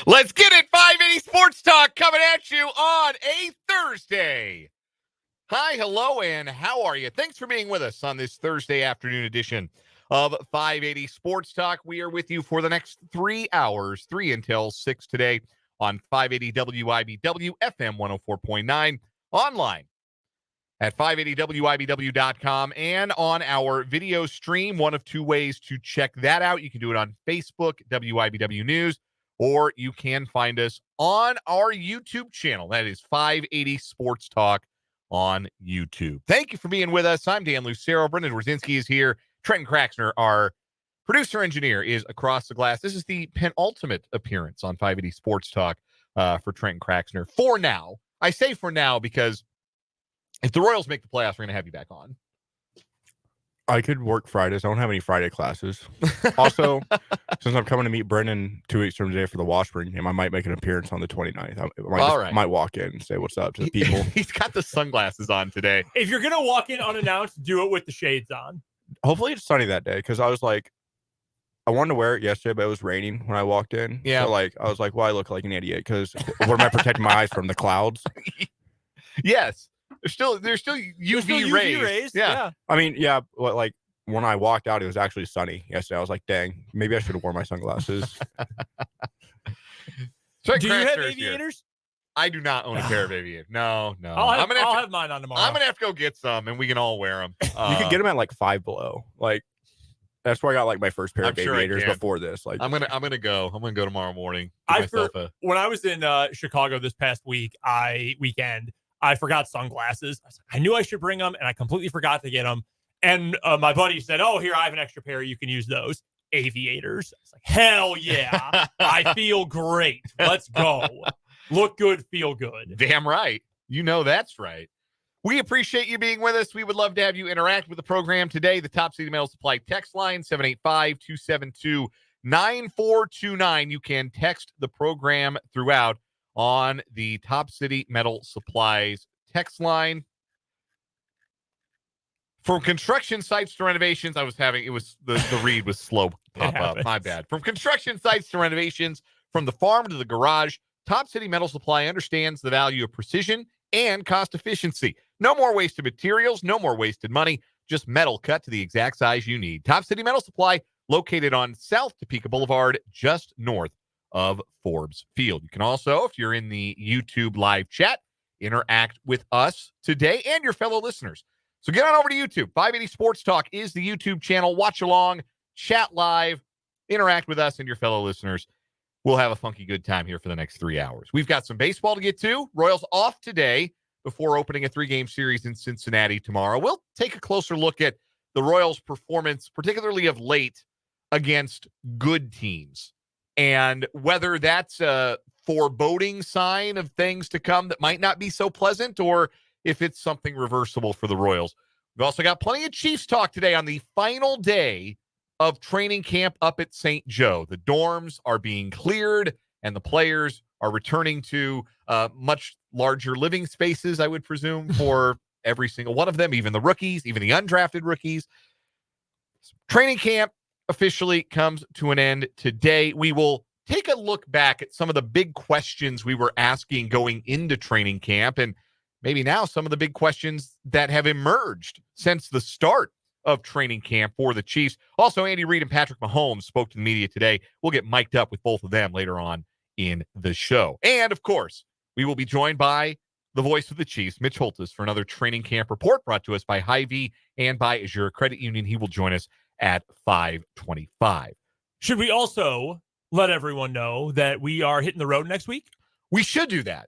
Let's get it. 580 Sports Talk coming at you on a Thursday. Hi, hello, and how are you? Thanks for being with us on this Thursday afternoon edition of 580 Sports Talk. We are with you for the next 3 hours, 3 until 6 today on 580 WIBW, FM 104.9, online at 580WIBW.com, and on our video stream. One of two ways to check that out. You can do it on Facebook, WIBW News, or you can find us on our YouTube channel. That is 580 Sports Talk on YouTube. Thank you for being with us. I'm Dan Lucero. Brendan Wrzinski is here. Trenton Kraxner, our producer engineer, is across the glass. This is the penultimate appearance on 580 Sports Talk for Trenton Kraxner. For now. I say for now because if the Royals make the playoffs, we're going to have you back on. I could work Fridays. I don't have any Friday classes. Also, since I'm coming to meet Brendan 2 weeks from today for the Washburn game, I might make an appearance on the 29th. I might walk in and say what's up to the people. He's got the sunglasses on today. If you're going to walk in unannounced, do it with the shades on. Hopefully it's sunny that day, because I was like, I wanted to wear it yesterday, but it was raining when I walked in. Yeah. So I was like, well, I look like an idiot, because what am I protecting my eyes from? The clouds? Yes. There's still UV rays. Yeah. I mean, yeah, like when I walked out, it was actually sunny yesterday. I was like, dang, maybe I should have worn my sunglasses. Do you have aviators? I do not own a pair of aviators. No. I'll have mine on tomorrow. I'm going to have to go get some, and we can all wear them. You can get them at like $5 below. Like, that's where I got like my first pair of aviators before this. Like, I'm gonna go tomorrow morning. When I was in Chicago this past weekend, I forgot sunglasses. I knew I should bring them, and I completely forgot to get them. And my buddy said, "Oh, here, I have an extra pair. You can use those aviators." I was like, "Hell yeah! I feel great. Let's go. Look good, feel good." Damn right. You know that's right. We appreciate you being with us. We would love to have you interact with the program today. The Top City Metal Supply text line, 785-272-9429. You can text the program throughout on the Top City Metal Supplies text line. From construction sites to renovations, the read was slow pop up. My bad. From construction sites to renovations, from the farm to the garage, Top City Metal Supply understands the value of precision and cost efficiency. No more wasted materials, no more wasted money, just metal cut to the exact size you need. Top City Metal Supply, located on South Topeka Boulevard, just north of Forbes Field. You can also, if you're in the YouTube live chat, interact with us today and your fellow listeners. So get on over to YouTube. 580 Sports Talk is the YouTube channel. Watch along, chat live, interact with us and your fellow listeners. We'll have a funky good time here for the next 3 hours. We've got some baseball to get to. Royals off today before opening a 3-game series in Cincinnati tomorrow. We'll take a closer look at the Royals' performance, particularly of late, against good teams, and whether that's a foreboding sign of things to come that might not be so pleasant, or if it's something reversible for the Royals. We've also got plenty of Chiefs talk today on the final day of training camp up at St. Joe. The dorms are being cleared, and the players are returning to much larger living spaces, I would presume, for every single one of them, even the rookies, even the undrafted rookies. Training camp officially comes to an end today. We will take a look back at some of the big questions we were asking going into training camp, and maybe now some of the big questions that have emerged since the start of training camp for the Chiefs. Also, Andy Reid and Patrick Mahomes spoke to the media today. We'll get mic'd up with both of them later on in the show. And, of course, we will be joined by the voice of the Chiefs, Mitch Holthus, for another training camp report brought to us by Hy-Vee and by Azure Credit Union. He will join us at 5:25. Should we also let everyone know that we are hitting the road next week? We should do that.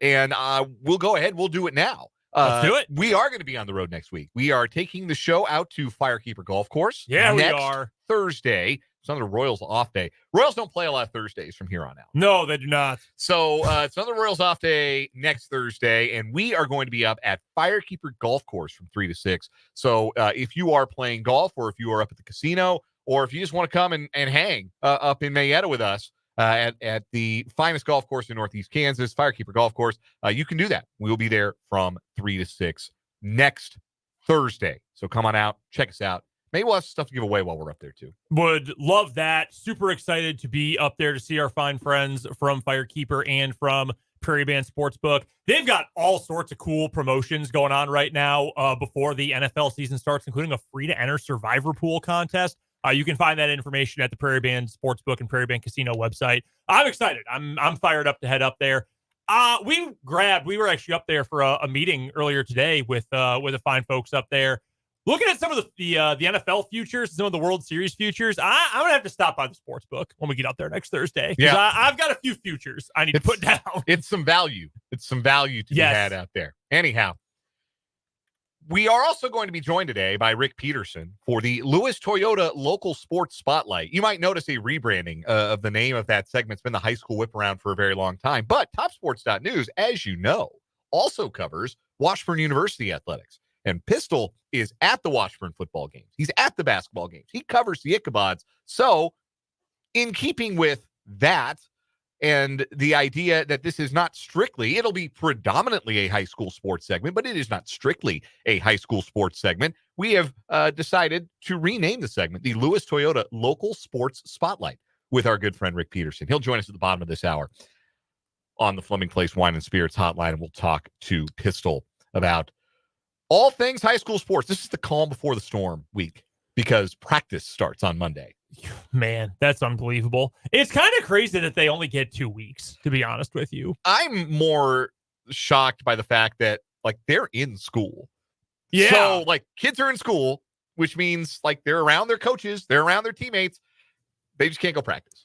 And we'll go ahead. We'll do it now. Let's do it. We are going to be on the road next week. We are taking the show out to Firekeeper Golf Course. Yeah, we are. Thursday. It's another Royals off day. Royals don't play a lot of Thursdays from here on out. No, they do not. So it's another Royals off day next Thursday, and we are going to be up at Firekeeper Golf Course from 3 to 6. So if you are playing golf, or if you are up at the casino, or if you just want to come and hang up in Marietta with us at the finest golf course in Northeast Kansas, Firekeeper Golf Course, you can do that. We will be there from 3 to 6 next Thursday. So come on out, check us out. Maybe we'll have stuff to give away while we're up there, too. Would love that. Super excited to be up there to see our fine friends from Firekeeper and from Prairie Band Sportsbook. They've got all sorts of cool promotions going on right now before the NFL season starts, including a free-to-enter Survivor Pool contest. You can find that information at the Prairie Band Sportsbook and Prairie Band Casino website. I'm excited. I'm fired up to head up there. We were actually up there for a meeting earlier today with the fine folks up there. Looking at some of the NFL futures, some of the World Series futures, I'm going to have to stop by the sports book when we get out there next Thursday. Yeah. I've got a few futures I need to put down. It's some value. It's some value to be had out there. Anyhow, we are also going to be joined today by Rick Peterson for the Lewis Toyota Local Sports Spotlight. You might notice a rebranding of the name of that segment. It's been the high school whip around for a very long time. But TopSports.News, as you know, also covers Washburn University athletics. And Pistol is at the Washburn football games. He's at the basketball games. He covers the Ichabods. So in keeping with that and the idea that this is not strictly, it'll be predominantly a high school sports segment, but it is not strictly a high school sports segment, we have decided to rename the segment the Lewis Toyota Local Sports Spotlight with our good friend Rick Peterson. He'll join us at the bottom of this hour on the Fleming Place Wine and Spirits hotline, and we'll talk to Pistol about all things high school sports. This is the calm before the storm week because practice starts on Monday. Man, that's unbelievable. It's kind of crazy that they only get 2 weeks, to be honest with you. I'm more shocked by the fact that, like, they're in school. Yeah. So, like, kids are in school, which means, like, they're around their coaches, they're around their teammates. They just can't go practice.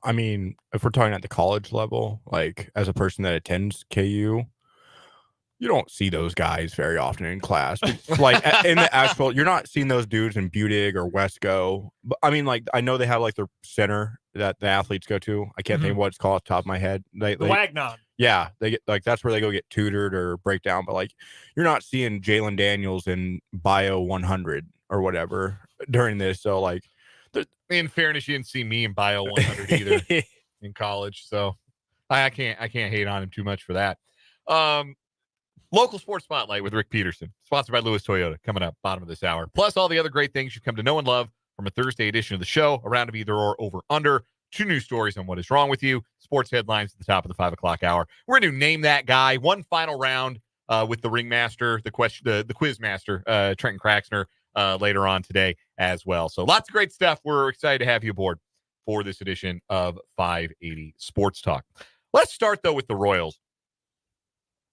I mean, if we're talking at the college level, like, as a person that attends KU, you don't see those guys very often in class. Like in the actual, you're not seeing those dudes in Budig or Wesco. But I mean, like, I know they have like their center that the athletes go to. I can't think of what it's called off the top of my head. The Wagnon. Yeah, they get like that's where they go get tutored or breakdown. But like, you're not seeing Jalen Daniels in Bio 100 or whatever during this. So like, in fairness, you didn't see me in Bio 100 either in college. So I can't hate on him too much for that. Local Sports Spotlight with Rick Peterson, sponsored by Lewis Toyota, coming up bottom of this hour. Plus all the other great things you've come to know and love from a Thursday edition of the show, a round of either or, over, under, 2 news stories on what is wrong with you, sports headlines at the top of the 5 o'clock hour. We're going to name that guy. One final round with the ringmaster, the quiz master, Trenton Craxner, later on today as well. So lots of great stuff. We're excited to have you aboard for this edition of 580 Sports Talk. Let's start, though, with the Royals.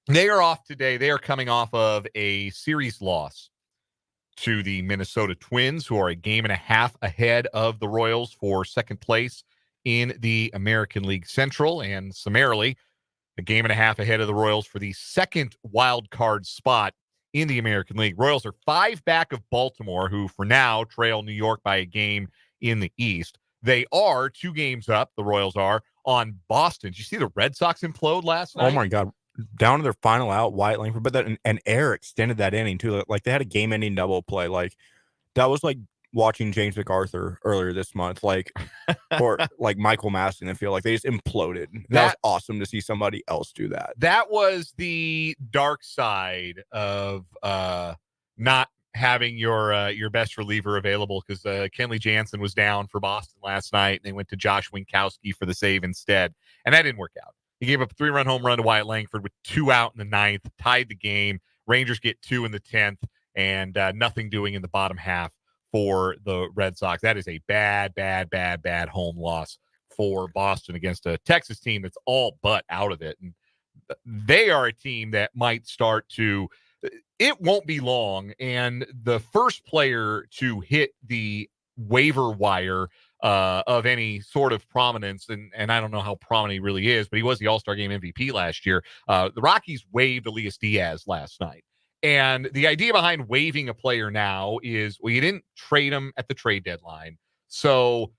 They are off today. They are coming off of a series loss to the Minnesota Twins, who are a game and a half ahead of the Royals for second place in the American League Central, and summarily a game and a half ahead of the Royals for the second wild card spot in the American League. Royals are 5 back of Baltimore, who for now trail New York by a game in the East. They are 2 games up, the Royals are, on Boston. Did you see the Red Sox implode last night? Oh, my God. Down to their final out, Wyatt Langford, but that and Air extended that inning too. Like they had a game-ending double play. Like that was like watching James MacArthur earlier this month, like or like Michael Maston. I feel like they just imploded. That was awesome to see somebody else do that. That was the dark side of not having your best reliever available because Kenley Jansen was down for Boston last night, and they went to Josh Winkowski for the save instead, and that didn't work out. He gave up a 3-run home run to Wyatt Langford with 2 out in the 9th, tied the game. Rangers get 2 in the 10th, and nothing doing in the bottom half for the Red Sox. That is a bad home loss for Boston against a Texas team that's all but out of it. And they are a team that might start to – it won't be long, and the first player to hit the waiver wire of any sort of prominence, and I don't know how prominent he really is, but he was the All-Star Game MVP last year. The Rockies waived Elias Diaz last night. And the idea behind waiving a player now is, well, you didn't trade him at the trade deadline. So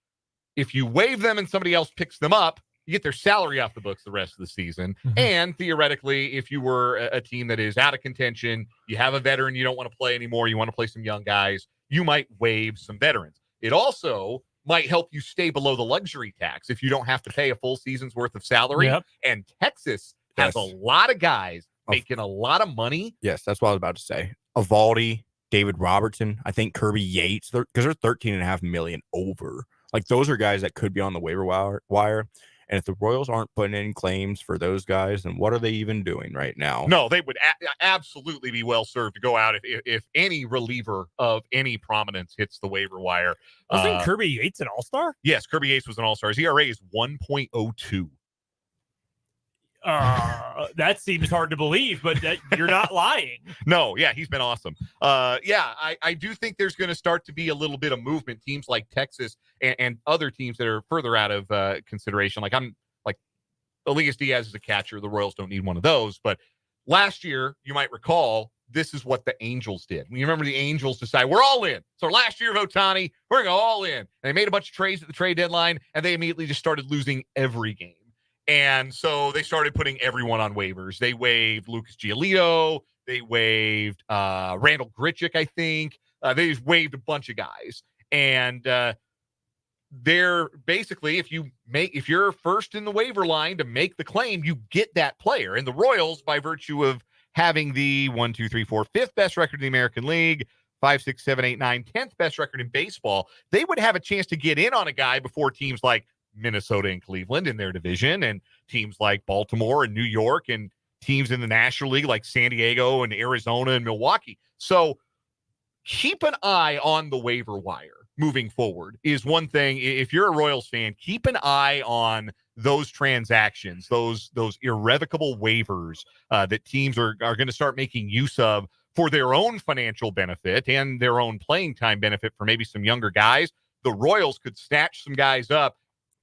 if you waive them and somebody else picks them up, you get their salary off the books the rest of the season. Mm-hmm. And theoretically, if you were a team that is out of contention, you have a veteran you don't want to play anymore, you want to play some young guys, you might waive some veterans. It also might help you stay below the luxury tax if you don't have to pay a full season's worth of salary. Yep. And Texas has a lot of guys making a lot of money. Yes, that's what I was about to say. Evaldi, David Robertson. I think Kirby Yates, because they're $13.5 million over. Like, those are guys that could be on the waiver wire. And if the Royals aren't putting in claims for those guys, then what are they even doing right now? No, they would absolutely be well served to go out if any reliever of any prominence hits the waiver wire. Wasn't Kirby Yates an all-star? Yes, Kirby Yates was an all-star. His ERA is 1.02. That seems hard to believe, but you're not lying. No, yeah, he's been awesome. I do think there's going to start to be a little bit of movement. Teams like Texas and other teams that are further out of consideration. Like Elias Diaz is a catcher. The Royals don't need one of those. But last year, you might recall, this is what the Angels did. You remember the Angels decided, we're all in. So last year of Ohtani, we're going to go all in. And they made a bunch of trades at the trade deadline, and they immediately just started losing every game. And so they started putting everyone on waivers. They waived Lucas Giolito. They waived Randall Grichuk, I think. They just waived a bunch of guys. And they're basically, if you're first in the waiver line to make the claim, you get that player. And the Royals, by virtue of having the 1, 2, 3, 4, 5th best record in the American League, 5, 6, 7, 8, 9, 10th best record in baseball, they would have a chance to get in on a guy before teams like Minnesota and Cleveland in their division, and teams like Baltimore and New York, and teams in the National League like San Diego and Arizona and Milwaukee. So keep an eye on the waiver wire moving forward is one thing. If you're a Royals fan, keep an eye on those transactions, those irrevocable waivers that teams are going to start making use of for their own financial benefit and their own playing time benefit for maybe some younger guys. The Royals could snatch some guys up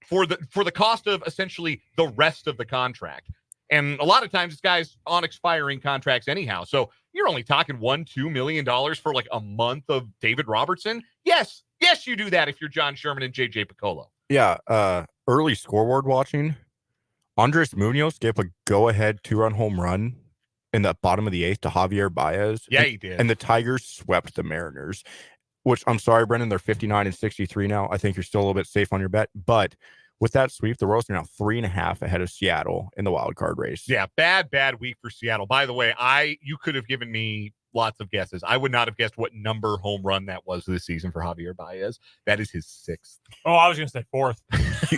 for the cost of essentially the rest of the contract. And a lot of times it's guys on expiring contracts anyhow. So you're only talking $1-2 million for like a month of David Robertson. Yes, you do that if you're John Sherman and JJ Piccolo. Yeah, early scoreboard watching. Andres Munoz gave a go-ahead 2-run home run in the bottom of the 8th to Javier Baez. Yeah, he did. And the Tigers swept the Mariners, which I'm sorry, Brendan, they're 59 and 63 now. I think you're still a little bit safe on your bet. But with that sweep, the Royals are now 3.5 ahead of Seattle in the wild card race. Yeah, bad week for Seattle. By the way, you could have given me lots of guesses. I would not have guessed what number home run that was this season for Javier Baez. That is his 6th. Oh, I was going to say 4th.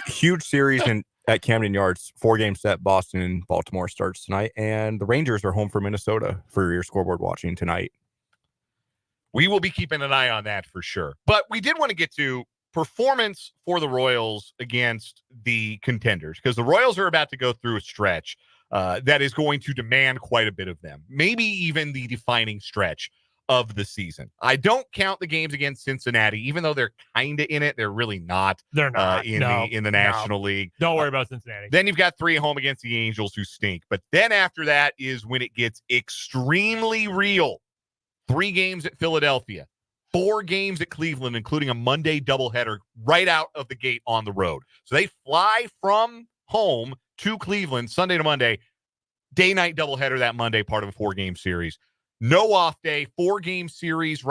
Huge series at Camden Yards. 4-game set. Boston and Baltimore starts tonight. And the Rangers are home for Minnesota for your scoreboard watching tonight. We will be keeping an eye on that for sure. But we did want to get to performance for the Royals against the contenders, because the Royals are about to go through a stretch that is going to demand quite a bit of them, maybe even the defining stretch of the season. I don't count the games against Cincinnati, even though they're kind of in it. They're really not. They're not in the National League. Don't worry about Cincinnati. Then you've got 3 at home against the Angels, who stink. But then after that is when it gets extremely real. 3 games at Philadelphia, 4 games at Cleveland, including a Monday doubleheader right out of the gate on the road. So they fly from home to Cleveland Sunday to Monday, day-night doubleheader that Monday, part of a 4-game series. No off day, 4-game series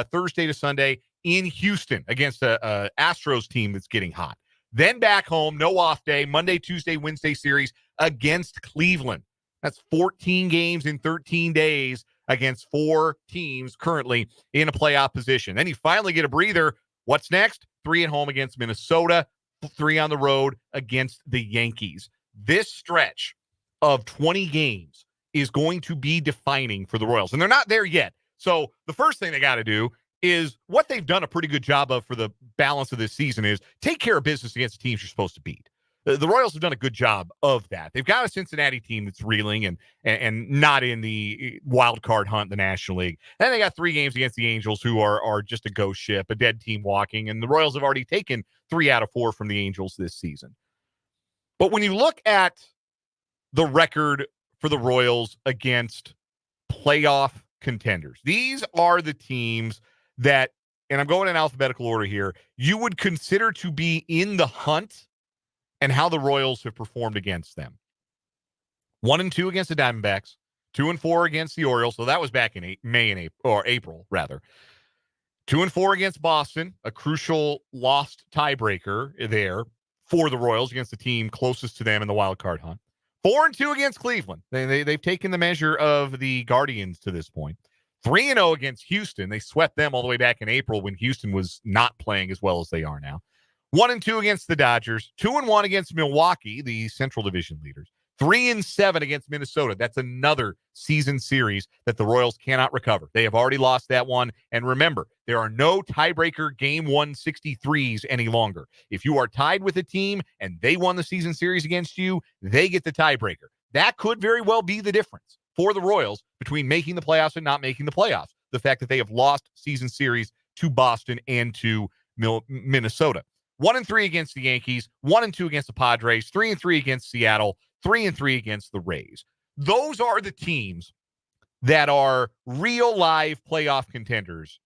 Thursday to Sunday in Houston against a Astros team that's getting hot. Then back home, no off day, Monday, Tuesday, Wednesday series against Cleveland. That's 14 games in 13 days against 4 teams currently in a playoff position. Then you finally get a breather. What's next? 3 at home against Minnesota, 3 on the road against the Yankees. This stretch of 20 games is going to be defining for the Royals, and they're not there yet. So the first thing they got to do is what they've done a pretty good job of for the balance of this season is take care of business against the teams you're supposed to beat. The Royals have done a good job of that. They've got a Cincinnati team that's reeling and not in the wild card hunt in the National League. Then they got 3 games against the Angels, who are just a ghost ship, a dead team walking, and the Royals have already taken 3 out of 4 from the Angels this season. But when you look at the record for the Royals against playoff contenders, these are the teams that, and I'm going in alphabetical order here, you would consider to be in the hunt and how the Royals have performed against them. 1-2 against the Diamondbacks, 2-4 against the Orioles. So that was back in April rather. 2-4 against Boston, a crucial lost tiebreaker there for the Royals against the team closest to them in the wild card hunt. 4-2 against Cleveland. They've taken the measure of the Guardians to this point. 3-0 against Houston. They swept them all the way back in April when Houston was not playing as well as they are now. 1-2 against the Dodgers. 2-1 against Milwaukee, the Central Division leaders. 3-7 against Minnesota. That's another season series that the Royals cannot recover. They have already lost that one. And remember, there are no tiebreaker game 163s any longer. If you are tied with a team and they won the season series against you, they get the tiebreaker. That could very well be the difference for the Royals between making the playoffs and not making the playoffs. The fact that they have lost season series to Boston and to Minnesota. 1-3 against the Yankees, 1-2 against the Padres, 3-3 against Seattle, 3-3 against the Rays. Those are the teams that are real live playoff contenders.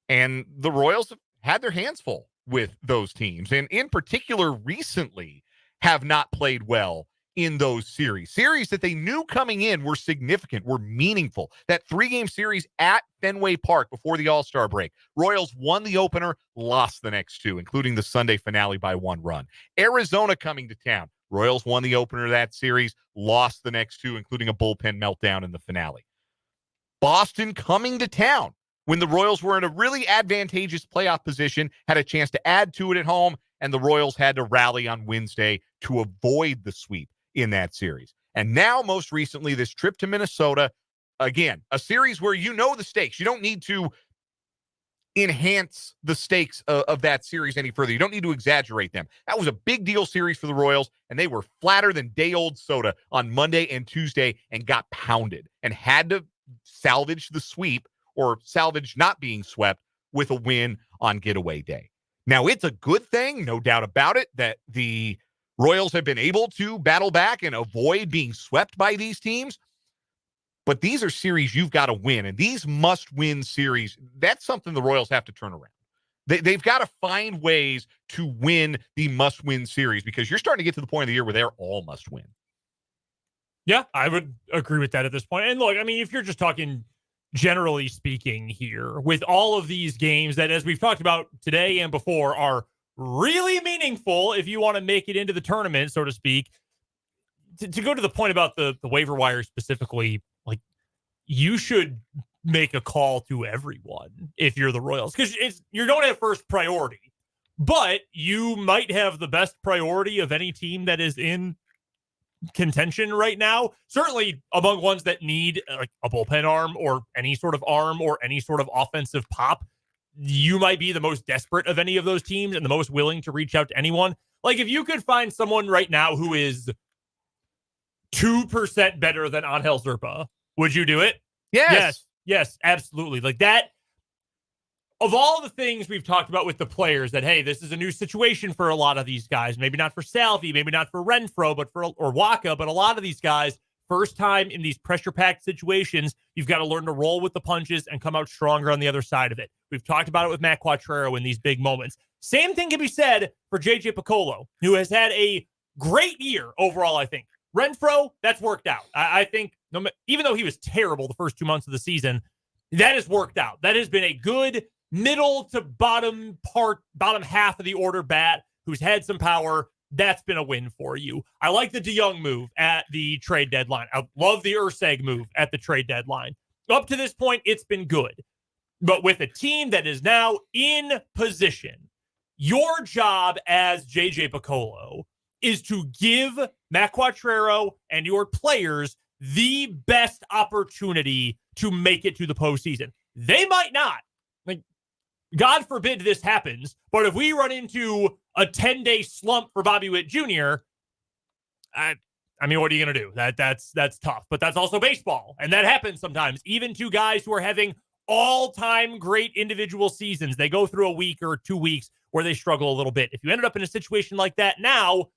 And the Royals have had their hands full with those teams. And in particular, recently have not played well in those series that they knew coming in were significant, were meaningful. That 3-game series at Fenway Park before the All-Star break. Royals won the opener, lost the next two, including the Sunday finale by 1 run. Arizona coming to town. Royals won the opener of that series, lost the next two, including a bullpen meltdown in the finale. Boston coming to town when the Royals were in a really advantageous playoff position, had a chance to add to it at home, and the Royals had to rally on Wednesday to avoid the sweep in that series. And now, most recently, this trip to Minnesota, again, a series where you know the stakes. You don't need to enhance the stakes of that series any further. You don't need to exaggerate them. That was a big deal series for the Royals, and they were flatter than day-old soda on Monday and Tuesday and got pounded and had to salvage the sweep or salvage not being swept with a win on getaway day. Now, it's a good thing, no doubt about it, that the Royals have been able to battle back and avoid being swept by these teams. But these are series you've got to win. And these must-win series, that's something the Royals have to turn around. They've got to find ways to win the must-win series because you're starting to get to the point of the year where they're all must-win. Yeah, I would agree with that at this point. And look, I mean, if you're just talking generally speaking here, with all of these games that, as we've talked about today and before, are really meaningful if you want to make it into the tournament, so to speak, to go to the point about the waiver wire specifically, like, you should make a call to everyone if you're the Royals, because you don't have first priority, but you might have the best priority of any team that is in contention right now, certainly among ones that need like a bullpen arm or any sort of offensive pop. You might be the most desperate of any of those teams and the most willing to reach out to anyone. Like, if you could find someone right now who is 2% better than Angel Zerpa, would you do it? Yes, absolutely. Like that, of all the things we've talked about with the players, that, hey, this is a new situation for a lot of these guys. Maybe not for Salvi, maybe not for Renfroe, or Waka, but a lot of these guys, first time in these pressure-packed situations, you've got to learn to roll with the punches and come out stronger on the other side of it. We've talked about it with Matt Quattrero in these big moments. Same thing can be said for JJ Picollo, who has had a great year overall, I think. Renfroe, that's worked out. I think, even though he was terrible the first 2 months of the season, that has worked out. That has been a good middle to bottom half of the order bat who's had some power. That's been a win for you. I like the DeYoung move at the trade deadline. I love the Urseg move at the trade deadline. Up to this point, it's been good. But with a team that is now in position, your job as JJ Picollo is to give Matt Quattrero and your players the best opportunity to make it to the postseason. They might not. Like, God forbid this happens, but if we run into a 10-day slump for Bobby Witt Jr., I mean, what are you going to do? That's tough, but that's also baseball, and that happens sometimes. Even to guys who are having all-time great individual seasons, they go through a week or 2 weeks where they struggle a little bit. If you ended up in a situation like that now,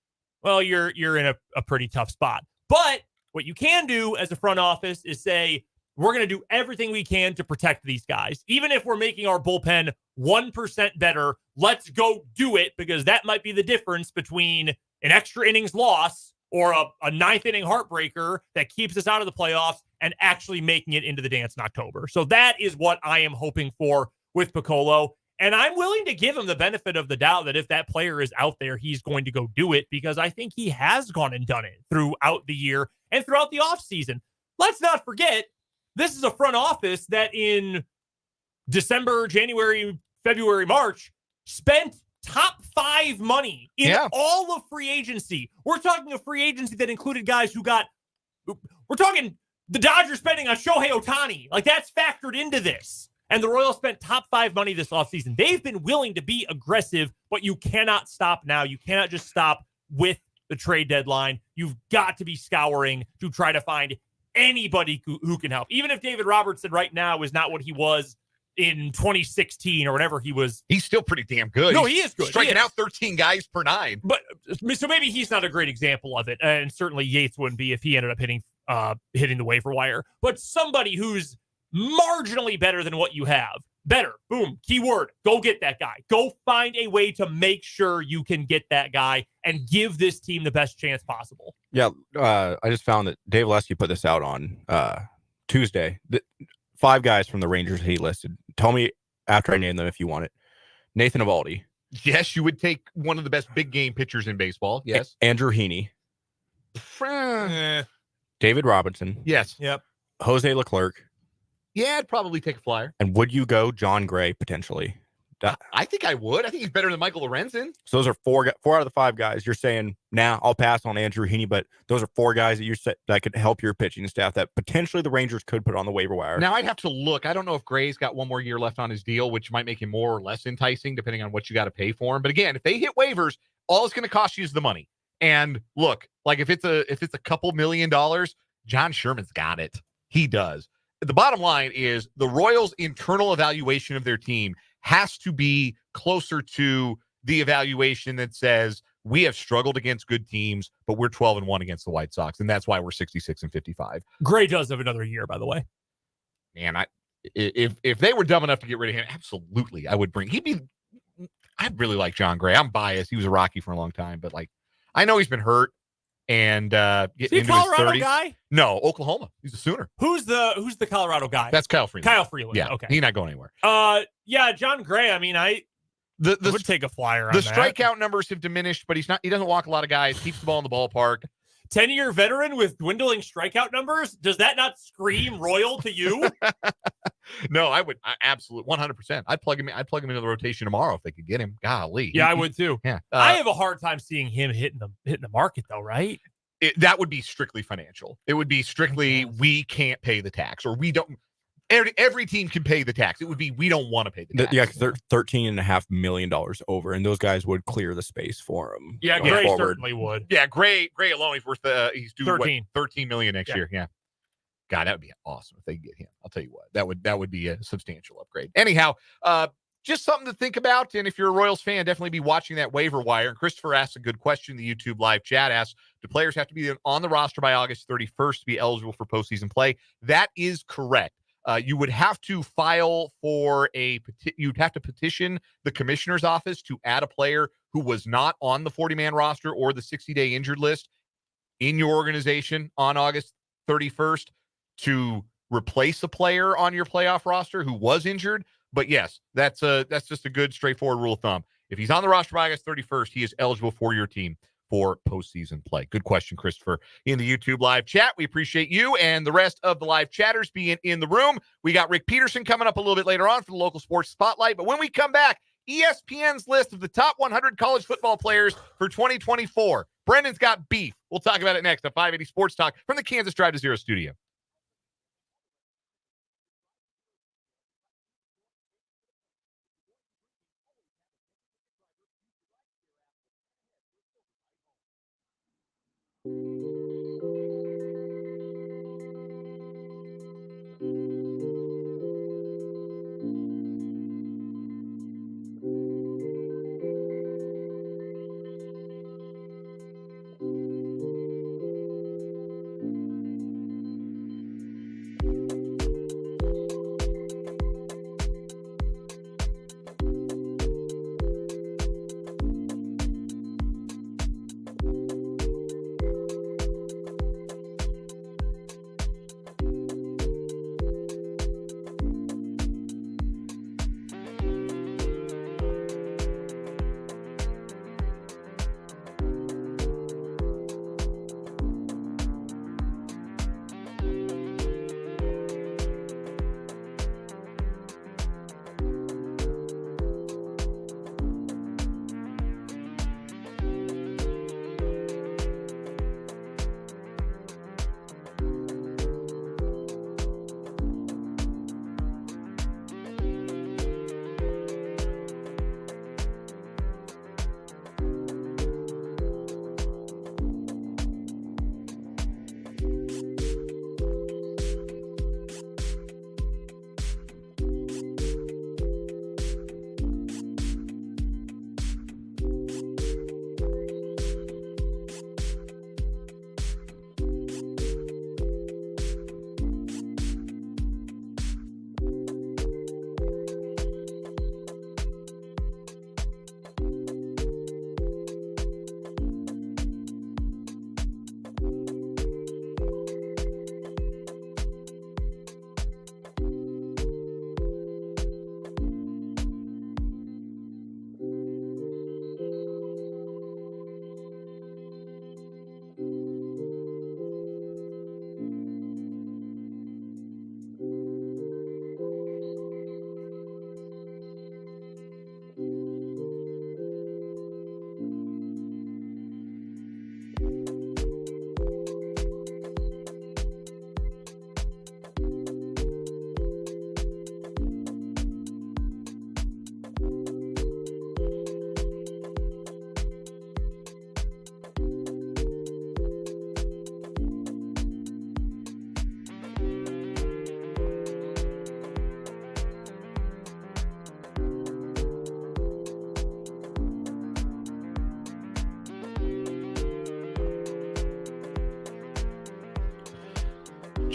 well, you're in a pretty tough spot. But what you can do as a front office is say, we're going to do everything we can to protect these guys. Even if we're making our bullpen 1% better, let's go do it, because that might be the difference between an extra innings loss or a ninth inning heartbreaker that keeps us out of the playoffs and actually making it into the dance in October. So that is what I am hoping for with Picollo. And I'm willing to give him the benefit of the doubt that if that player is out there, he's going to go do it, because I think he has gone and done it throughout the year and throughout the offseason. Let's not forget, This is a front office that in December, January, February, March spent top 5 money in all of free agency. We're talking a free agency that included guys who we're talking the Dodgers spending on Shohei Ohtani. Like, that's factored into this. And the Royals spent top 5 money this offseason. They've been willing to be aggressive, but you cannot stop now. You cannot just stop with the trade deadline. You've got to be scouring to try to find anybody who can help. Even if David Robertson right now is not what he was in 2016 or whatever he was. He's still pretty damn good. No, he is good. Striking out 13 guys per 9. But so maybe he's not a great example of it. And certainly Yates wouldn't be if he ended up hitting the waiver wire. But somebody who's marginally better than what you have. Better. Boom. Keyword. Go get that guy. Go find a way to make sure you can get that guy and give this team the best chance possible. Yeah. I just found that Dave Lesky put this out on Tuesday. 5 guys from the Rangers he listed. Tell me after I name them if you want it. Nathan Eovaldi. Yes, you would take one of the best big game pitchers in baseball. Yes. Andrew Heaney. David Robinson. Yes. Yep. Jose Leclerc. Yeah, I'd probably take a flyer. And would you go John Gray potentially? I think I would. I think he's better than Michael Lorenzen. So those are 4 out of the 5 guys. You're saying, now I'll pass on Andrew Heaney, but those are 4 guys that could help your pitching staff that potentially the Rangers could put on the waiver wire. Now, I'd have to look. I don't know if Gray's got 1 more year left on his deal, which might make him more or less enticing depending on what you got to pay for him. But again, if they hit waivers, all it's going to cost you is the money. And look, like if it's a couple $1 million, John Sherman's got it. He does. The bottom line is the Royals' internal evaluation of their team has to be closer to the evaluation that says we have struggled against good teams, but we're 12-1 against the White Sox, and that's why we're 66-55. Gray does have another year, by the way. Man, if they were dumb enough to get rid of him, absolutely, I would bring. I'd really like John Gray. I'm biased. He was a Rocky for a long time, but like I know he's been hurt. And is he a Colorado guy? No, Oklahoma. He's a Sooner. Who's the Colorado guy? That's Kyle Freeland. Kyle Freeland. Yeah, okay. He's not going anywhere. Yeah, John Gray. I mean, I would take a flyer on the that. Strikeout numbers have diminished, but he doesn't walk a lot of guys. Keeps the ball in the ballpark. 10-year veteran with dwindling strikeout numbers. Does that not scream Royal to you? No, I would. Absolutely, 100%. I'd plug him into the rotation tomorrow if they could get him. Golly. Yeah, I would too. Yeah. I have a hard time seeing him hitting the market though, right? That would be strictly financial. It would be strictly we can't pay the tax, or we don't. Every team can pay the tax. It would be we don't want to pay the tax. Yeah, because they're $13.5 million over, and those guys would clear the space for him. Yeah, Gray certainly would. Yeah, Gray alone, he's worth he's due 13 million next year. Yeah. God, that would be awesome if they could get him. I'll tell you what, that would be a substantial upgrade. Anyhow, just something to think about. And if you're a Royals fan, definitely be watching that waiver wire. And Christopher asks a good question. The YouTube live chat asks, do players have to be on the roster by August 31st to be eligible for postseason play? That is correct. You would have to file for you'd have to petition the commissioner's office to add a player who was not on the 40-man roster or the 60-day injured list in your organization on August 31st to replace a player on your playoff roster who was injured. But yes, that's just a good straightforward rule of thumb. If he's on the roster by August 31st, he is eligible for your team for postseason play. Good question, Christopher, in the YouTube live chat. We appreciate you and the rest of the live chatters being in the room. We got Rick Peterson coming up a little bit later on for the local sports spotlight. But when we come back, ESPN's list of the top 100 college football players for 2024. Brendan's got beef. We'll talk about it next on 580 Sports Talk from the Kansas Drive to Zero studio.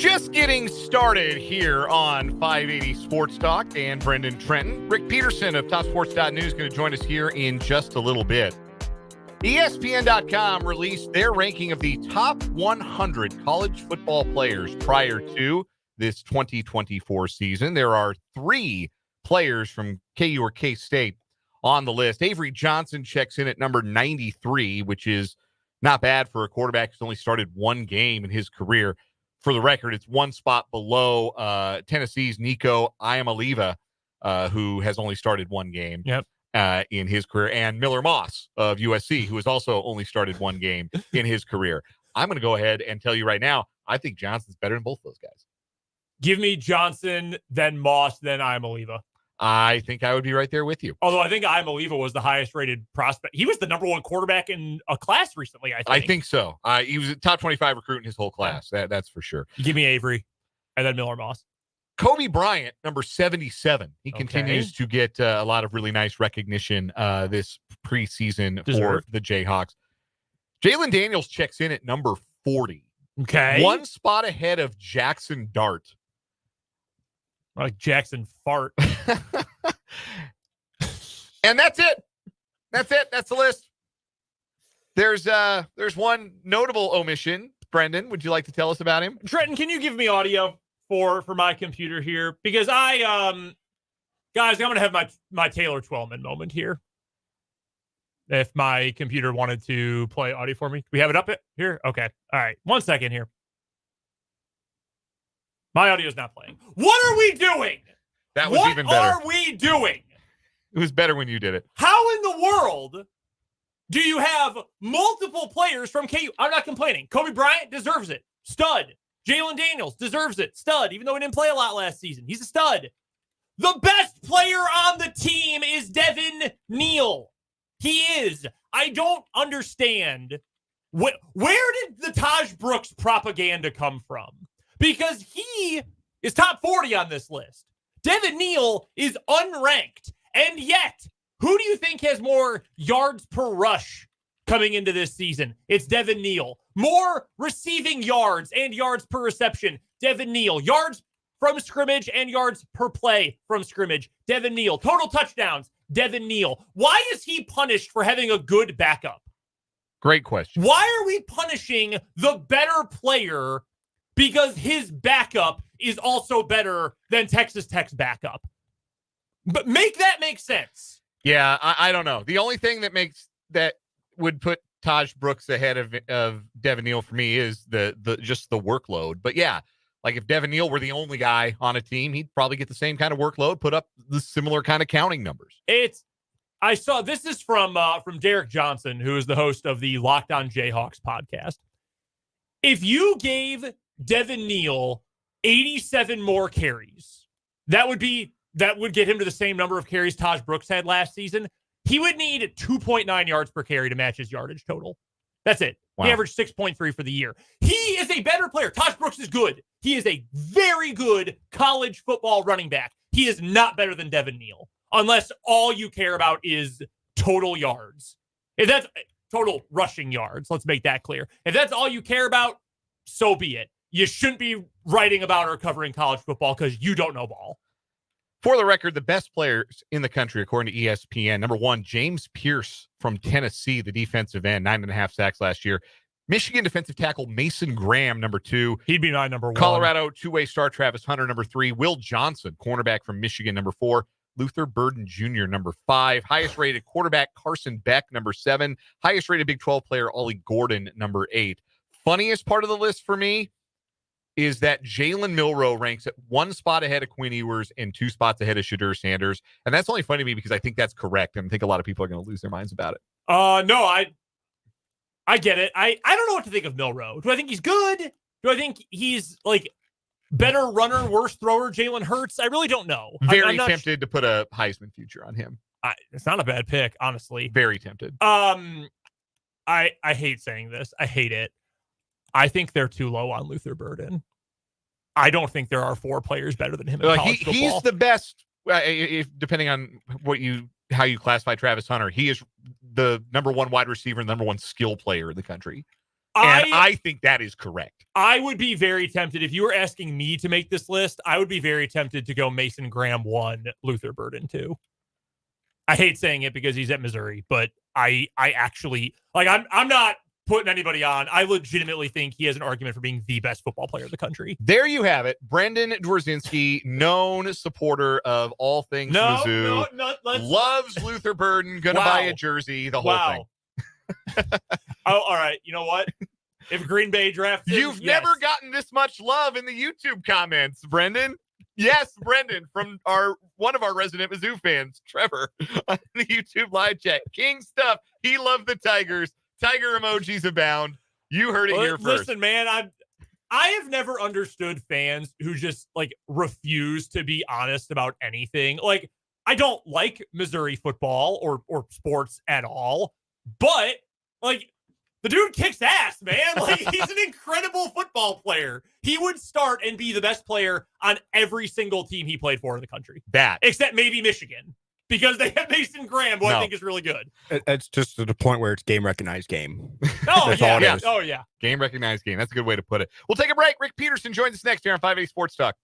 Just getting started here on 580 Sports Talk and Brendan Trenton. Rick Peterson of TopSports.News is going to join us here in just a little bit. ESPN.com released their ranking of the top 100 college football players prior to this 2024 season. There are 3 players from KU or K-State on the list. Avery Johnson checks in at number 93, which is not bad for a quarterback who's only started 1 game in his career. For the record, it's 1 spot below Tennessee's Nico Iamaleava, who has only started 1 game in his career, and Miller Moss of USC, who has also only started 1 game in his career. I'm going to go ahead and tell you right now, I think Johnson's better than both those guys. Give me Johnson, then Moss, then Iamaleava. I think I would be right there with you. Although I think Iamaleava was the highest rated prospect. He was the number 1 quarterback in a class recently, I think so. He was a top 25 recruit in his whole class. That's for sure. Give me Avery and then Miller Moss. Kobe Bryant, number 77. He continues to get a lot of really nice recognition this preseason for the Jayhawks. Jalen Daniels checks in at number 40. Okay. 1 spot ahead of Jackson Dart. Like Jackson Fart. And that's it. That's the list. There's one notable omission. Brendan, would you like to tell us about him? Trenton, can you give me audio for my computer here? Because guys, I'm gonna have my Taylor Twellman moment here. If my computer wanted to play audio for me. Do we have it up here? Okay. All right. 1 second here. My audio is not playing. What are we doing? That was even better. What are we doing? It was better when you did it. How in the world do you have multiple players from KU? I'm not complaining. Kobe Bryant deserves it. Stud. Jalen Daniels deserves it. Stud, even though he didn't play a lot last season. He's a stud. The best player on the team is Devin Neal. He is. I don't understand. Where did the Taj Brooks propaganda come from? Because he is top 40 on this list. Devin Neal is unranked. And yet, who do you think has more yards per rush coming into this season? It's Devin Neal. More receiving yards and yards per reception. Devin Neal. Yards from scrimmage and yards per play from scrimmage. Devin Neal. Total touchdowns. Devin Neal. Why is he punished for having a good backup? Great question. Why are we punishing the better player because his backup is also better than Texas Tech's backup? But make that make sense. Yeah, I don't know. The only thing that would put Taj Brooks ahead of Devin Neal for me is the just the workload. But yeah, like if Devin Neal were the only guy on a team, he'd probably get the same kind of workload, put up the similar kind of counting numbers. I saw this is from Derek Johnson, who is the host of the Locked On Jayhawks podcast. If you gave Devin Neal 87 more carries, that would get him to the same number of carries Taj Brooks had last season. He would need 2.9 yards per carry to match his yardage total. That's it. Wow. He averaged 6.3 for the year. He is a better player. Taj Brooks is good. He is a very good college football running back. He is not better than Devin Neal, unless all you care about is total yards. If that's total rushing yards, let's make that clear. If that's all you care about, so be it. You shouldn't be writing about or covering college football because you don't know ball. For the record, the best players in the country, according to ESPN, number 1, James Pierce from Tennessee, the defensive end, 9.5 sacks last year. Michigan defensive tackle Mason Graham, number 2. He'd be my number 1. Colorado two-way star Travis Hunter, number 3. Will Johnson, cornerback from Michigan, number 4. Luther Burden Jr., number 5. Highest rated quarterback Carson Beck, number 7. Highest rated Big 12 player Ollie Gordon, number 8. Funniest part of the list for me is that Jalen Milroe ranks at 1 spot ahead of Quinn Ewers and 2 spots ahead of Shadur Sanders. And that's only funny to me because I think that's correct. And I think a lot of people are going to lose their minds about it. No, I get it. I don't know what to think of Milroe. Do I think he's good? Do I think he's like better runner, worse thrower, Jalen Hurts? I really don't know. Very tempted to put a Heisman future on him. It's not a bad pick, honestly. Very tempted. I hate saying this. I hate it. I think they're too low on Luther Burden. I don't think there are 4 players better than him in college football. He's the best, if depending on how you classify Travis Hunter. He is the number 1 wide receiver and number 1 skill player in the country. And I think that is correct. I would be very tempted, if you were asking me to make this list, I would be very tempted to go Mason Graham 1, Luther Burden 2. I hate saying it because he's at Missouri, but I actually, like, I'm not putting anybody on. I legitimately think he has an argument for being the best football player in the country. There you have it. Brendan Dworzinski, known supporter of all things Mizzou, loves Luther Burden, gonna buy a jersey, the whole thing. Oh, all right. You know what? If Green Bay drafted, you've never gotten this much love in the YouTube comments, Brendan. Yes, Brendan, from one of our resident Mizzou fans, Trevor, on the YouTube live chat. King stuff. He loved the Tigers. Tiger emojis abound. You heard it here first. Listen, man, I have never understood fans who just like refuse to be honest about anything. Like, I don't like Missouri football or sports at all, but like, the dude kicks ass, man. Like, he's an incredible football player. He would start and be the best player on every single team he played for in the country. Except maybe Michigan, because they have Mason Graham, who I think is really good. It's just to the point where it's game recognized game. Oh, yeah. Oh, yeah. Game recognized game. That's a good way to put it. We'll take a break. Rick Peterson joins us next here on 580 Sports Talk.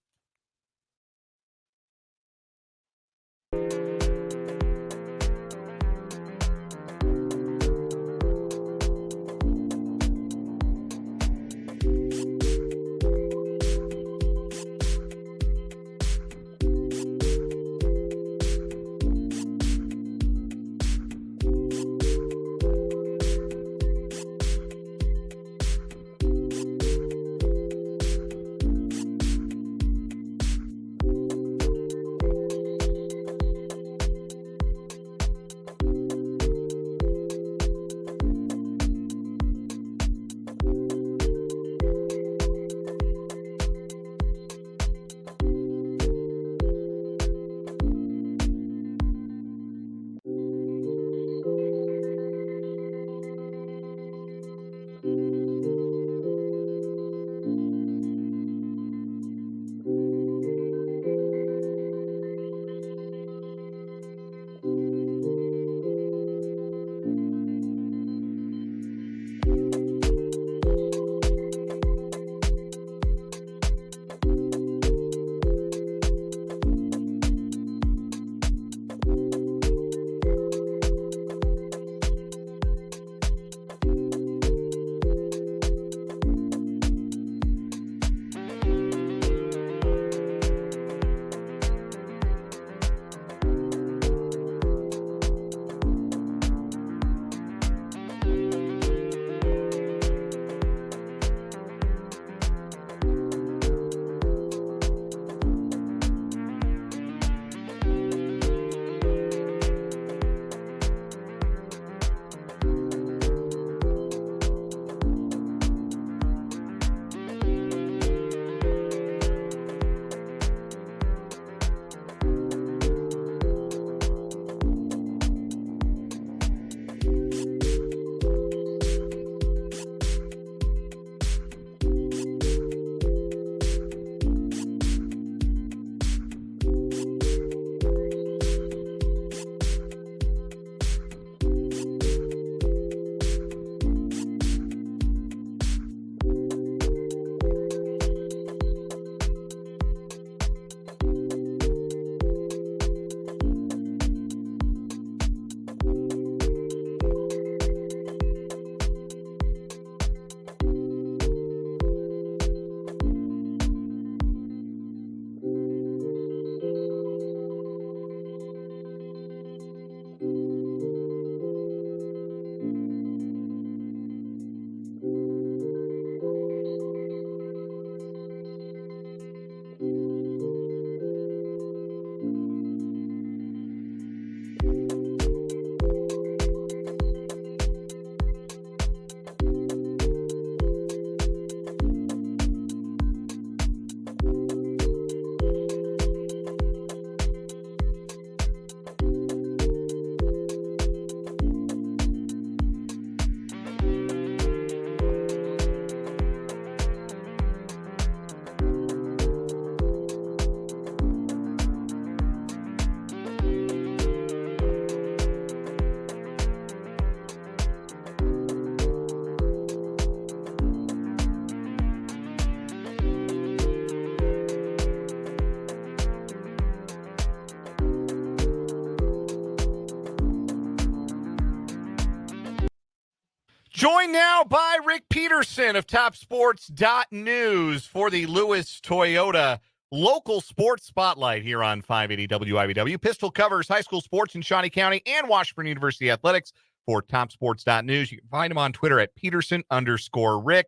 Joined now by Rick Peterson of TopSports.News for the Lewis Toyota local sports spotlight here on 580 WIBW. Pistol covers high school sports in Shawnee County and Washburn University athletics for TopSports.News. You can find him on Twitter at Peterson_Rick.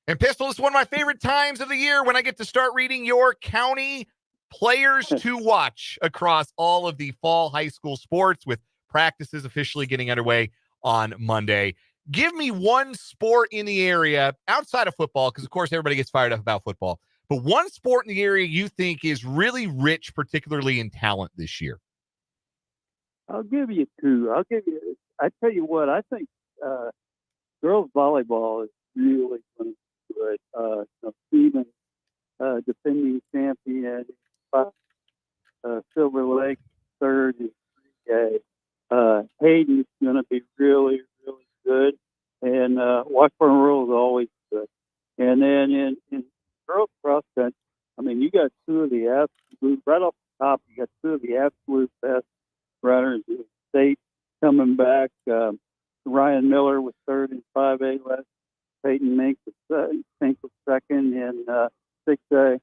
And Pistol, this is one of my favorite times of the year when I get to start reading your county players to watch across all of the fall high school sports, with practices officially getting underway on Monday. Give me one sport in the area outside of football, because, of course, everybody gets fired up about football. But one sport in the area you think is really rich, particularly in talent this year. I'll give you two. I tell you what, I think girls volleyball is really going to be good. Stephen, defending champion, Silver Lake, third in 3A. Hayden's going to be really, really good. And Washburn Rural is always good. And then in girls cross country, I mean, you got two of the absolute, right off the top, you got two of the absolute best runners in the state coming back. Ryan Miller was third in 5A last. Peyton Mink was second in 6A.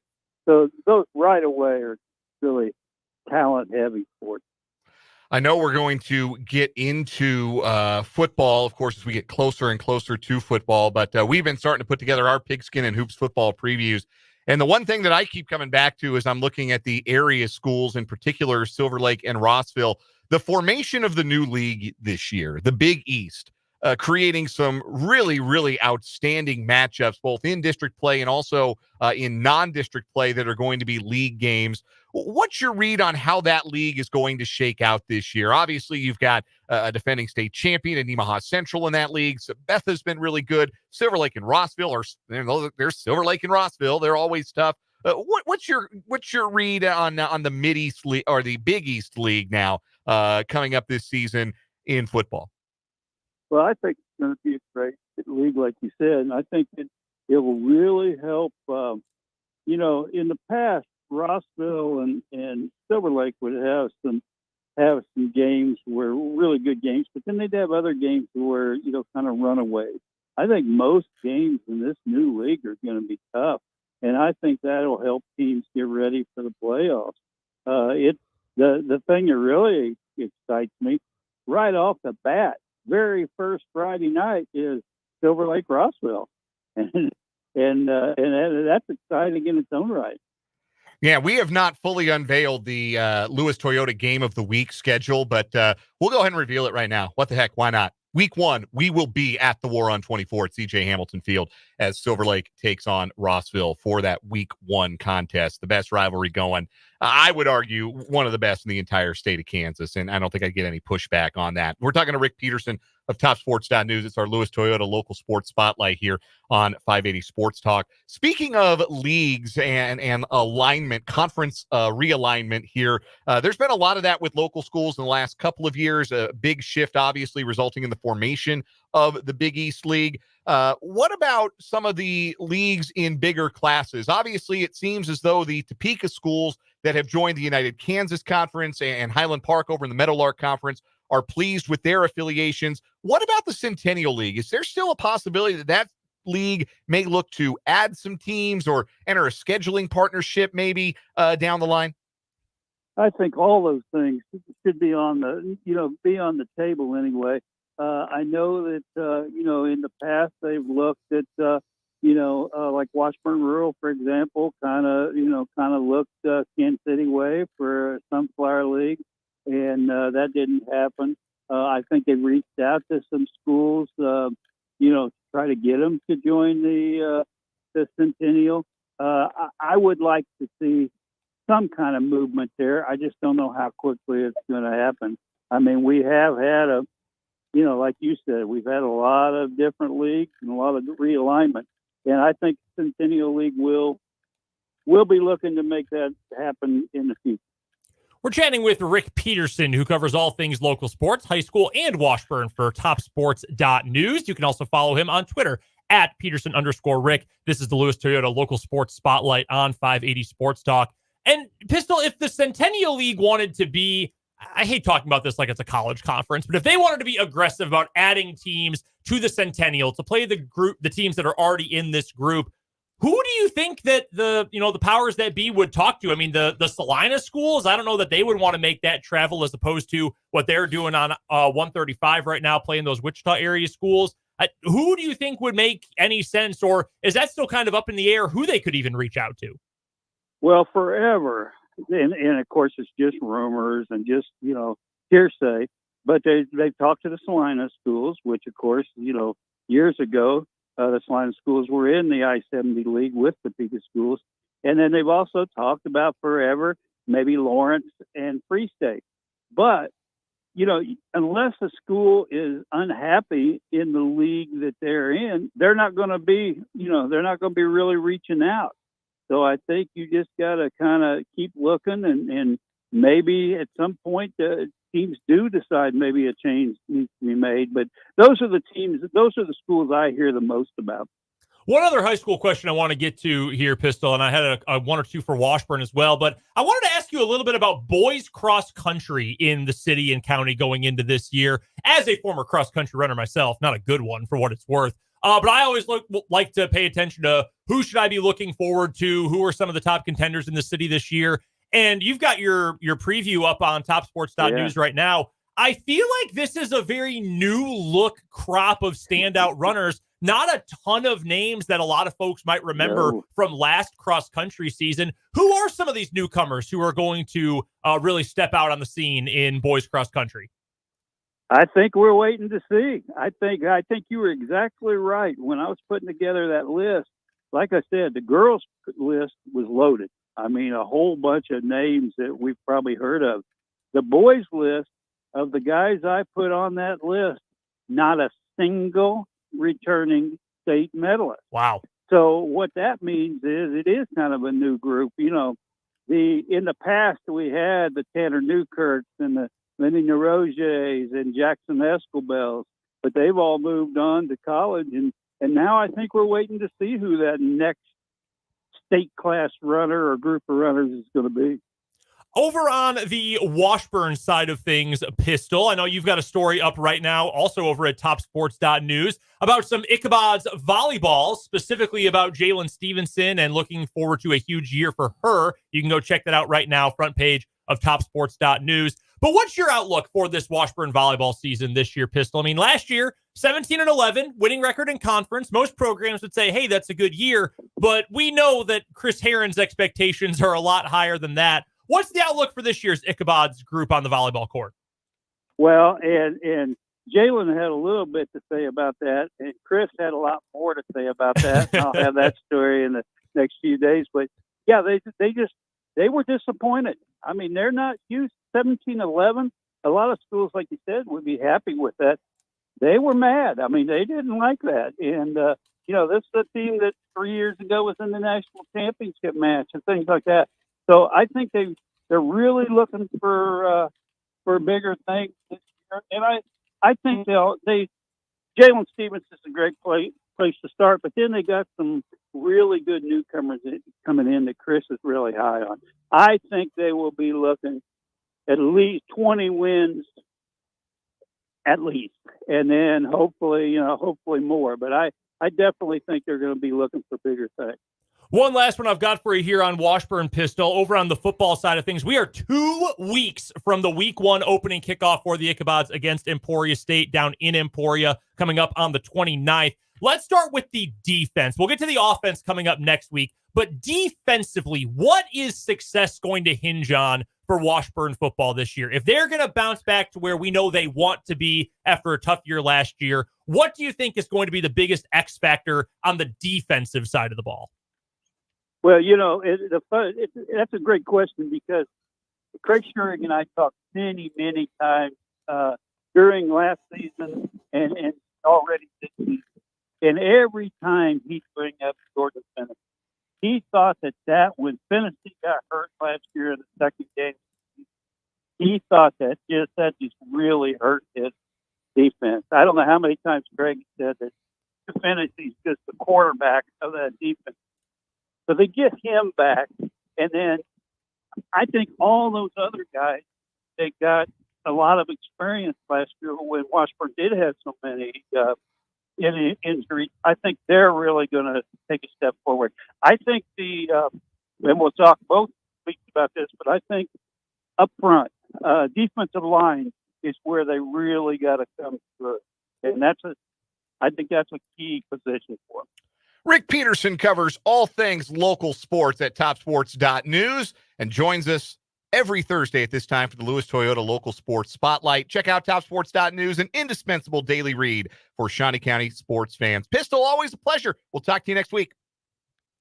So those right away are really talent-heavy sports. I know we're going to get into football, of course, as we get closer and closer to football, but we've been starting to put together our Pigskin and Hoops football previews. And the one thing that I keep coming back to is I'm looking at the area schools, in particular Silver Lake and Rossville, the formation of the new league this year, the Big East, creating some really, really outstanding matchups, both in district play and also in non-district play that are going to be league games. What's your read on how that league is going to shake out this year? Obviously, you've got a defending state champion in Nemaha Central in that league. So Beth has been really good. Silver Lake and Rossville they're Silver Lake and Rossville. They're always tough. What's your read on the Mid East League or the Big East League now coming up this season in football? Well, I think it's going to be a great league, like you said, and I think it will really help. In the past, Rossville and Silver Lake would have some games where really good games, but then they'd have other games where kind of runaways. I think most games in this new league are going to be tough, and I think that'll help teams get ready for the playoffs. The thing that really excites me right off the bat, very first Friday night, is Silver Lake Rossville, and that's exciting in its own right. Yeah, we have not fully unveiled the Lewis Toyota Game of the Week schedule, but we'll go ahead and reveal it right now. What the heck? Why not? Week 1, we will be at the War on 24 at C.J. Hamilton Field as Silver Lake takes on Rossville for that Week 1 contest. The best rivalry going. I would argue one of the best in the entire state of Kansas, and I don't think I'd get any pushback on that. We're talking to Rick Peterson of TopSports.News. It's our Lewis Toyota local sports spotlight here on 580 Sports Talk. Speaking of leagues and alignment, conference realignment here, there's been a lot of that with local schools in the last couple of years. A big shift, obviously, resulting in the formation of the Big East League. What about some of the leagues in bigger classes? Obviously, it seems as though the Topeka schools that have joined the United Kansas Conference and Highland Park over in the Meadowlark Conference are pleased with their affiliations. What about the Centennial League? Is there still a possibility that league may look to add some teams or enter a scheduling partnership maybe down the line? I think all those things should be on the table anyway. I know that in the past they've looked at like Washburn Rural, for example, kind of looked Kansas City way for a Sunflower League, and that didn't happen. I think they reached out to some schools, to try to get them to join the Centennial. I would like to see some kind of movement there. I just don't know how quickly it's going to happen. I mean, we have had like you said, we've had a lot of different leagues and a lot of realignment. And I think Centennial League will be looking to make that happen in the future. We're chatting with Rick Peterson, who covers all things local sports, high school, and Washburn for TopSports.News. You can also follow him on Twitter at Peterson_Rick. This is the Lewis Toyota local sports spotlight on 580 Sports Talk. And Pistol, if the Centennial League wanted to be, I hate talking about this like it's a college conference, but if they wanted to be aggressive about adding teams to the Centennial, to play the teams that are already in this group. Who do you think that the powers that be would talk to? I mean, the Salina schools, I don't know that they would want to make that travel as opposed to what they're doing on 135 right now, playing those Wichita area schools. Who do you think would make any sense, or is that still kind of up in the air who they could even reach out to? Well, forever, and of course it's just rumors and just, hearsay, but they've talked to the Salina schools, which of course, years ago, the Salina schools were in the I-70 league with the Topeka schools. And then they've also talked about forever, maybe Lawrence and Free State. But, unless a school is unhappy in the league that they're in, they're not going to be, really reaching out. So I think you just got to kind of keep looking, and maybe at some point teams do decide maybe a change needs to be made. But those are the schools I hear the most about. One other high school question I want to get to here, Pistol, and I had a one or two for Washburn as well, but I wanted to ask you a little bit about boys cross country in the city and county going into this year. As a former cross country runner myself, not a good one for what it's worth, but I always like to pay attention to who should I be looking forward to, who are some of the top contenders in the city this year. And you've got your preview up on TopSports.News right now. I feel like this is a very new look crop of standout runners. Not a ton of names that a lot of folks might remember from last cross-country season. Who are some of these newcomers who are going to really step out on the scene in boys cross-country? I think we're waiting to see. I think you were exactly right. When I was putting together that list, like I said, the girls' list was loaded. I mean, a whole bunch of names that we've probably heard of. The boys' list of the guys I put on that list, not a single returning state medalist. Wow. So what that means is it is kind of a new group. In the past we had the Tanner Newkirks and the Lenny Naroges and Jackson Escobels, but they've all moved on to college, and now I think we're waiting to see who that next state class runner or group of runners is going to be. Over on the Washburn side of things, Pistol, I know you've got a story up right now, also over at TopSports.News, about some Ichabod's volleyball, specifically about Jalen Stevenson, and looking forward to a huge year for her. You can go check that out right now, front page of TopSports.News. But what's your outlook for this Washburn volleyball season this year, Pistol? I mean, last year, 17-11, winning record in conference. Most programs would say, hey, that's a good year. But we know that Chris Herron's expectations are a lot higher than that. What's the outlook for this year's Ichabod's group on the volleyball court? Well, and Jalen had a little bit to say about that, and Chris had a lot more to say about that. I'll have that story in the next few days. But yeah, they were disappointed. I mean, they're not used 17-11. A lot of schools, like you said, would be happy with that. They were mad. I mean, they didn't like that. And this is a team that 3 years ago was in the national championship match and things like that. So I think they're really looking for bigger things this year. And I think Jalen Stevens is a great place to start, but then they got some really good newcomers coming in that Chris is really high on. I think they will be looking at least 20 wins at least, and then hopefully more. But I definitely think they're going to be looking for bigger things. One last one I've got for you here on Washburn, Pistol. Over on the football side of things, we are 2 weeks from the week 1 opening kickoff for the Ichabods against Emporia State down in Emporia, coming up on the 29th. Let's start with the defense. We'll get to the offense coming up next week, but defensively, what is success going to hinge on for Washburn football this year? If they're going to bounce back to where we know they want to be after a tough year last year, what do you think is going to be the biggest X factor on the defensive side of the ball? Well, that's a great question, because Craig Schurig and I talked many, many times during last season and already this season. And every time he'd bring up Georgia Tennessee, he thought that when Tennessee got hurt last year in the second game, he thought that just really hurt his defense. I don't know how many times Craig said that Tennessee's just the quarterback of that defense. So they get him back, and then I think all those other guys, they got a lot of experience last year when Washburn did have so many any injury, I think they're really going to take a step forward. I think and we'll talk both weeks about this, but I think up front, defensive line is where they really got to come through. And I think that's a key position for them. Rick Peterson covers all things local sports at TopSports.News and joins us every Thursday at this time for the Lewis Toyota Local Sports Spotlight. Check out TopSports.News, an indispensable daily read for Shawnee County sports fans. Pistol, always a pleasure. We'll talk to you next week.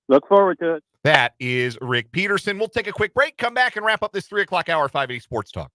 Look forward to it. That is Rick Peterson. We'll take a quick break, come back, and wrap up this 3 o'clock hour 580 Sports Talk.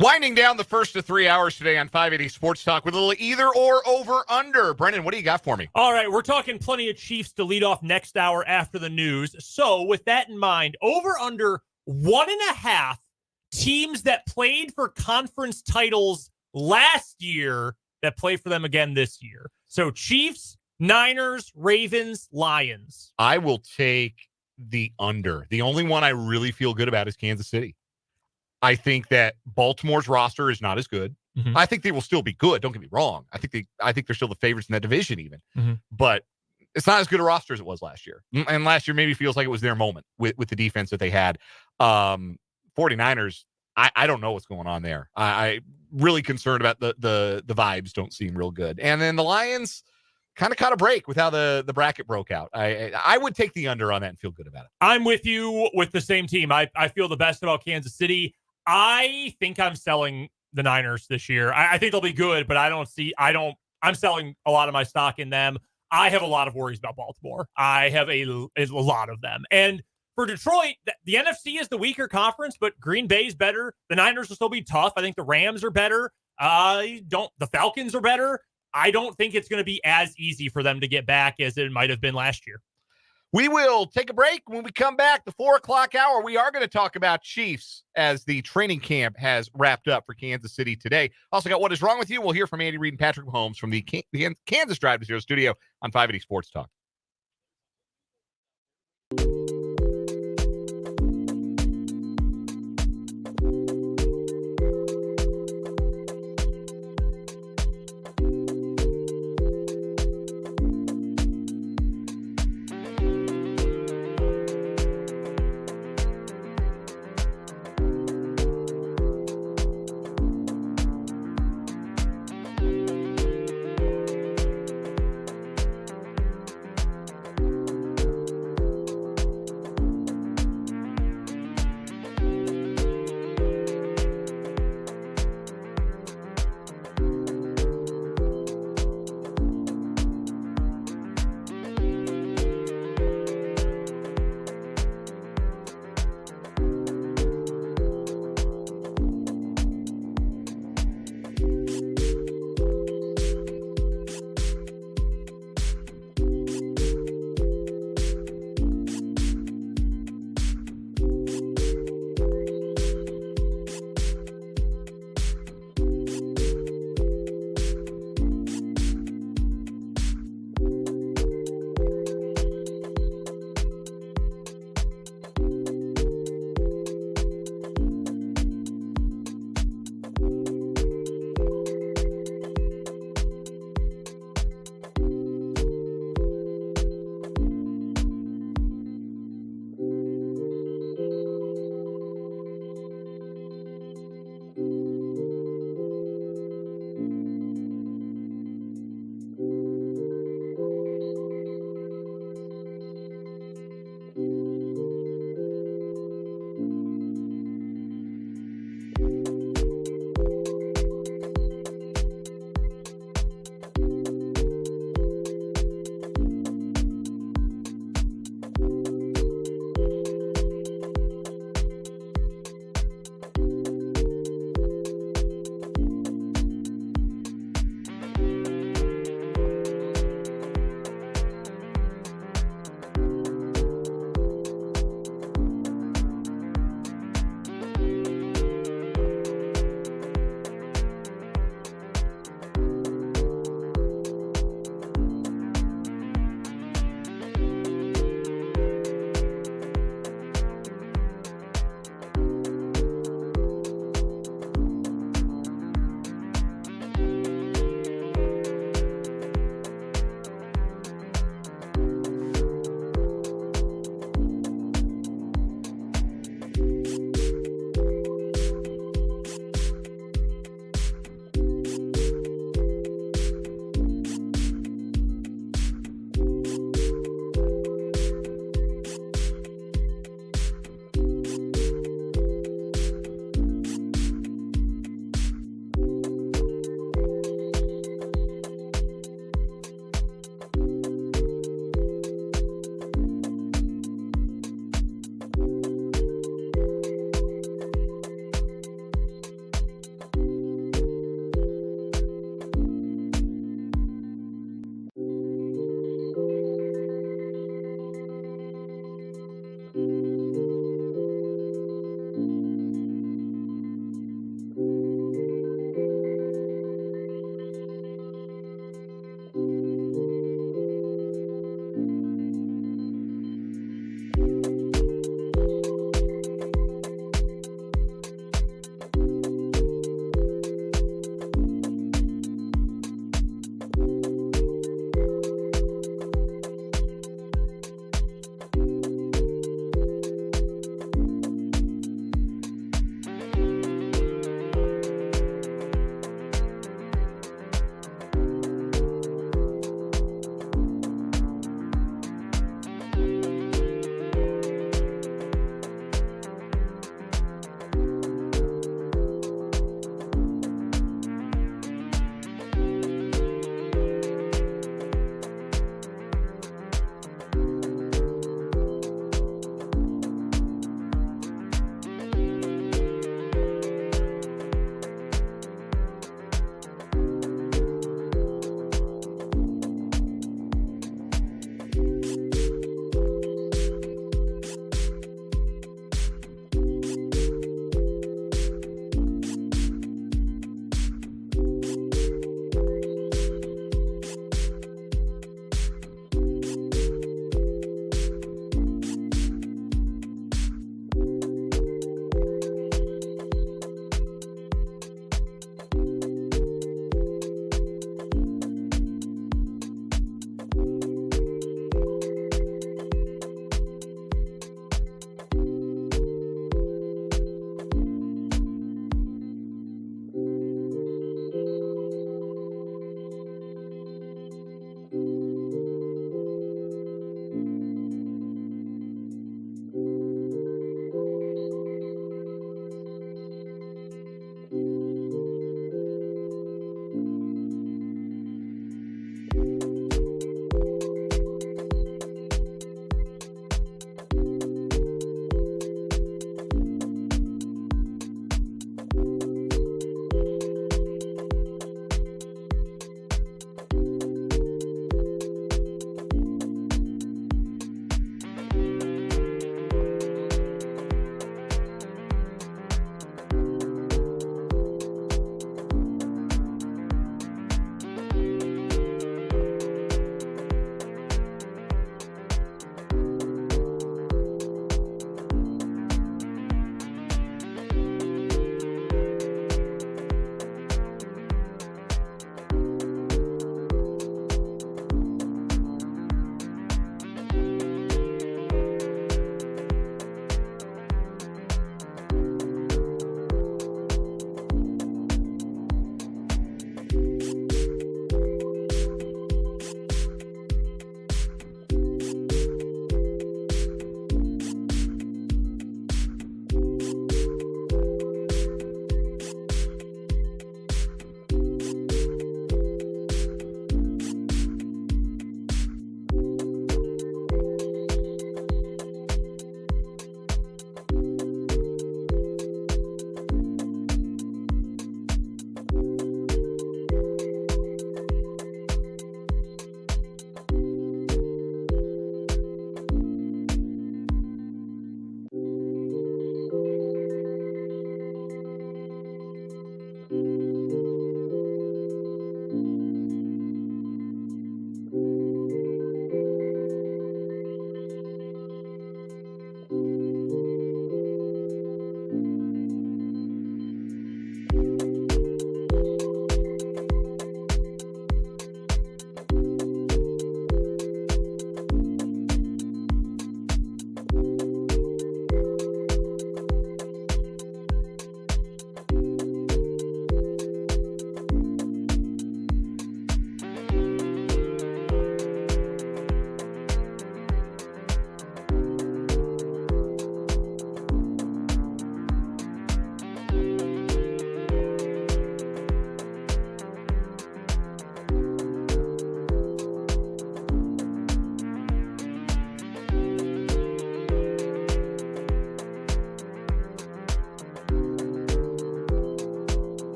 Winding down the first of 3 hours today on 580 Sports Talk with a little either or over under. Brendan, what do you got for me? All right, we're talking plenty of Chiefs to lead off next hour after the news. So with that in mind, over under 1.5 teams that played for conference titles last year that play for them again this year. So Chiefs, Niners, Ravens, Lions. I will take the under. The only one I really feel good about is Kansas City. I think that Baltimore's roster is not as good. Mm-hmm. I think they will still be good. Don't get me wrong. I think they're still the favorites in that division even. Mm-hmm. But it's not as good a roster as it was last year. And last year maybe feels like it was their moment with the defense that they had. 49ers, I don't know what's going on there. I really concerned about the vibes don't seem real good. And then the Lions kind of caught a break with how the bracket broke out. I would take the under on that and feel good about it. I'm with you with the same team. I feel the best about Kansas City. I think I'm selling the Niners this year. I think they'll be good, but I'm selling a lot of my stock in them. I have a lot of worries about Baltimore. I have a lot of them. And for Detroit, the NFC is the weaker conference, but Green Bay's better. The Niners will still be tough. I think the Rams are better. The Falcons are better. I don't think it's going to be as easy for them to get back as it might have been last year. We will take a break. When we come back, the 4 o'clock hour, we are going to talk about Chiefs as the training camp has wrapped up for Kansas City today. Also got What Is Wrong With You? We'll hear from Andy Reid and Patrick Mahomes from the Kansas Drive to Zero studio on 580 Sports Talk.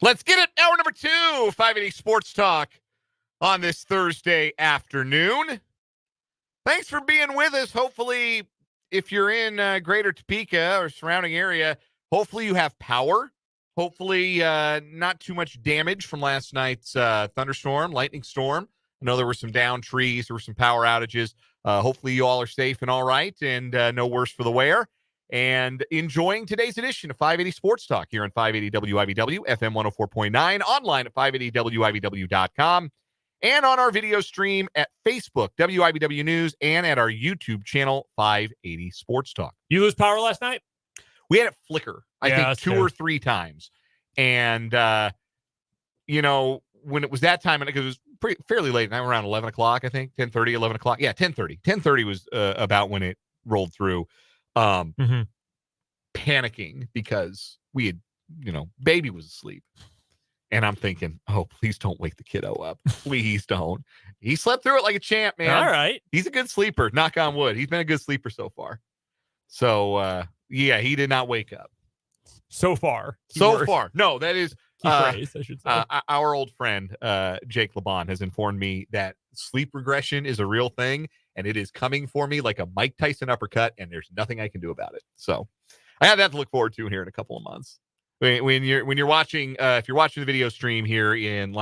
Let's get it. Hour number 2, 580 Sports Talk on this Thursday afternoon. Thanks for being with us. Hopefully, if you're in greater Topeka or surrounding area, hopefully you have power. Hopefully not too much damage from last night's thunderstorm, lightning storm. I know there were some downed trees. There were some power outages. Hopefully you all are safe and all right and no worse for the wear. And enjoying today's edition of 580 Sports Talk here on 580 WIBW, FM 104.9, online at 580WIBW.com, and on our video stream at Facebook, WIBW News, and at our YouTube channel, 580 Sports Talk. You lose power last night? We had it flicker, I think, 2 or 3 times. And, when it was that time, and because it was fairly late, around 11 o'clock, I think, 10:30, 11 o'clock. Yeah, 10:30. 10:30 was about when it rolled through. Panicking because we had, baby was asleep. And I'm thinking, oh, please don't wake the kiddo up. Please don't. He slept through it like a champ, man. All right. He's a good sleeper. Knock on wood. He's been a good sleeper so far. So, he did not wake up. So far. No, that is phrase, I should say. Our old friend, Jake LeBon, has informed me that sleep regression is a real thing, and it is coming for me like a Mike Tyson uppercut, and there's nothing I can do about it. So I have that to look forward to here in a couple of months. When you're watching, if you're watching the video stream here in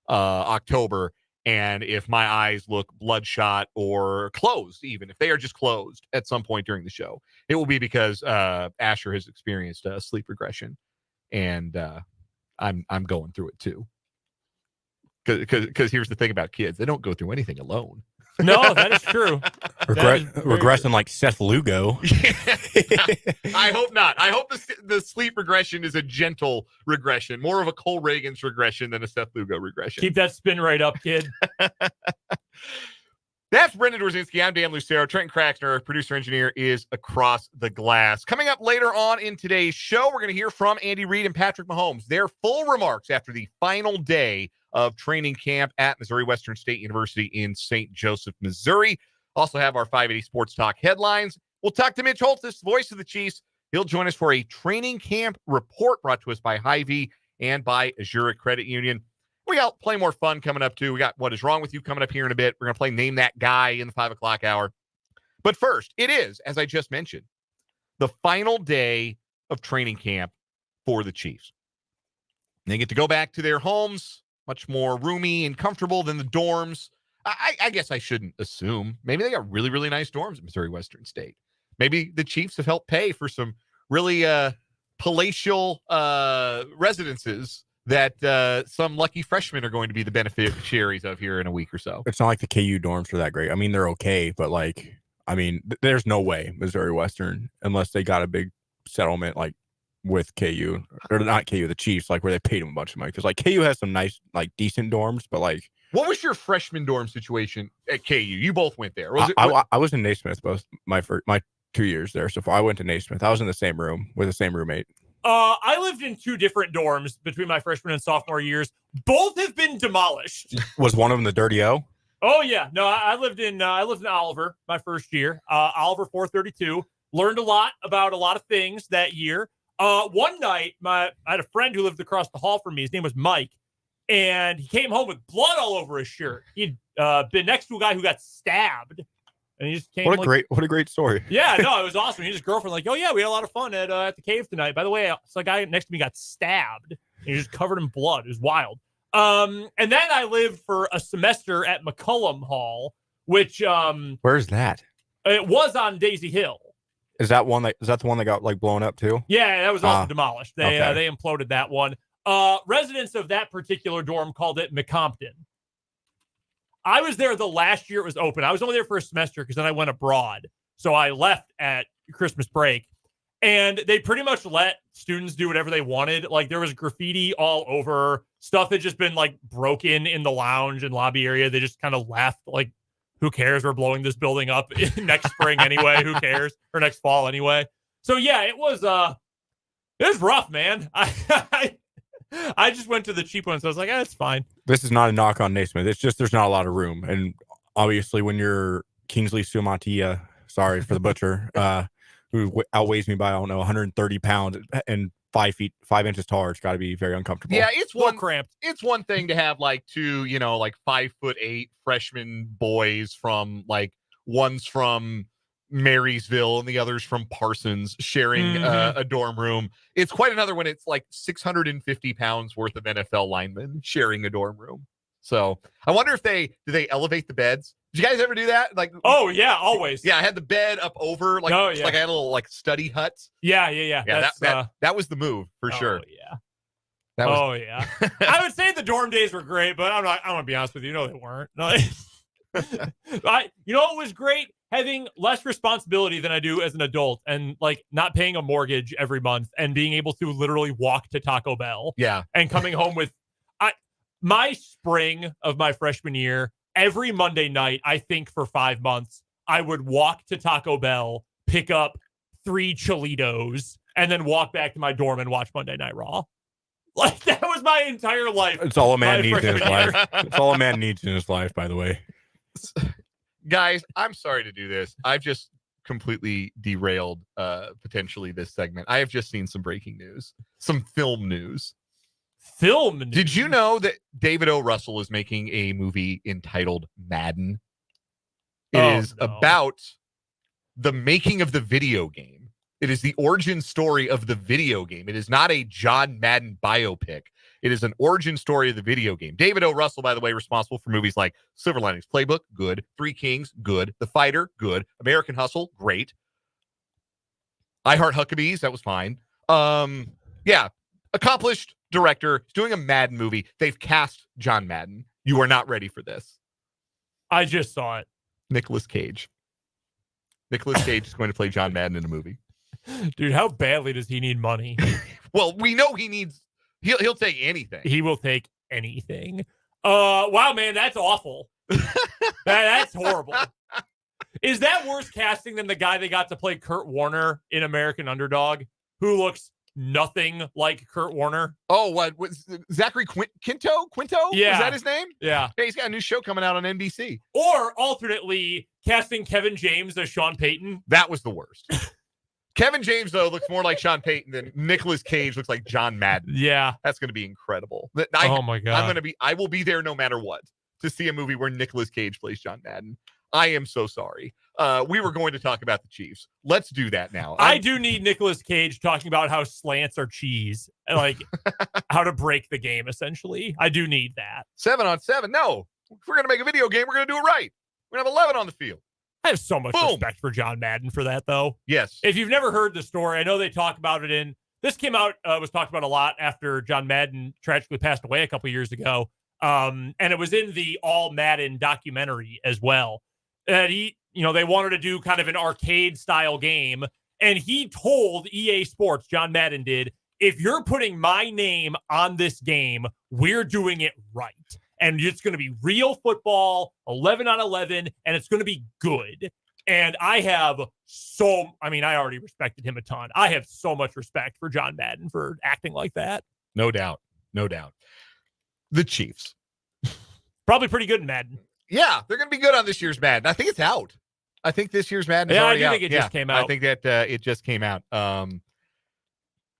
October, and if my eyes look bloodshot or closed, even if they are just closed at some point during the show, it will be because Asher has experienced sleep regression, and I'm going through it too. Because here's the thing about kids, they don't go through anything alone. No, that is true. Regressing like Seth Lugo. I hope not. I hope the sleep regression is a gentle regression, more of a Cole Reagan's regression than a Seth Lugo regression. Keep that spin right up, kid. That's Brendan Dworzinski. I'm Dan Lucero. Trenton Craxner, our producer-engineer, is across the glass. Coming up later on in today's show, we're going to hear from Andy Reid and Patrick Mahomes. Their full remarks after the final day of training camp at Missouri Western State University in St. Joseph, Missouri. Also have our 580 Sports Talk headlines. We'll talk to Mitch Holthus, voice of the Chiefs. He'll join us for a training camp report brought to us by Hy-Vee and by Azura Credit Union. We got plenty more fun coming up, too. We got What Is Wrong With You coming up here in a bit. We're going to play Name That Guy in the 5 o'clock hour. But first, it is, as I just mentioned, the final day of training camp for the Chiefs. They get to go back to their homes, much more roomy and comfortable than the dorms. I guess I shouldn't assume. Maybe they got really, really nice dorms at Missouri Western State. Maybe the Chiefs have helped pay for some really palatial residences that some lucky freshmen are going to be the beneficiaries of here in a week or so. It's not like the KU dorms are that great. I mean, they're okay, but there's no way Missouri Western, unless they got a big settlement with KU, or not KU, the Chiefs, where they paid them a bunch of money. Because KU has some nice, decent dorms, but what was your freshman dorm situation at KU? You both went there. I was in Naismith both my 2 years there. So I went to Naismith. I was in the same room with the same roommate. I lived in 2 different dorms between my freshman and sophomore years. Both have been demolished. Was one of them the Dirty O? Oh yeah, no. I lived in Oliver my first year. Oliver 432. Learned a lot about a lot of things that year. One night, I had a friend who lived across the hall from me. His name was Mike, and he came home with blood all over his shirt. He'd been next to a guy who got stabbed. And he just came. What a great story. Yeah, no, it was awesome. His girlfriend oh yeah, we had a lot of fun at the cave tonight. By the way, so a guy next to me got stabbed, and he was just covered in blood. It was wild. And then I lived for a semester at McCullum Hall, which where's that? It was on Daisy Hill. Is that the one that got blown up too? Yeah, that was also demolished. They imploded that one. Residents of that particular dorm called it McCompton. I was there the last year it was open. I was only there for a semester because then I went abroad. So I left at Christmas break. And they pretty much let students do whatever they wanted. There was graffiti all over. Stuff had just been broken in the lounge and lobby area. They just kind of left. Who cares? We're blowing this building up next spring anyway. Who cares? Or next fall anyway. So yeah, it was rough, man. I just went to the cheap one, so I was like, it's fine. This is not a knock on Naismith. It's just there's not a lot of room. And obviously when you're Kingsley Sumatia, sorry for the butcher, who outweighs me by, 130 pounds and 5 inches taller. It's got to be very uncomfortable. Yeah, it's cramped. It's one thing to have like two, like 5'8" freshman boys from like one's from Marysville and the other's from Parsons sharing a dorm room. It's quite another when it's like 650 pounds worth of NFL linemen sharing a dorm room. So I wonder if do they elevate the beds? Did you guys ever do that? Like, oh yeah, always. Yeah, I had the bed up over, like, like I had a little like study hut. Yeah. That was the move for sure. Yeah. Yeah. I would say the dorm days were great, but I'm gonna be honest with you. No, they weren't. No. You know what was great? Having less responsibility than I do as an adult, and like not paying a mortgage every month, and being able to literally walk to Taco Bell. Yeah. And coming home with my spring of my freshman year, every Monday night, I think for 5 months, I would walk to Taco Bell, pick up 3 Cholitos, and then walk back to my dorm and watch Monday Night Raw. Like, that was my entire life. It's all a man needs in his life. It's all a man needs in his life, by the way. Guys, I'm sorry to do this. I've just completely derailed potentially this segment. I have just seen some breaking news, some film news. Did you know that David O. Russell is making a movie entitled Madden? It is about the making of the video game. It is the origin story of the video game. It is not a John Madden biopic. It is an origin story of the video game. David O. Russell, by the way, responsible for movies like Silver Linings Playbook, good. Three Kings, good. The Fighter, good. American Hustle, great. I Heart Huckabees, that was fine. Yeah, accomplished director. He's doing a Madden movie. They've cast John Madden. You are not ready for this. I just saw it. Nicolas Cage. Nicolas Cage is going to play John Madden in a movie. Dude, how badly does he need money? Well, we know he'll take anything. He will take anything. Wow, man, that's awful. That's horrible. Is that worse casting than the guy they got to play Kurt Warner in American Underdog, who looks nothing like Kurt Warner? Oh, what Zachary Quinto? Yeah. Is that his name? Yeah. Hey, he's got a new show coming out on NBC. Or alternately, casting Kevin James as Sean Payton. That was the worst. Kevin James, though, looks more like Sean Payton than Nicolas Cage looks like John Madden. Yeah. That's going to be incredible. Oh my God. I will be there no matter what to see a movie where Nicolas Cage plays John Madden. I am so sorry. We were going to talk about the Chiefs. Let's do that now. I do need Nicolas Cage talking about how slants are cheese, like how to break the game, essentially. I do need that. 7-on-7. No, if we're going to make a video game, we're going to do it right. We're going to have 11 on the field. I have so much respect for John Madden for that, though. Yes. If you've never heard the story, I know they talk about it this came out, was talked about a lot after John Madden tragically passed away a couple years ago. And it was in the All Madden documentary as well. That they wanted to do kind of an arcade style game. And he told EA Sports, John Madden did, if you're putting my name on this game, we're doing it right. And it's going to be real football, 11 on 11, and it's going to be good. And I already respected him a ton. I have so much respect for John Madden for acting like that. No doubt. No doubt. The Chiefs. Probably pretty good in Madden. Yeah, they're going to be good on this year's Madden. I think it's out. I think this year's Madden is already out. I think it just came out. I think that it just came out.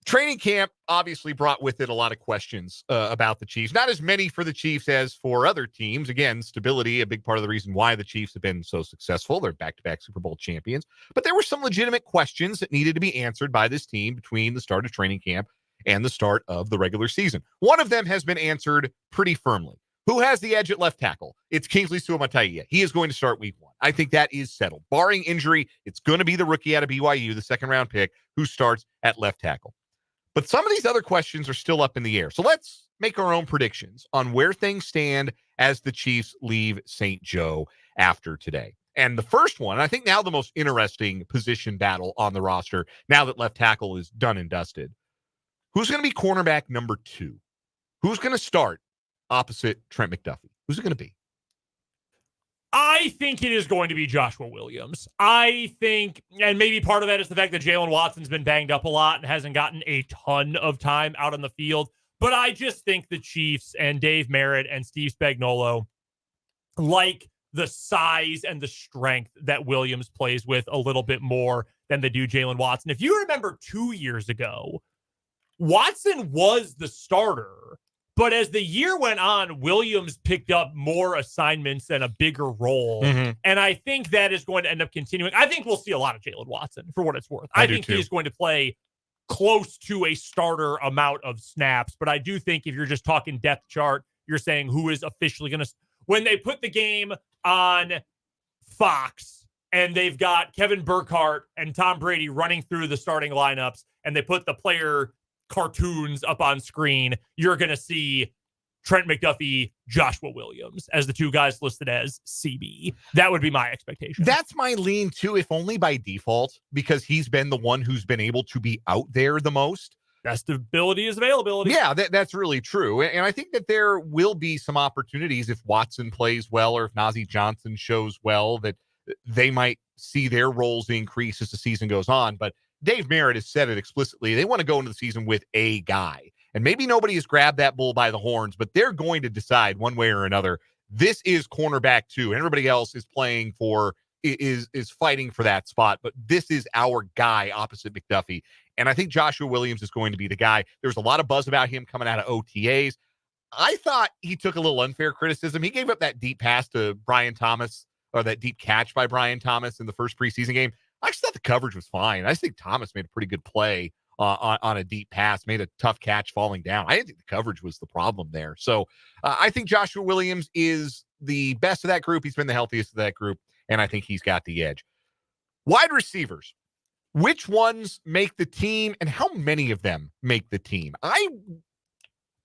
Training camp obviously brought with it a lot of questions about the Chiefs. Not as many for the Chiefs as for other teams. Again, stability, a big part of the reason why the Chiefs have been so successful. They're back-to-back Super Bowl champions. But there were some legitimate questions that needed to be answered by this team between the start of training camp and the start of the regular season. One of them has been answered pretty firmly. Who has the edge at left tackle? It's Kingsley Suamataia. He is going to start week 1. I think that is settled. Barring injury, it's going to be the rookie out of BYU, the second-round pick, who starts at left tackle. But some of these other questions are still up in the air. So let's make our own predictions on where things stand as the Chiefs leave St. Joe after today. And the first one, I think now the most interesting position battle on the roster, now that left tackle is done and dusted. Who's going to be cornerback number 2? Who's going to start opposite Trent McDuffie? Who's it going to be? I think it is going to be Joshua Williams. I think, and maybe part of that is the fact that Jalen Watson's been banged up a lot and hasn't gotten a ton of time out on the field. But I just think the Chiefs and Dave Merritt and Steve Spagnuolo like the size and the strength that Williams plays with a little bit more than they do Jalen Watson. If you remember 2 years ago, Watson was the starter, but as the year went on, Williams picked up more assignments and a bigger role. Mm-hmm. And I think that is going to end up continuing. I think we'll see a lot of Jalen Watson for what it's worth. I think he's going to play close to a starter amount of snaps. But I do think if you're just talking depth chart, you're saying who is officially going to, when they put the game on Fox and they've got Kevin Burkhardt and Tom Brady running through the starting lineups and they put the player cartoons up on screen, you're going to see Trent McDuffie, Joshua Williams as the two guys listed as CB. That would be my expectation. That's my lean too, if only by default, because he's been the one who's been able to be out there the most. Best ability is availability. Yeah, that's really true. And I think that there will be some opportunities if Watson plays well or if Najee Johnson shows well that they might see their roles increase as the season goes on. But Dave Merritt has said it explicitly. They want to go into the season with a guy. And maybe nobody has grabbed that bull by the horns, but they're going to decide one way or another. This is cornerback 2. Everybody else is playing for, is fighting for that spot. But this is our guy opposite McDuffie. And I think Joshua Williams is going to be the guy. There's a lot of buzz about him coming out of OTAs. I thought he took a little unfair criticism. He gave up that deep pass to Brian Thomas, or that deep catch by Brian Thomas in the first preseason game. I just thought the coverage was fine. I think Thomas made a pretty good play on a deep pass, made a tough catch falling down. I didn't think the coverage was the problem there. So I think Joshua Williams is the best of that group. He's been the healthiest of that group, and I think he's got the edge. Wide receivers. Which ones make the team, and how many of them make the team? I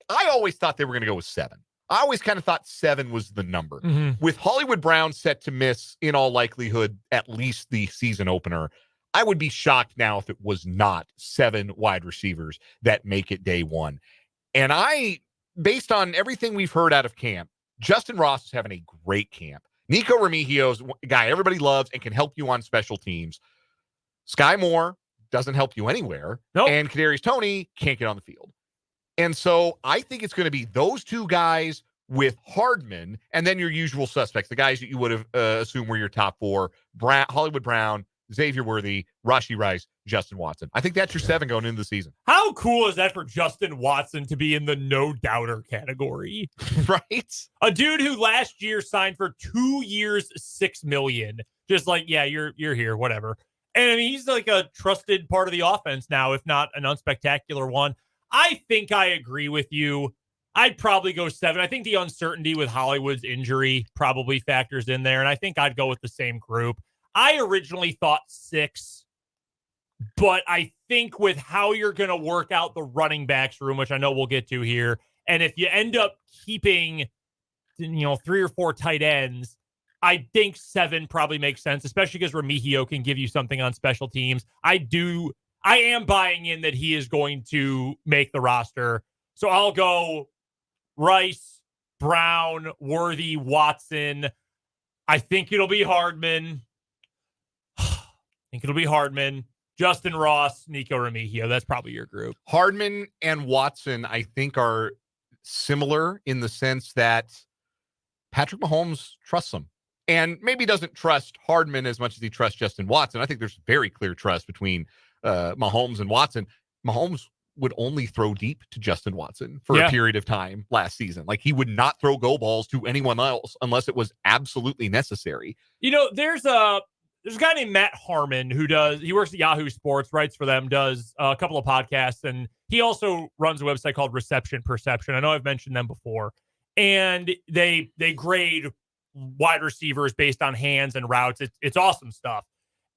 always thought they were going to go with 7. I always kind of thought 7 was the number. Mm-hmm. With Hollywood Brown set to miss, in all likelihood, at least the season opener, I would be shocked now if it was not 7 wide receivers that make it day one. And based on everything we've heard out of camp, Justin Ross is having a great camp. Nico Remigio's a guy everybody loves and can help you on special teams. Sky Moore doesn't help you anywhere. Nope. And Kadarius Toney can't get on the field. And so I think it's going to be those 2 guys with Hardman and then your usual suspects, the guys that you would have assumed were your top 4, Hollywood Brown, Xavier Worthy, Rashee Rice, Justin Watson. I think that's your 7 going into the season. How cool is that for Justin Watson to be in the no-doubter category? Right? A dude who last year signed for 2 years, $6 million. Just like, yeah, you're here, whatever. And I mean, he's like a trusted part of the offense now, if not an unspectacular one. I think I agree with you. I'd probably go 7. I think the uncertainty with Hollywood's injury probably factors in there, and I think I'd go with the same group. I originally thought 6, but I think with how you're going to work out the running backs room, which I know we'll get to here, and if you end up keeping, 3 or 4 tight ends, I think 7 probably makes sense, especially because Remigio can give you something on special teams. I am buying in that he is going to make the roster. So I'll go Rice, Brown, Worthy, Watson. I think it'll be Hardman. Justin Ross, Nico Remigio. That's probably your group. Hardman and Watson, I think, are similar in the sense that Patrick Mahomes trusts them. And maybe doesn't trust Hardman as much as he trusts Justin Watson. I think there's very clear trust between Mahomes and Watson. Mahomes would only throw deep to Justin Watson for a period of time last season. Like, he would not throw go balls to anyone else unless it was absolutely necessary. There's a guy named Matt Harmon he works at Yahoo Sports, writes for them, does a couple of podcasts, and he also runs a website called Reception Perception. I know I've mentioned them before. And they grade wide receivers based on hands and routes. It's awesome stuff.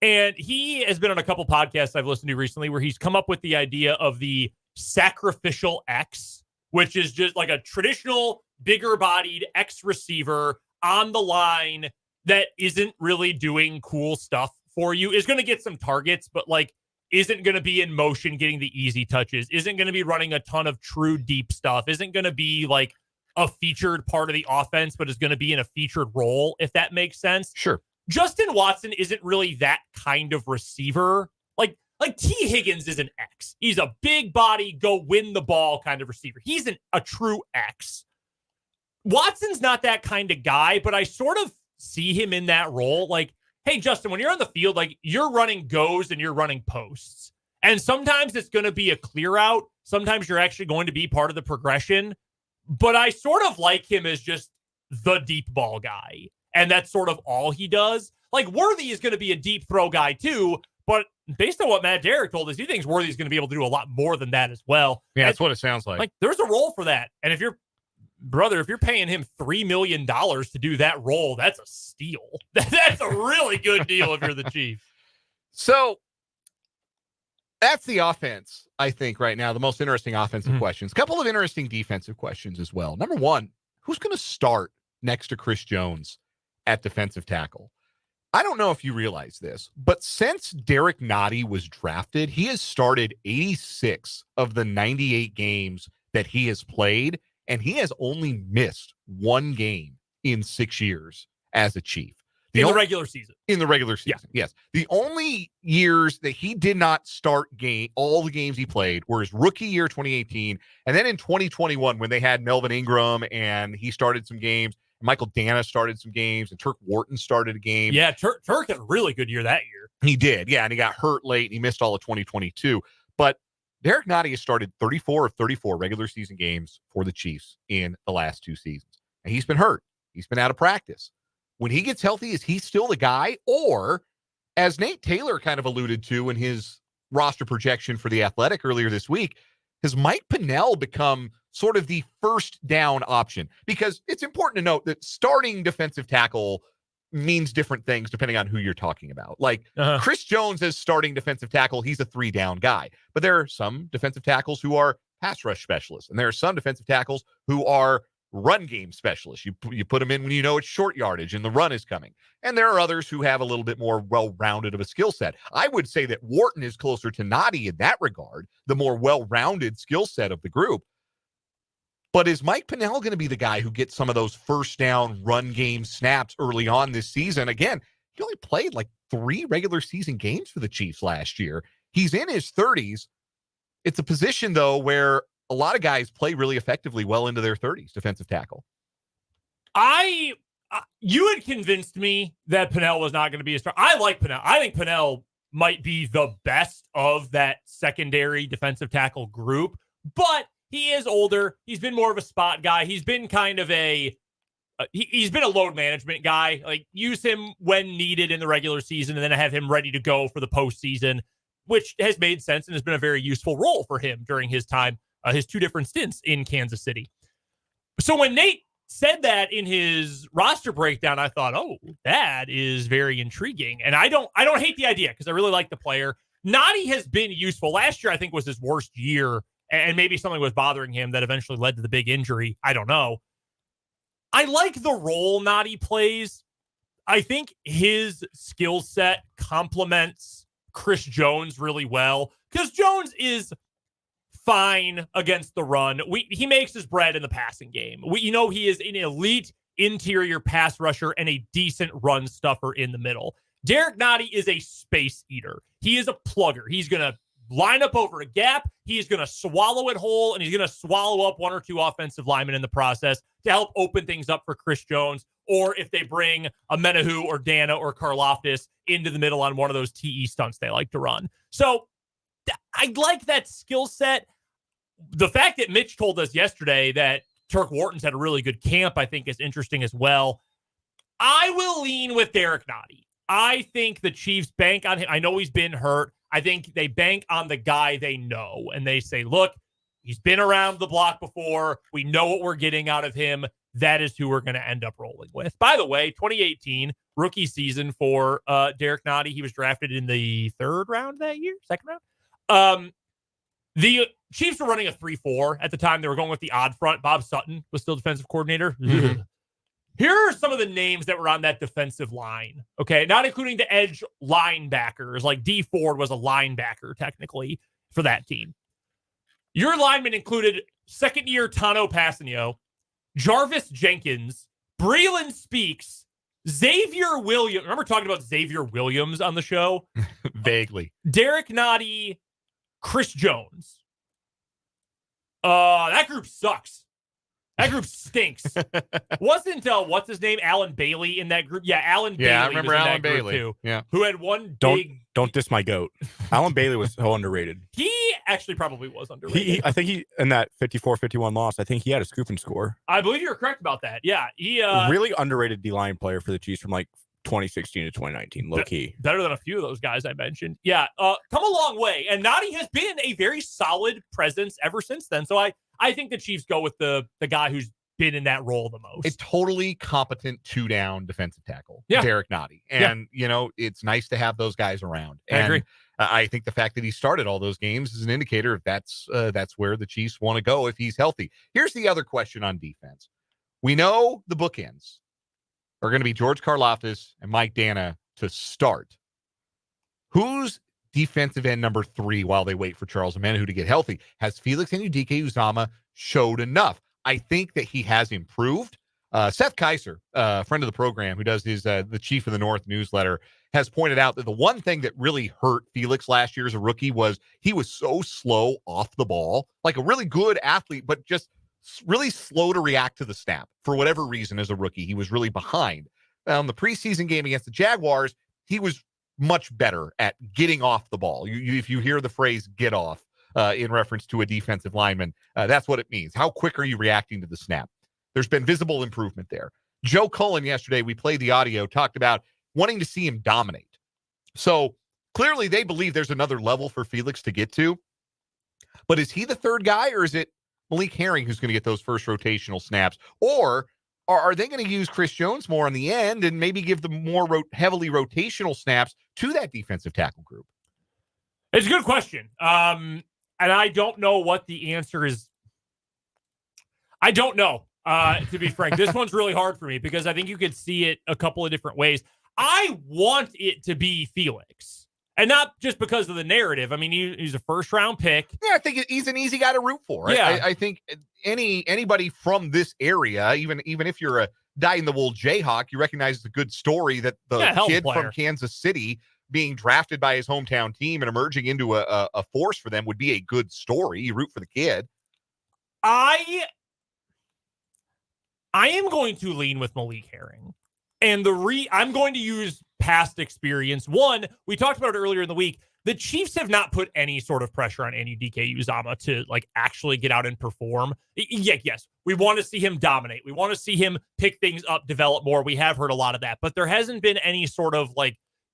And he has been on a couple podcasts I've listened to recently where he's come up with the idea of the sacrificial X, which is just like a traditional bigger bodied X receiver on the line that isn't really doing cool stuff for you, is going to get some targets, but like isn't going to be in motion getting the easy touches, isn't going to be running a ton of true deep stuff, isn't going to be like a featured part of the offense, but is going to be in a featured role, if that makes sense. Sure. Justin Watson isn't really that kind of receiver. Like T. Higgins is an X. He's a big body, go win the ball kind of receiver. He's a true X. Watson's not that kind of guy, but I sort of see him in that role. Like, hey, Justin, when you're on the field, like, you're running goes and you're running posts. And sometimes it's going to be a clear out. Sometimes you're actually going to be part of the progression. But I sort of like him as just the deep ball guy. And that's sort of all he does. Like, Worthy is going to be a deep throw guy too. But based on what Matt Derrick told us, he thinks Worthy is going to be able to do a lot more than that as well. Yeah, that's what it sounds like. Like, there's a role for that. And if you're paying him $3 million to do that role, that's a steal. That's a really good deal if you're the Chiefs. So that's the offense, I think, right now. The most interesting offensive questions. A couple of interesting defensive questions as well. Number one, who's going to start next to Chris Jones at defensive tackle? I don't know if you realize this, but since Derek Nottie was drafted, he has started 86 of the 98 games that he has played, and he has only missed one game in 6 years as a Chief. In the regular season. In the regular season, yes. The only years that he did not start all the games he played were his rookie year, 2018, and then in 2021 when they had Melvin Ingram and he started some games. Michael Dana started some games, and Turk Wharton started a game. Yeah, Turk had a really good year that year. He did, yeah, and he got hurt late, and he missed all of 2022. But Derek Nottie has started 34 of 34 regular season games for the Chiefs in the last 2 seasons. And he's been hurt. He's been out of practice. When he gets healthy, is he still the guy? Or, as Nate Taylor kind of alluded to in his roster projection for The Athletic earlier this week, has Mike Pennel become sort of the first down option? Because it's important to note that starting defensive tackle means different things depending on who you're talking about. Like Chris Jones as starting defensive tackle, he's a 3-down guy. But there are some defensive tackles who are pass rush specialists, and there are some defensive tackles who are run game specialists. You put them in when you know it's short yardage and the run is coming. And there are others who have a little bit more well-rounded of a skill set. I would say that Wharton is closer to Nottie in that regard, the more well-rounded skill set of the group. But is Mike Pennel going to be the guy who gets some of those first down run game snaps early on this season? Again, he only played like 3 regular season games for the Chiefs last year. He's in his 30s. It's a position, though, where a lot of guys play really effectively well into their 30s, defensive tackle. You had convinced me that Pennel was not going to be a star. I like Pennel. I think Pennel might be the best of that secondary defensive tackle group, but he is older. He's been more of a spot guy. He's been kind of he's been a load management guy. Like, use him when needed in the regular season and then have him ready to go for the postseason, which has made sense and has been a very useful role for him during his time, his 2 different stints in Kansas City. So when Nate said that in his roster breakdown, I thought, oh, that is very intriguing. And I don't hate the idea because I really like the player. Nottie has been useful. Last year, I think, was his worst year, and maybe something was bothering him that eventually led to the big injury. I don't know. I like the role Nottie plays. I think his skill set complements Chris Jones really well because Jones is fine against the run. He makes his bread in the passing game. He is an elite interior pass rusher and a decent run stuffer in the middle. Derek Nottie is a space eater. He is a plugger. He's going to line up over a gap. He's going to swallow it whole, and he's going to swallow up 1 or 2 offensive linemen in the process to help open things up for Chris Jones, or if they bring a Menahu or Dana or Karlaftis into the middle on one of those TE stunts they like to run. So I like that skill set. The fact that Mitch told us yesterday that Turk Wharton's had a really good camp, I think, is interesting as well. I will lean with Derek Nottie. I think the Chiefs bank on him. I know he's been hurt. I think they bank on the guy they know, and they say, look, he's been around the block before. We know what we're getting out of him. That is who we're going to end up rolling with. By the way, 2018, rookie season for Derek Nottie. He was drafted in the 3rd round that year, 2nd round. The Chiefs were running a 3-4 at the time. They were going with the odd front. Bob Sutton was still defensive coordinator. Mm-hmm. Here are some of the names that were on that defensive line. Okay, not including the edge linebackers. Like D Ford was a linebacker technically for that team. Your linemen included 2nd-year Tano Passanio, Jarvis Jenkins, Breland Speaks, Xavier Williams. Remember talking about Xavier Williams on the show? Vaguely. Derek Nottie, Chris Jones. That group sucks. That group stinks. Wasn't what's his name, Alan Bailey, in that group? Yeah, Alan Bailey. Yeah, I remember was in Alan that group Bailey too. Yeah, who had one Don't diss my goat. Alan Bailey was so underrated. He actually probably was underrated. I think he in that 54-51 loss. I think he had a scoop and score. I believe you're correct about that. Yeah, he really underrated D-line player for the Chiefs from like 2016 to 2019, low key. Better than a few of those guys I mentioned. Yeah, come a long way. And Nadi has been a very solid presence ever since then. So I think the Chiefs go with the guy who's been in that role the most. A totally competent 2-down defensive tackle, Derek Nadi. And, it's nice to have those guys around. I agree. I think the fact that he started all those games is an indicator if that's where the Chiefs want to go if he's healthy. Here's the other question on defense. We know the bookends are going to be George Karlaftis and Mike Dana to start. Who's defensive end number 3 while they wait for Charles Omenihu to get healthy? Has Felix Anudike-Uzomah showed enough? I think that he has improved. Seth Kaiser, friend of the program, who does his the Chief of the North newsletter, has pointed out that the one thing that really hurt Felix last year as a rookie was he was so slow off the ball, like a really good athlete, but just really slow to react to the snap for whatever reason. As a rookie, he was really behind. The preseason game against the Jaguars, he was much better at getting off the ball. If you hear the phrase "get off," in reference to a defensive lineman, that's what it means. How quick are you reacting to the snap? There's been visible improvement there. Joe Cullen yesterday, we played the audio, talked about wanting to see him dominate. So clearly they believe there's another level for Felix to get to. But is he the third guy, or is it Malik Herring who's going to get those first rotational snaps? Or are they going to use Chris Jones more on the end and maybe give them more heavily rotational snaps to that defensive tackle group? It's a good question. And I don't know what the answer is. I don't know, to be frank. This one's really hard for me because I think you could see it a couple of different ways. I want it to be Felix, and not just because of the narrative. I mean, he's a first-round pick. Yeah, I think he's an easy guy to root for. Yeah. I think anybody from this area, even if you're a dyed-in-the-wool Jayhawk, you recognize it's a good story that the kid from Kansas City being drafted by his hometown team and emerging into a force for them would be a good story. You root for the kid. I am going to lean with Malik Herring. And I'm going to use past experience. One, we talked about it earlier in the week. The Chiefs have not put any sort of pressure on Anudike-Uzomah to actually get out and perform. Yes, we want to see him dominate. We want to see him pick things up, develop more. We have heard a lot of that, but there hasn't been any sort of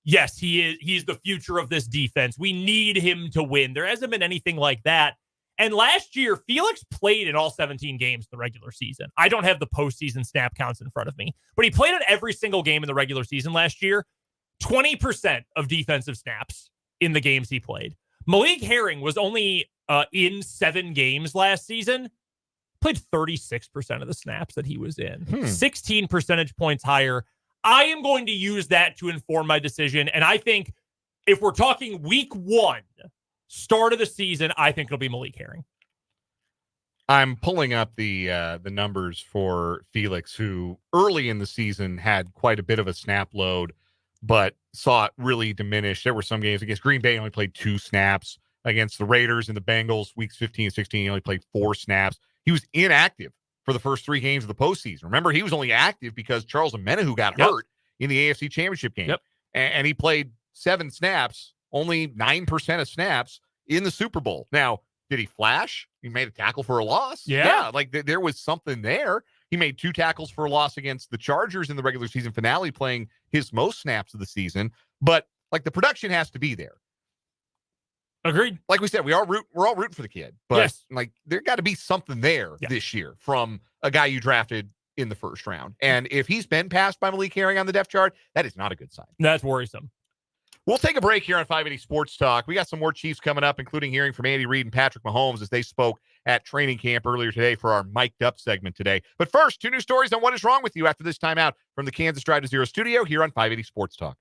yes, he's the future of this defense. We need him to win. There hasn't been anything like that. And last year, Felix played in all 17 games in the regular season. I don't have the postseason snap counts in front of me, but he played in every single game in the regular season last year. 20% of defensive snaps in the games he played. Malik Herring was only in 7 games last season. Played 36% of the snaps that he was in. 16 percentage points higher. I am going to use that to inform my decision. And I think if we're talking week 1, start of the season, I think it'll be Malik Herring. I'm pulling up the numbers for Felix, who early in the season had quite a bit of a snap load, but saw it really diminish. There were some games against Green Bay, he only played 2 snaps. Against the Raiders and the Bengals, weeks 15 and 16, he only played 4 snaps. He was inactive for the first 3 games of the postseason. Remember, he was only active because Charles Omenihu got hurt in the AFC Championship game. And he played 7 snaps, only 9% of snaps in the Super Bowl. Now, did he flash? He made a tackle for a loss. Yeah. There was something there. He made 2 tackles for a loss against the Chargers in the regular season finale, playing his most snaps of the season. But the production has to be there. Agreed. Like we said, we're all rooting for the kid, but there got to be something there this year from a guy you drafted in the first round. And if he's been passed by Malik Herring on the depth chart, that is not a good sign. That's worrisome. We'll take a break here on 580 Sports Talk. We got some more Chiefs coming up, including hearing from Andy Reid and Patrick Mahomes as they spoke at training camp earlier today for our Mic'd Up segment today. But first, 2 new stories on what is wrong with you after this timeout from the Kansas Drive to Zero studio here on 580 Sports Talk.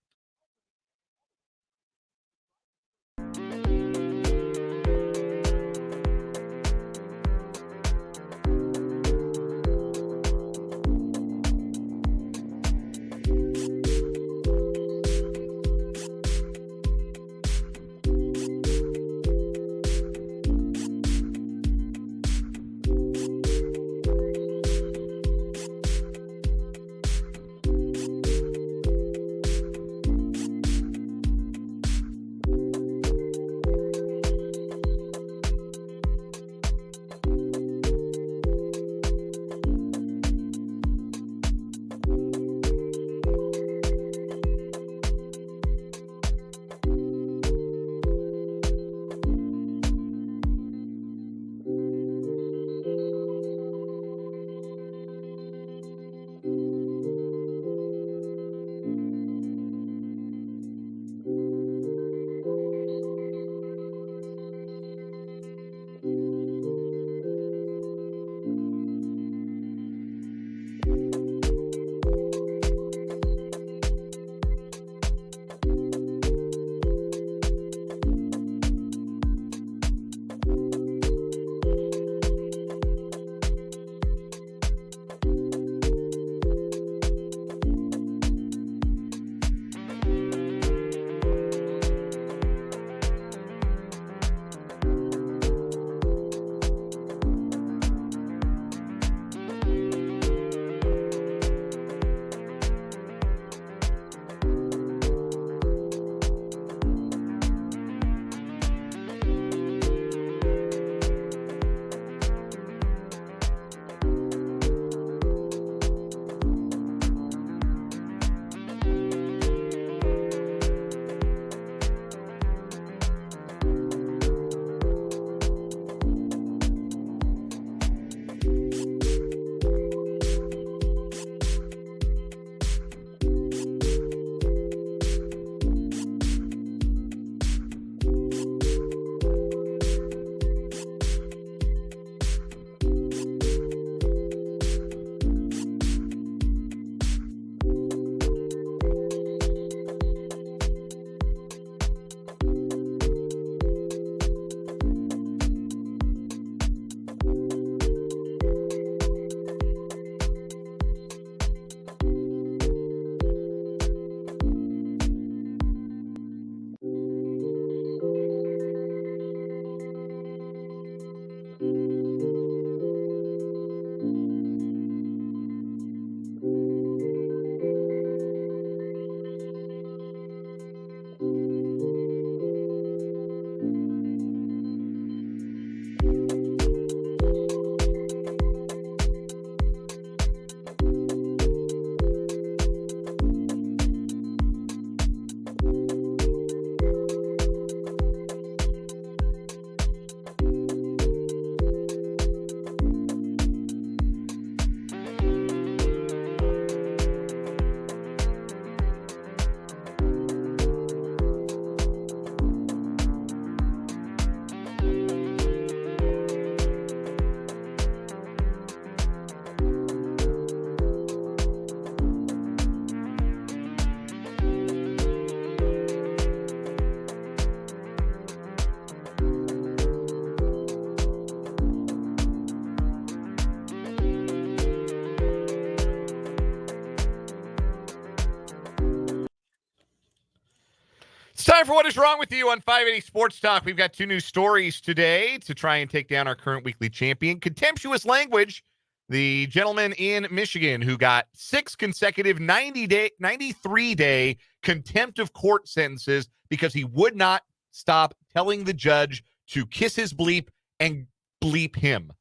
It's time for What Is Wrong With You on 580 Sports Talk. We've got two new stories today to try and take down our current weekly champion. Contemptuous language. The gentleman in Michigan who got 6 consecutive 93-day contempt of court sentences because he would not stop telling the judge to kiss his bleep and bleep him.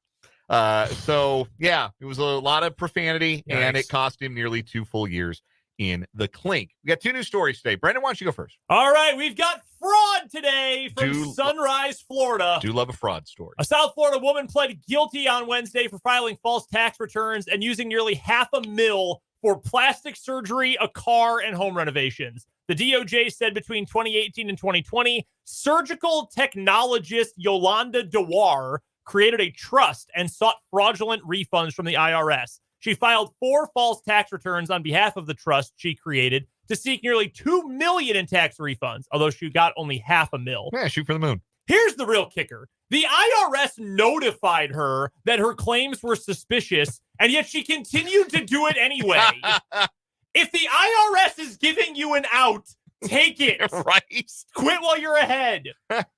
So, yeah, it was a lot of profanity, Nice. And it cost him nearly 2 full years in the clink. We got 2 new stories today. Brendan, why don't you go first? All right, we've got fraud today from Sunrise, Florida. Do love a fraud story. A South Florida woman pled guilty on Wednesday for filing false tax returns and using nearly $500,000 for plastic surgery, a car, and home renovations. The DOJ said between 2018 and 2020, surgical technologist Yolanda Dewar created a trust and sought fraudulent refunds from the IRS. She filed 4 false tax returns on behalf of the trust she created to seek nearly $2 million in tax refunds, although she got only $500,000. Yeah, shoot for the moon. Here's the real kicker. The IRS notified her that her claims were suspicious, and yet she continued to do it anyway. If the IRS is giving you an out, take it. Right. Quit while you're ahead.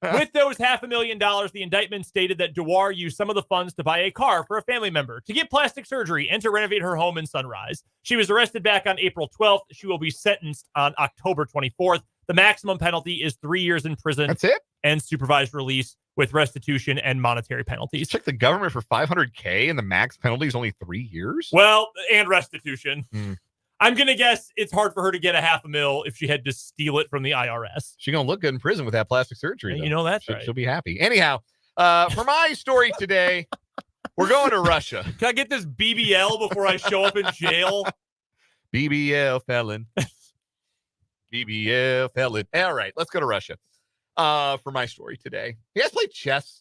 With those $500,000, the indictment stated that Dewar used some of the funds to buy a car for a family member, to get plastic surgery, and to renovate her home in Sunrise. She was arrested back on April 12th. She will be sentenced on October 24th. The maximum penalty is 3 years in prison. That's it? And supervised release with restitution and monetary penalties. Check the government for $500K and the max penalty is only 3 years? Well, and restitution. Hmm. I'm going to guess it's hard for her to get $500,000 if she had to steal it from the IRS. She's going to look good in prison with that plastic surgery. You know that's right. She'll be happy. Anyhow, for my story today, we're going to Russia. Can I get this BBL before I show up in jail? BBL felon. BBL felon. All right, let's go to Russia for my story today. You guys play chess?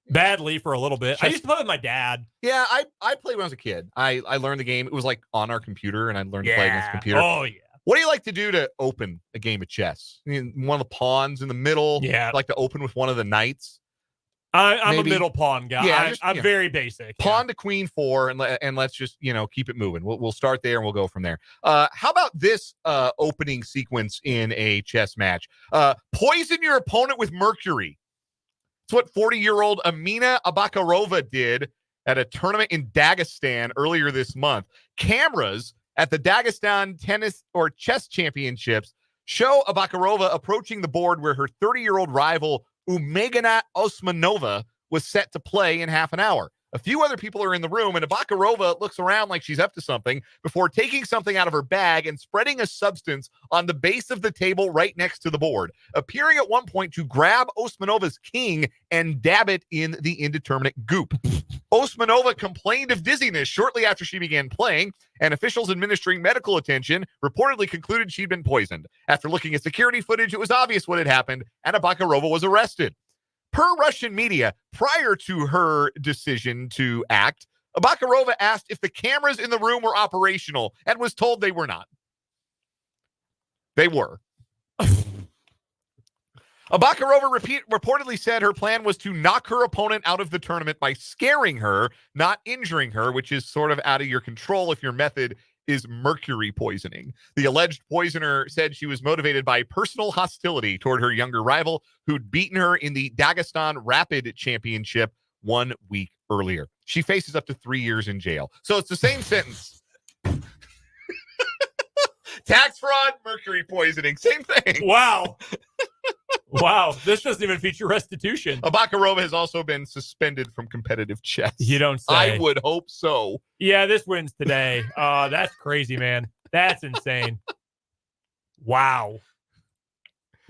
Badly for a little bit. I used to play with my dad. Yeah, I played when I was a kid. I learned the game. It was like on our computer, and I learned to play against the computer. Oh, yeah. What do you like to do to open a game of chess? I mean, one of the pawns in the middle? Yeah. Like to open with one of the knights? I'm a middle pawn guy. Yeah, I'm very basic. Pawn to queen 4, and let's just, keep it moving. We'll start there, and we'll go from there. How about this opening sequence in a chess match? Poison your opponent with mercury. It's what 40-year-old Amina Abakarova did at a tournament in Dagestan earlier this month. Cameras at the Dagestan tennis or chess championships show Abakarova approaching the board where her 30-year-old rival Umeganat Osmanova was set to play in half an hour. A few other people are in the room, and Abakarova looks around like she's up to something before taking something out of her bag and spreading a substance on the base of the table right next to the board, appearing at one point to grab Osmanova's king and dab it in the indeterminate goop. Osmanova complained of dizziness shortly after she began playing, and officials administering medical attention reportedly concluded she'd been poisoned. After looking at security footage, it was obvious what had happened, and Abakarova was arrested. Per Russian media, prior to her decision to act, Abakarova asked if the cameras in the room were operational and was told they were not. They were. Abakarova reportedly said her plan was to knock her opponent out of the tournament by scaring her, not injuring her, which is sort of out of your control if your method is mercury poisoning. The alleged poisoner said she was motivated by personal hostility toward her younger rival who'd beaten her in the Dagestan Rapid Championship 1 week earlier. She faces up to 3 years in jail. So it's the same sentence. Tax fraud, mercury poisoning, same thing. Wow. Wow, this doesn't even feature restitution. Abakarova has also been suspended from competitive chess. You don't say. I would hope so. Yeah, this wins today. That's crazy, man. That's insane. Wow.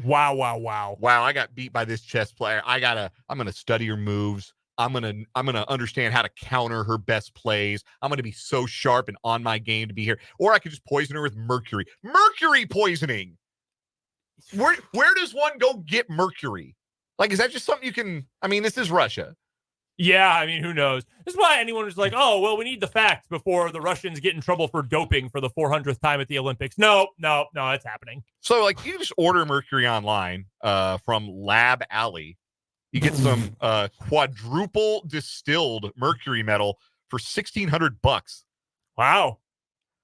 Wow, I got beat by this chess player. I'm gonna study her moves. I'm gonna understand how to counter her best plays. I'm gonna be so sharp and on my game to be here. Or I could just poison her with mercury. Mercury poisoning. Where does one go get mercury? Like, is that just something you can? I mean, this is Russia. Yeah, I mean, who knows? This is why anyone who's like, oh, well, we need the facts before the Russians get in trouble for doping for the 400th time at the Olympics. No, it's happening. So, like, you just order mercury online from Lab Alley. You get some quadruple distilled mercury metal for $1,600. Wow.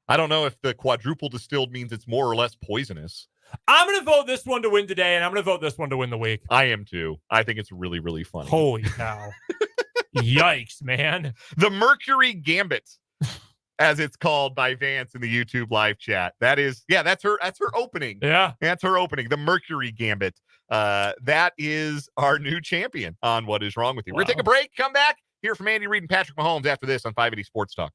I don't know if the quadruple distilled means it's more or less poisonous. I'm going to vote this one to win today, and I'm going to vote this one to win the week. I am too. I think it's really, really funny. Holy cow. Yikes, man. The Mercury Gambit, as it's called by Vance in the YouTube live chat. That's her opening. Yeah. That's her opening. The Mercury Gambit. That is our new champion on What Is Wrong With You. We're going to take a break, come back, hear from Andy Reid and Patrick Mahomes after this on 580 Sports Talk.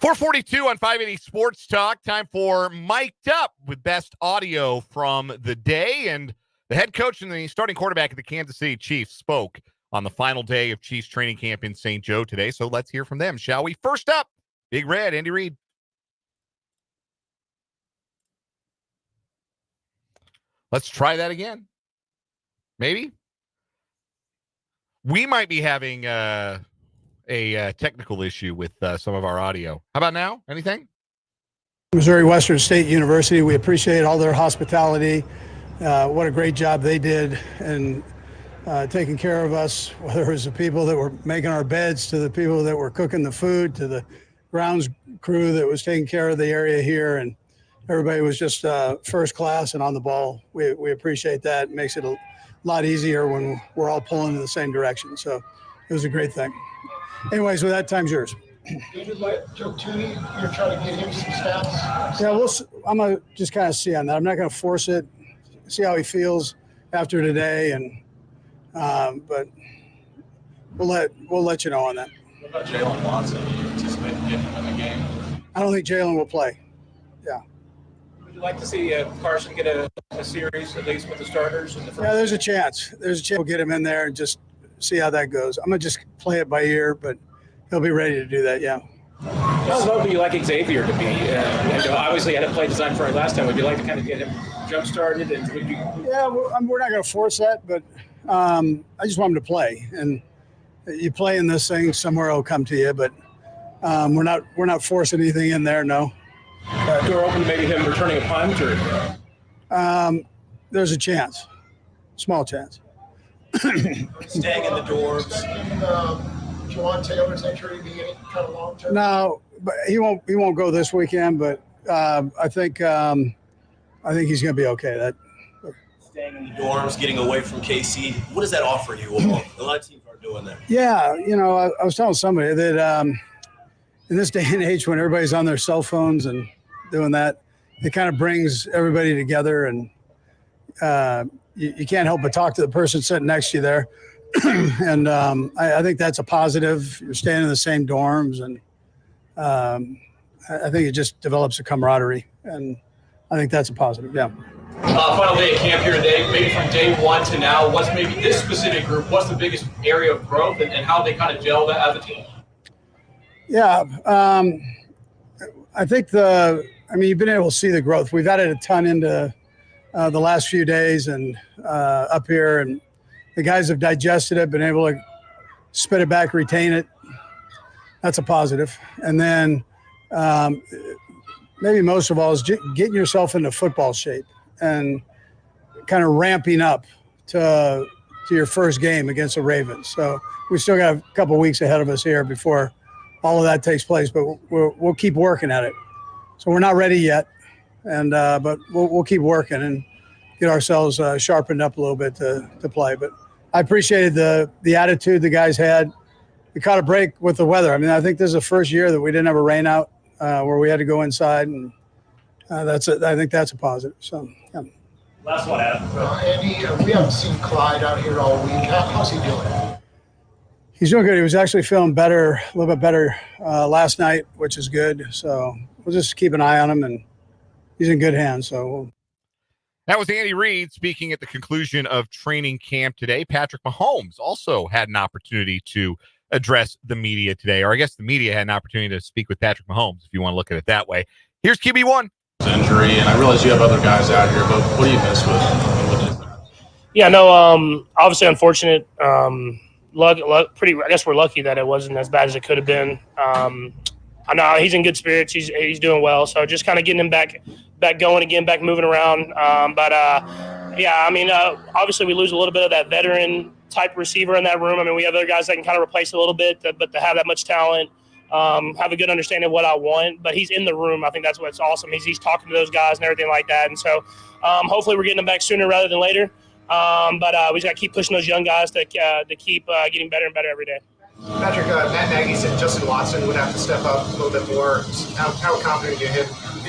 .442 on 580 Sports Talk. Time for Mic'd Up with best audio from the day. And the head coach and the starting quarterback of the Kansas City Chiefs spoke on the final day of Chiefs training camp in St. Joe today. So let's hear from them, shall we? First up, Big Red, Andy Reid. Let's try that again. Maybe. We might be having a technical issue with some of our audio. How about now? Anything? Missouri Western State University. We appreciate all their hospitality. What a great job they did in taking care of us, whether it was the people that were making our beds, to the people that were cooking the food, to the grounds crew that was taking care of the area here. And everybody was just first class and on the ball. We appreciate that. It makes it a lot easier when we're all pulling in the same direction. So it was a great thing. Anyways, with that, time's yours. Did you let Joe Tooney, you're trying to get him some stats? Yeah, I'm going to just kind of see on that. I'm not going to force it, see how he feels after today. But we'll let you know on that. What about Jalen Watson? Do you anticipate getting him in the game? I don't think Jalen will play. Yeah. Would you like to see Carson get a series, at least with the starters? In the first there's a chance. There's a chance we'll get him in there and just see how that goes. I'm going to just play it by ear, but he'll be ready to do that, yeah. How low would you like Xavier to be? Obviously, had a play design for it last time. Would you like to kind of get him jump-started? And Yeah, we're not going to force that, but I just want him to play. And You play in this thing, somewhere it'll come to you, but we're not forcing anything in there. No. Door open to maybe him returning a punt, or there's a chance, small chance. Staying in the dorms. Juwan Taylor's injury be any kind of long term? No, but he won't go this weekend. But I think he's going to be okay. Staying in the dorms, getting away from KC. What does that offer you? A lot of teams aren't doing that. Yeah, I was telling somebody that in this day and age, when everybody's on their cell phones and doing that, it kind of brings everybody together, and you can't help but talk to the person sitting next to you there. And I think that's a positive. You're staying in the same dorms, and I think it just develops a camaraderie, and I think that's a positive. Yeah. Final day of camp here today, maybe from day one to now, what's maybe this specific group, what's the biggest area of growth and how they kind of gelled as a team? Yeah, I think you've been able to see the growth. We've added a ton into the last few days and up here, and the guys have digested it, been able to spit it back, retain it. That's a positive. And then maybe most of all is getting yourself into football shape and kind of ramping up to your first game against the Ravens. So we still got a couple of weeks ahead of us here before all of that takes place, but we'll keep working at it. So we're not ready yet, and but we'll keep working and get ourselves sharpened up a little bit to play. But I appreciated the attitude the guys had. We caught a break with the weather. I mean, I think this is the first year that we didn't have a rain out where we had to go inside, and I think that's a positive. So, yeah. Last one, Adam. Andy, we haven't seen Clyde out here all week. How's he doing? He's doing good. He was actually feeling better, a little bit better last night, which is good. So we'll just keep an eye on him, and he's in good hands. So that was Andy Reid speaking at the conclusion of training camp today. Patrick Mahomes also had an opportunity to address the media today, or I guess the media had an opportunity to speak with Patrick Mahomes, if you want to look at it that way. Here's QB1. Injury, and I realize you have other guys out here, but what do you miss with? Yeah, no, obviously unfortunate. Pretty. I guess we're lucky that it wasn't as bad as it could have been. I know he's in good spirits. He's doing well. So just kind of getting him back going again, back moving around. Yeah, I mean, obviously we lose a little bit of that veteran type receiver in that room. I mean, we have other guys that can kind of replace a little bit, but to have that much talent, have a good understanding of what I want. But he's in the room. I think that's what's awesome. He's talking to those guys and everything like that. And so hopefully we're getting him back sooner rather than later. But we just got to keep pushing those young guys to keep getting better and better every day. Patrick, Matt Nagy said Justin Watson would have to step up a little bit more. How confident are you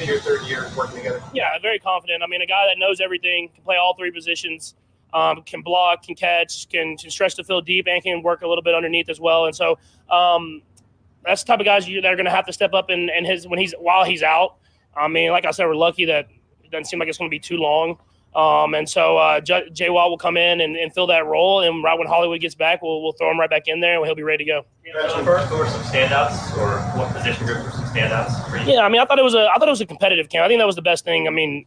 in your third year working together? Yeah, very confident. I mean, a guy that knows everything, can play all three positions, can block, can catch, can stretch the field deep, and can work a little bit underneath as well. And so that's the type of guys that are going to have to step up while he's out. I mean, like I said, we're lucky that it doesn't seem like it's going to be too long. And so J-Watt will come in and fill that role, and right when Hollywood gets back, we'll throw him right back in there, and he'll be ready to go. First, or some standouts, or what position group were some standouts for you? Yeah, I mean, I thought it was a competitive camp. I think that was the best thing. I mean,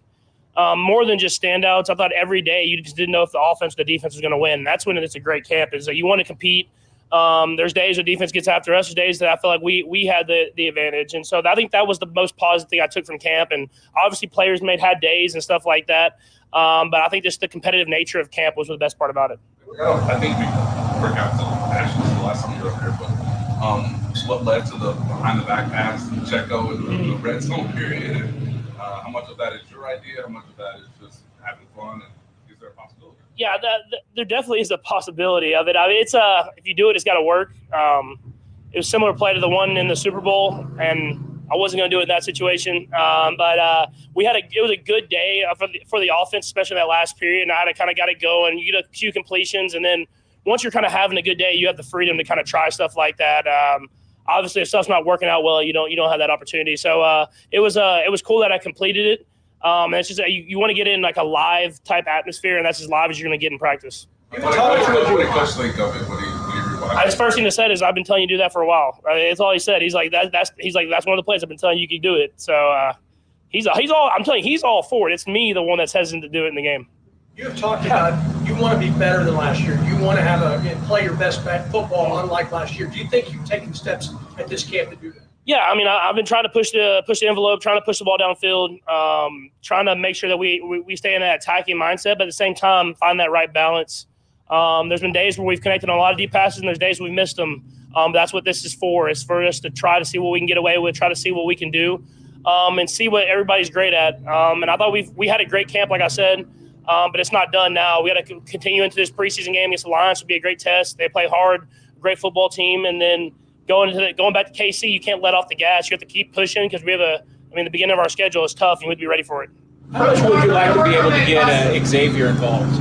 more than just standouts, I thought every day you just didn't know if the offense or the defense was going to win. That's when it's a great camp, is that you want to compete. There's days where defense gets after us. There's days that I feel like we had the advantage. And so I think that was the most positive thing I took from camp. And obviously players had days and stuff like that. But I think just the competitive nature of camp was the best part about it. I think we worked out the last time you were up here, but what led to the behind the back pass, the Checo, and the red zone period? And, how much of that is your idea? How much of that is just having fun? And is there a possibility? Yeah, there definitely is a possibility of it. I mean, it's if you do it, it's got to work. It was similar play to the one in the Super Bowl, and I wasn't going to do it in that situation. But it was a good day for the offense, especially that last period. And I had kind of got it going. You get a few completions, and then once you're kind of having a good day, you have the freedom to kind of try stuff like that. Obviously, if stuff's not working out well, you don't have that opportunity. So it was cool that I completed it. And it's just you want to get in like a live type atmosphere, and that's as live as you're going to get in practice. What do you Coach think of it? His first thing he said is, "I've been telling you to do that for a while." That's all he said. He's like, that's one of the plays I've been telling you can do it. So he's all. I'm telling you, he's all for it. It's me, the one that's hesitant to do it in the game. You've talked about you want to be better than last year. You want to play your best football unlike last year. Do you think you've taken steps at this camp to do that? Yeah, I mean, I've been trying to push the envelope, trying to push the ball downfield, trying to make sure that we stay in that attacking mindset, but at the same time, find that right balance. There's been days where we've connected on a lot of deep passes, and there's days we missed them. That's what this is for. It's for us to try to see what we can get away with, try to see what we can do, and see what everybody's great at. And I thought we had a great camp, like I said, but it's not done now. We got to continue into this preseason game against the Lions. Would be a great test. They play hard, great football team, and then going back to KC, you can't let off the gas. You have to keep pushing because the beginning of our schedule is tough, and we have to be ready for it. How much would you like to be able to get Xavier involved?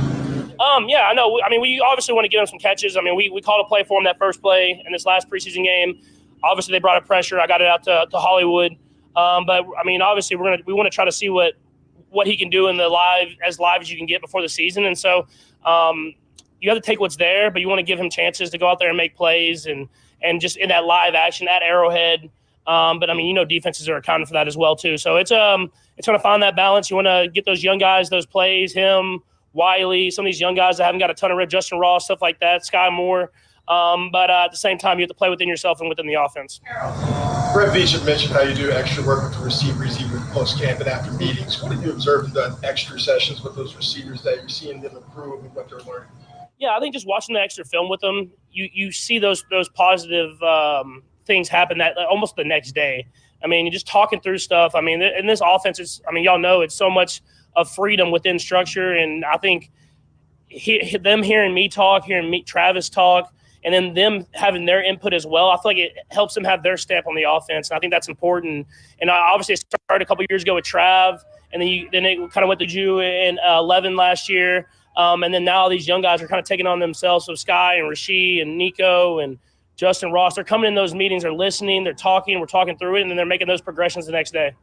Yeah, I know. I mean, we obviously want to get him some catches. I mean, we called a play for him that first play in this last preseason game. Obviously, they brought up pressure. I got it out to Hollywood. But I mean, obviously, we want to try to see what he can do in the live as you can get before the season. And so you have to take what's there, but you want to give him chances to go out there and make plays and just in that live action at Arrowhead. But I mean, defenses are accounting for that as well too. So it's going to find that balance. You want to get those young guys those plays, him, Wiley, some of these young guys that haven't got a ton of rep, Justin Ross, stuff like that, Sky Moore. But at the same time, you have to play within yourself and within the offense. Brett Veach had mentioned how you do extra work with the receivers even post-camp and after meetings. What have you observed in the extra sessions with those receivers that you're seeing them improve and what they're learning? Yeah, I think just watching the extra film with them, you see those positive things happen that almost the next day. I mean, just talking through stuff. I mean, in this offense, y'all know it's so much of freedom within structure, and I think them hearing me talk, hearing Travis talk, and then them having their input as well, I feel like it helps them have their stamp on the offense, and I think that's important. And obviously, it started a couple years ago with Trav, and then it kind of went to Jew in 11 last year. And then now these young guys are kind of taking on themselves. So Sky and Rasheed and Nico and Justin Ross, they're coming in those meetings, they're listening, they're talking, we're talking through it, and then they're making those progressions the next day.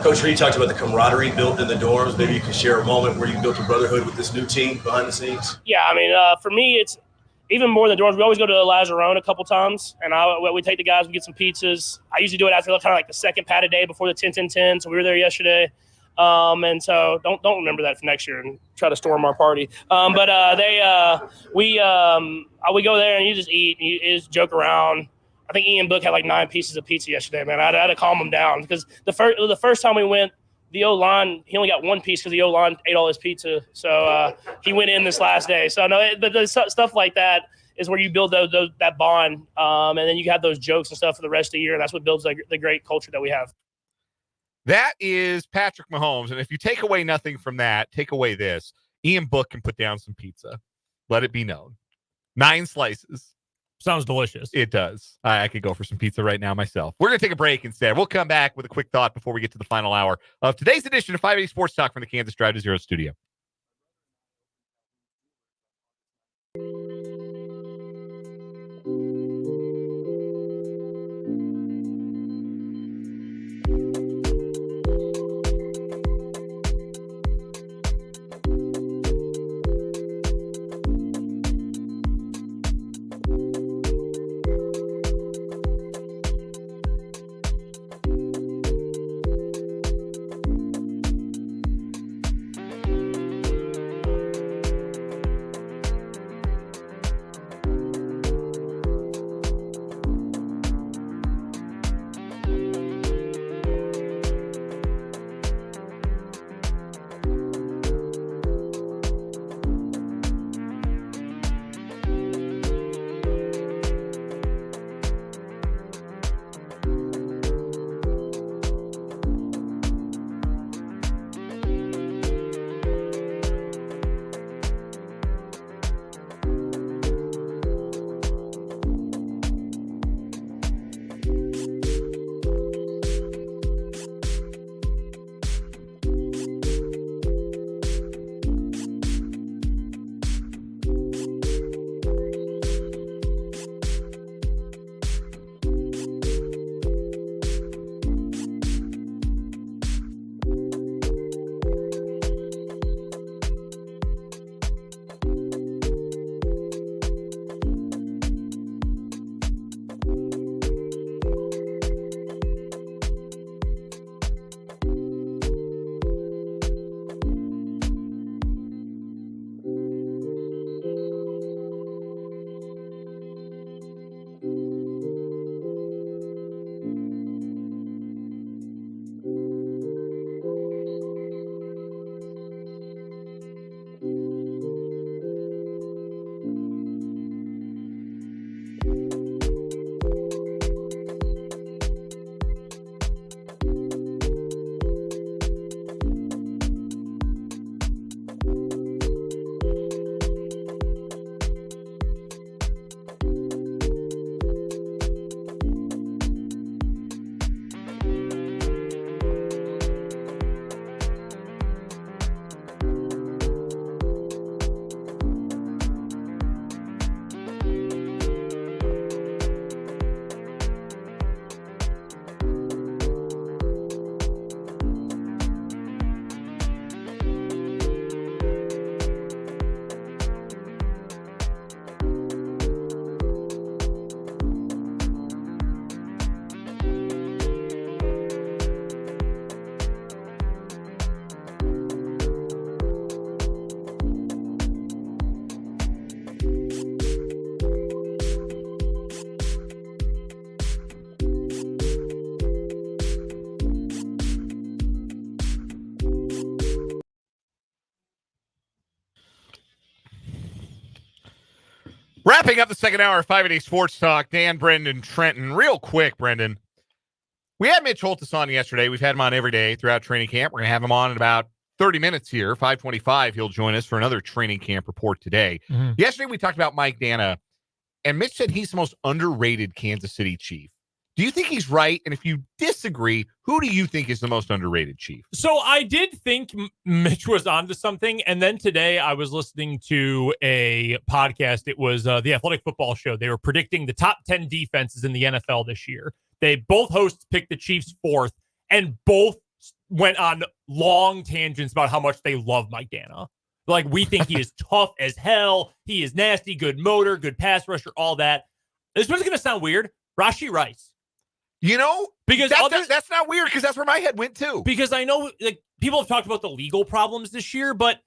Coach Reid talked about the camaraderie built in the dorms. Maybe you can share a moment where you built a brotherhood with this new team behind the scenes. Yeah, I mean, for me, it's even more than the dorms. We always go to Lazarone a couple times, and we take the guys, we get some pizzas. I usually do it after kind of like the second pad a day before the 10-10-10, so we were there yesterday. And so don't remember that for next year and try to storm our party. We go there and you just eat and you just joke around. I think Ian Book had like 9 pieces of pizza yesterday, man. I had to calm him down because the first time we went, the O-line, he only got 1 piece because the O-line ate all his pizza. So he went in this last day. So no, but the stuff like that is where you build that bond. And then you have those jokes and stuff for the rest of the year. And that's what builds the great culture that we have. That is Patrick Mahomes. And if you take away nothing from that, take away this. Ian Book can put down some pizza. Let it be known. 9 slices. Sounds delicious. It does. I could go for some pizza right now myself. We're going to take a break instead. We'll come back with a quick thought before we get to the final hour of today's edition of 580 Sports Talk from the Kansas Drive to Zero studio. Wrapping up the second hour of 580 Sports Talk, Dan, Brendan, Trenton. Real quick, Brendan. We had Mitch Holthus on yesterday. We've had him on every day throughout training camp. We're going to have him on in about 30 minutes here. 5:25, he'll join us for another training camp report today. Mm-hmm. Yesterday, we talked about Mike Dana, and Mitch said he's the most underrated Kansas City Chief. Do you think he's right? And if you disagree, who do you think is the most underrated Chief? So I did think Mitch was onto something. And then today I was listening to a podcast. It was the Athletic Football Show. They were predicting the top 10 defenses in the NFL this year. They both hosts picked the Chiefs fourth, and both went on long tangents about how much they love Mike Dana. Like, we think he is tough as hell. He is nasty, good motor, good pass rusher, all that. This one's going to sound weird. Rashee Rice. You know, because that's not weird, because that's where my head went too. Because I know, like, people have talked about the legal problems this year, but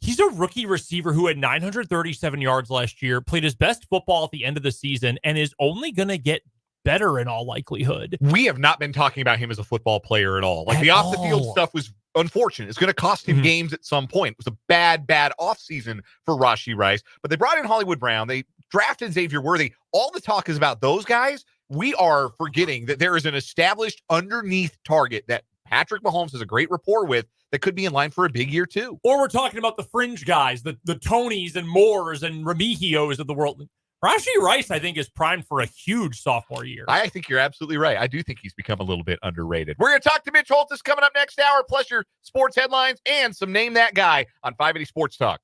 he's a rookie receiver who had 937 yards last year, played his best football at the end of the season, and is only going to get better in all likelihood. We have not been talking about him as a football player at all. Like, the off the field stuff was unfortunate. It's going to cost him games at some point. It was a bad offseason for Rashee Rice, but they brought in Hollywood Brown. They drafted Xavier Worthy. All the talk is about those guys. We are forgetting that there is an established underneath target that Patrick Mahomes has a great rapport with that could be in line for a big year too. Or we're talking about the fringe guys, the Tonys and Moores and Remigios of the world. Rashee Rice, I think, is primed for a huge sophomore year. I think you're absolutely right. I do think he's become a little bit underrated. We're going to talk to Mitch Holthus coming up next hour, plus your sports headlines and some Name That Guy on 580 Sports Talk.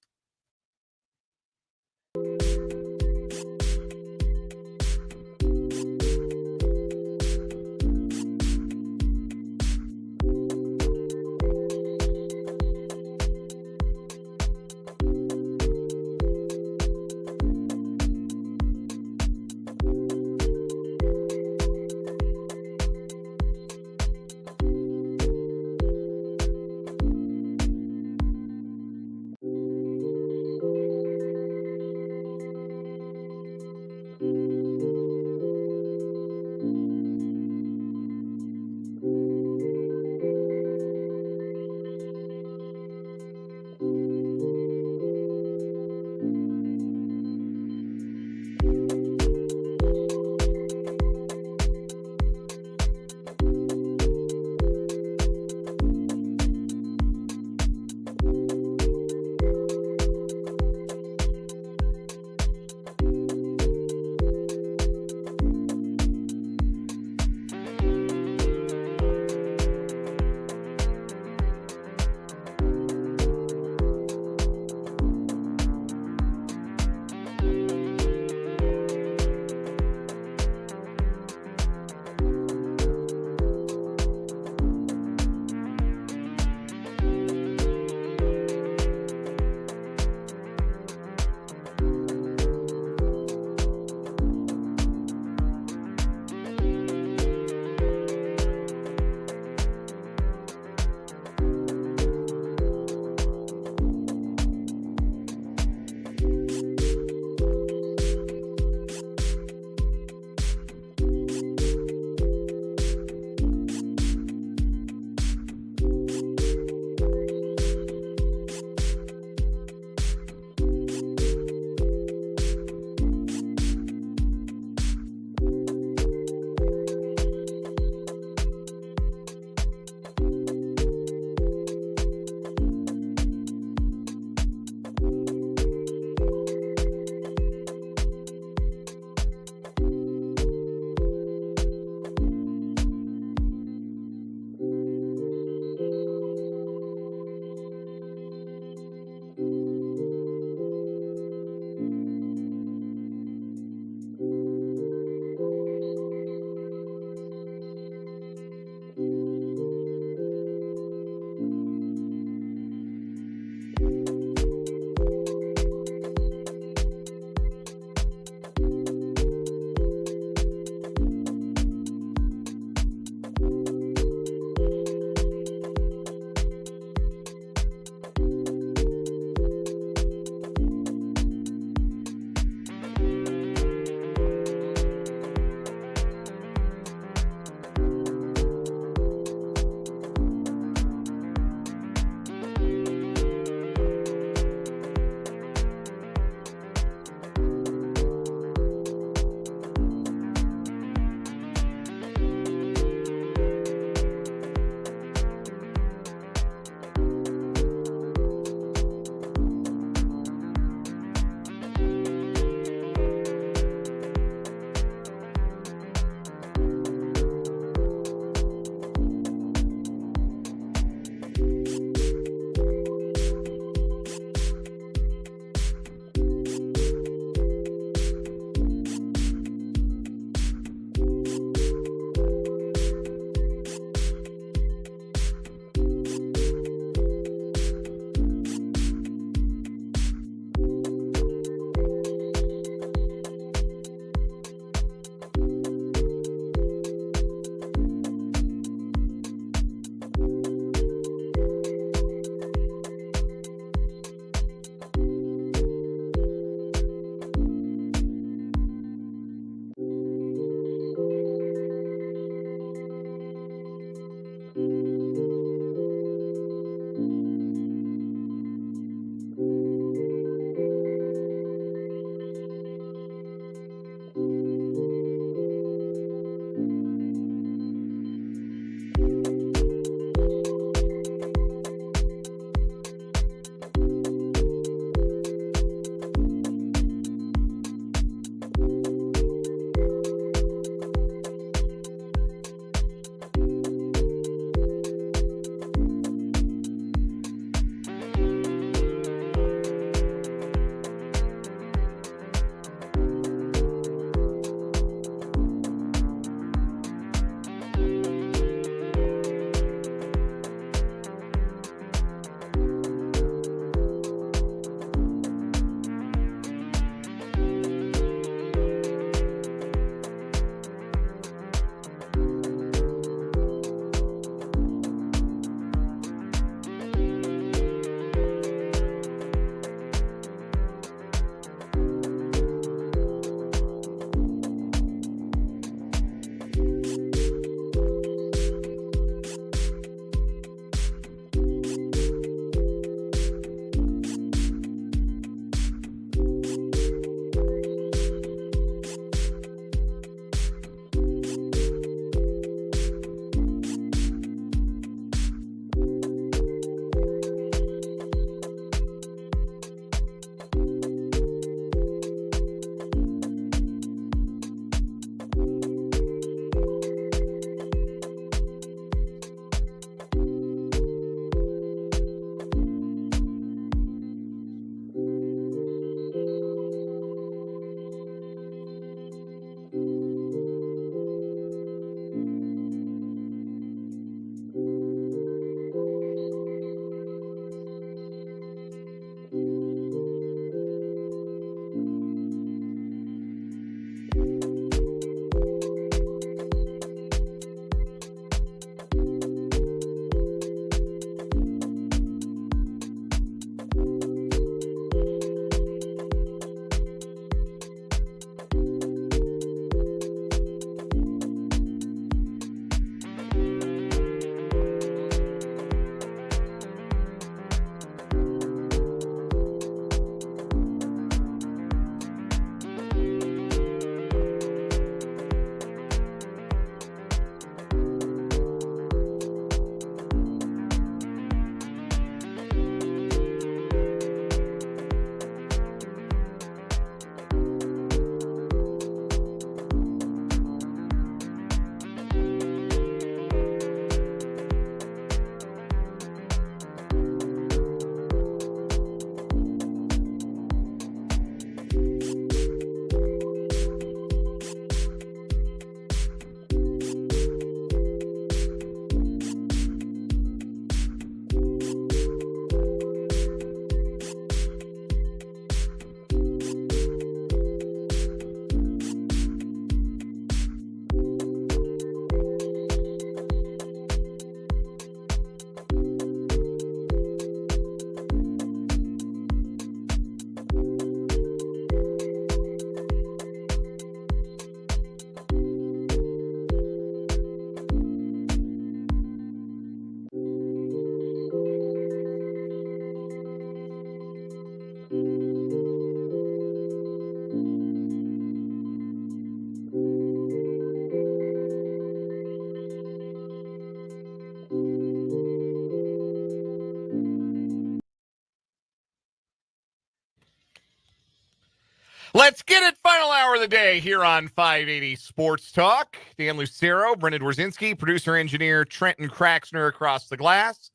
of the day here on 580 Sports Talk. Dan Lucero, Brendan Dworzinski, producer engineer Trenton Kraxner across the glass.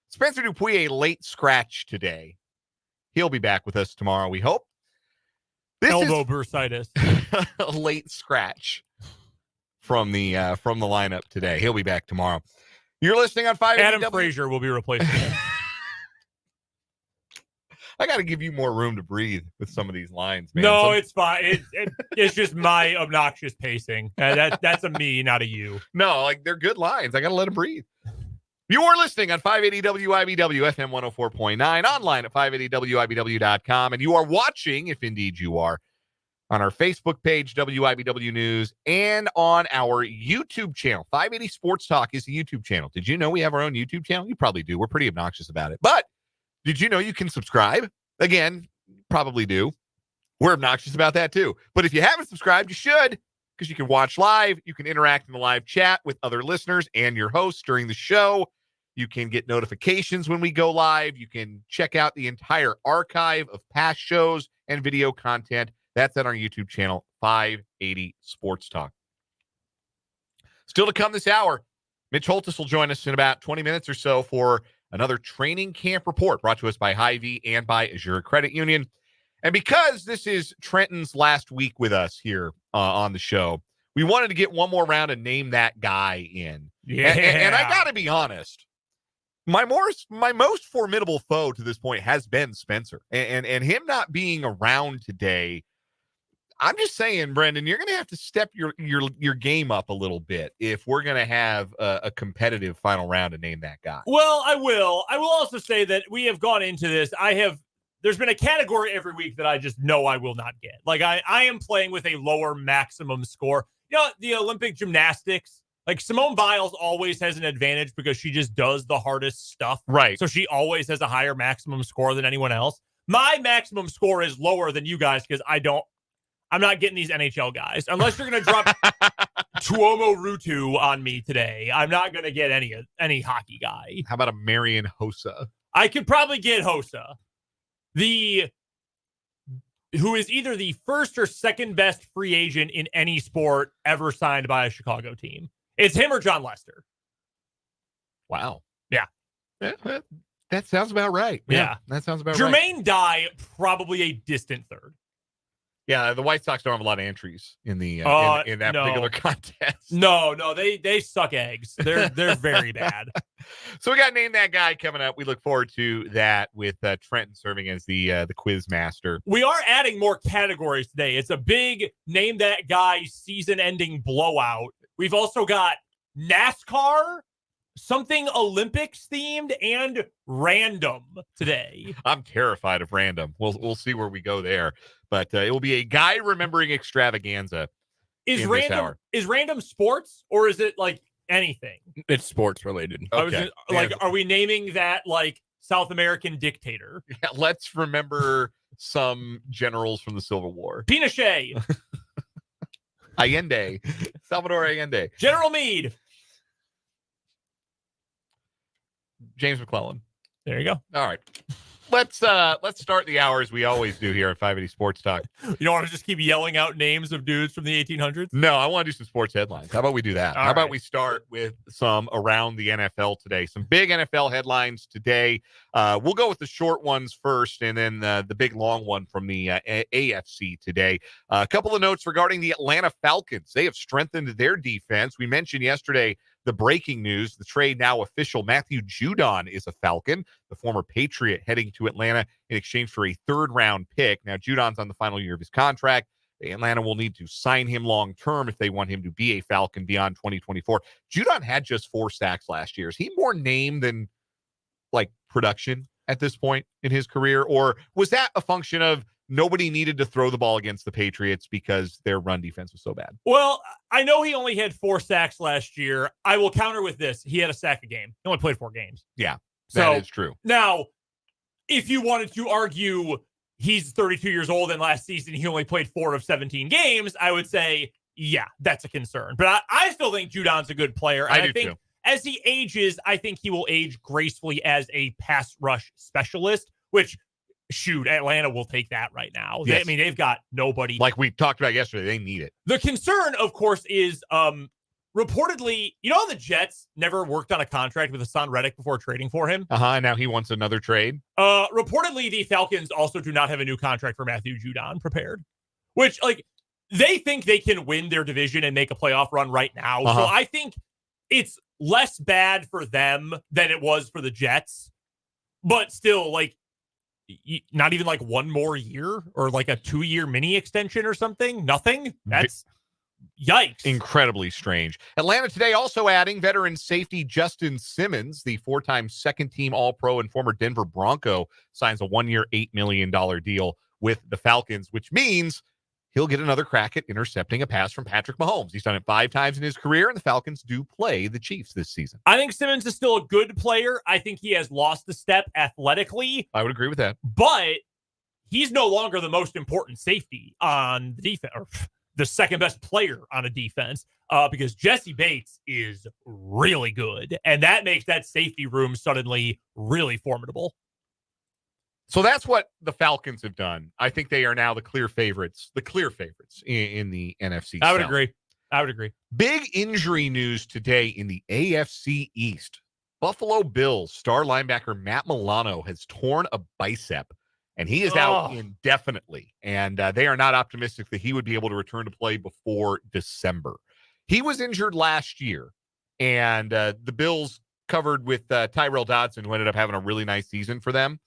Spencer Dupuy, a late scratch today. He'll be back with us tomorrow, we hope. This elbow is bursitis. a late scratch from the lineup today. He'll be back tomorrow. You're listening on 580 Adam Frazier will be replacing him. I got to give you more room to breathe with some of these lines, man. No, it's fine. It's just my obnoxious pacing. That's a me, not a you. No, like they're good lines. I got to let them breathe. You are listening on 580 WIBW, FM 104.9, online at 580WIBW.com, and you are watching, if indeed you are, on our Facebook page, WIBW News, and on our YouTube channel. 580 Sports Talk is the YouTube channel. Did you know we have our own YouTube channel? You probably do. We're pretty obnoxious about it. But did you know you can subscribe? Again, probably do. We're obnoxious about that too. But if you haven't subscribed, you should, because you can watch live. You can interact in the live chat with other listeners and your hosts during the show. You can get notifications when we go live. You can check out the entire archive of past shows and video content. That's on our YouTube channel, 580 Sports Talk. Still to come this hour, Mitch Holthus will join us in about 20 minutes or so for another training camp report brought to us by Hy-Vee and by Azure Credit Union. And because this is Trenton's last week with us here on the show, we wanted to get one more round of Name That Guy in. Yeah. And I got to be honest, my most formidable foe to this point has been Spencer. And him not being around today, I'm just saying, Brendan, you're going to have to step your game up a little bit if we're going to have a competitive final round to Name That Guy. Well, I will. I will also say that we have gone into this. There's been a category every week that I just know I will not get. Like I am playing with a lower maximum score. You know, the Olympic gymnastics, like Simone Biles always has an advantage because she just does the hardest stuff. Right. So she always has a higher maximum score than anyone else. My maximum score is lower than you guys because I'm not getting these NHL guys. Unless you're going to drop Tuomo Ruutu on me today, I'm not going to get any hockey guy. How about a Marian Hossa? I could probably get Hossa, who is either the first or second best free agent in any sport ever signed by a Chicago team. It's him or John Lester. Wow. Yeah. That sounds about right. Yeah. That sounds about right. Jermaine Dye, probably a distant third. Yeah, the White Sox don't have a lot of entries in the in that particular contest. No, they suck eggs. They're very bad. So we got Name That Guy coming up. We look forward to that with Trenton serving as the quiz master. We are adding more categories today. It's a big Name That Guy season-ending blowout. We've also got NASCAR, something Olympics themed, and random today. I'm terrified of random. We'll see where we go there, but it will be a guy remembering extravaganza. Is random sports or is it like anything? It's sports related. Okay. Are we naming that like South American dictator? Yeah, let's remember some generals from the Civil War. Pinochet. Allende. Salvador Allende. General Meade. James McClellan. There you go. All right. Let's start the hour as we always do here at 580 Sports Talk. You don't want to just keep yelling out names of dudes from the 1800s? No, I want to do some sports headlines. How about we do that? How about we start with some around the NFL today? Some big NFL headlines today. We'll go with the short ones first, and then the big long one from the AFC today. A couple of notes regarding the Atlanta Falcons. They have strengthened their defense. We mentioned yesterday the breaking news, the trade now official. Matthew Judon is a Falcon, the former Patriot, heading to Atlanta in exchange for a third-round pick. Now, Judon's on the final year of his contract. Atlanta will need to sign him long-term if they want him to be a Falcon beyond 2024. Judon had just 4 sacks last year. Is he more name than, like, production at this point in his career? Or was that a function of nobody needed to throw the ball against the Patriots because their run defense was so bad? Well, I know he only had 4 sacks last year. I will counter with this. He had a sack a game. He only played 4 games. Yeah, that is true. Now, if you wanted to argue he's 32 years old and last season he only played 4 of 17 games, I would say, yeah, that's a concern. But I still think Judon's a good player. I do too. As he ages, I think he will age gracefully as a pass rush specialist, which shoot, Atlanta will take that right now. Yes. They've got nobody. Like we talked about yesterday, they need it. The concern, of course, is reportedly, the Jets never worked on a contract with Hassan Reddick before trading for him. And now he wants another trade. Reportedly, the Falcons also do not have a new contract for Matthew Judon prepared, which, they think they can win their division and make a playoff run right now. So I think it's less bad for them than it was for the Jets, but still, not even one more year or a 2-year mini extension or something. Nothing. That's yikes. Incredibly strange. Atlanta today also adding veteran safety Justin Simmons, the 4-time second-team All-Pro and former Denver Bronco, signs a 1-year, $8 million deal with the Falcons, which means he'll get another crack at intercepting a pass from Patrick Mahomes. He's done it 5 times in his career, and the Falcons do play the Chiefs this season. I think Simmons is still a good player. I think he has lost a step athletically. I would agree with that. But he's no longer the most important safety on the defense, or the second best player on a defense, because Jesse Bates is really good, and that makes that safety room suddenly really formidable. So that's what the Falcons have done. I think they are now the clear favorites in the NFC I would South. agree. Big injury news today in the AFC East. Buffalo Bills star linebacker Matt Milano has torn a bicep, and he is out indefinitely. And they are not optimistic that he would be able to return to play before December. He was injured last year, and the Bills covered with Tyrell Dodson, who ended up having a really nice season for them.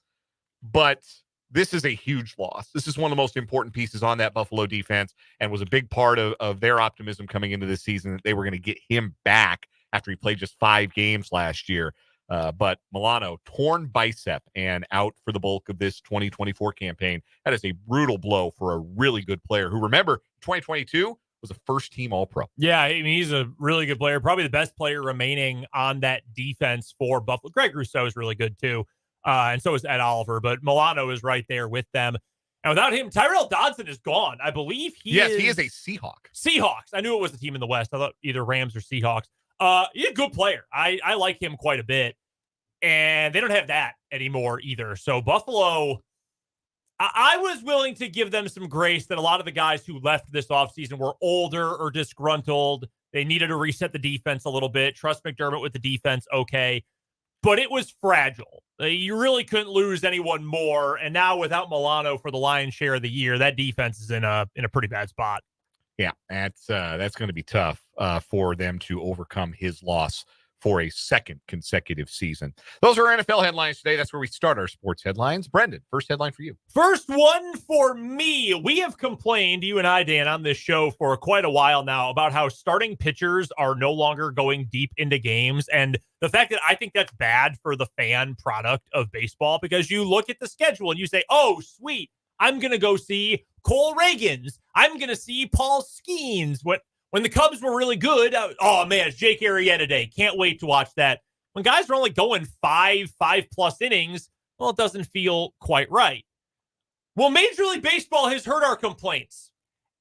But this is a huge loss. This is one of the most important pieces on that Buffalo defense and was a big part of their optimism coming into this season that they were going to get him back after he played just 5 games last year. But Milano, torn bicep and out for the bulk of this 2024 campaign. That is a brutal blow for a really good player who, remember, 2022 was a first-team All-Pro. Yeah, he's a really good player, probably the best player remaining on that defense for Buffalo. Greg Rousseau is really good, too. And so is Ed Oliver, but Milano is right there with them. And without him, Tyrell Dodson is gone. I believe he is a Seahawk. Seahawks. I knew it was the team in the West. I thought either Rams or Seahawks. He's a good player. I like him quite a bit. And they don't have that anymore either. So Buffalo, I was willing to give them some grace that a lot of the guys who left this offseason were older or disgruntled. They needed to reset the defense a little bit. Trust McDermott with the defense, okay. But it was fragile. You really couldn't lose anyone more. And now without Milano for the lion's share of the year, that defense is in a pretty bad spot. Yeah, that's going to be tough for them to overcome his loss for a second consecutive season. Those are our NFL headlines today. That's where we start our sports headlines. Brendan, first headline for you. First one for me. We have complained, you and I, Dan, on this show for quite a while now about how starting pitchers are no longer going deep into games. And the fact that I think that's bad for the fan product of baseball, because you look at the schedule and you say, oh, sweet, I'm going to go see Cole Reagans. I'm going to see Paul Skeens. When the Cubs were really good, oh, man, it's Jake Arrieta Day. Can't wait to watch that. When guys are only going 5+ innings, well, it doesn't feel quite right. Well, Major League Baseball has heard our complaints,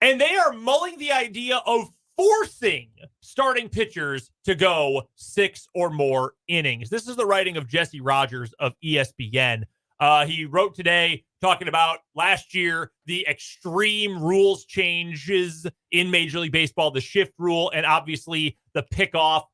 and they are mulling the idea of forcing starting pitchers to go 6 or more innings. This is the writing of Jesse Rogers of ESPN. He wrote today talking about last year, the extreme rules changes in Major League Baseball, the shift rule, and obviously the pickoff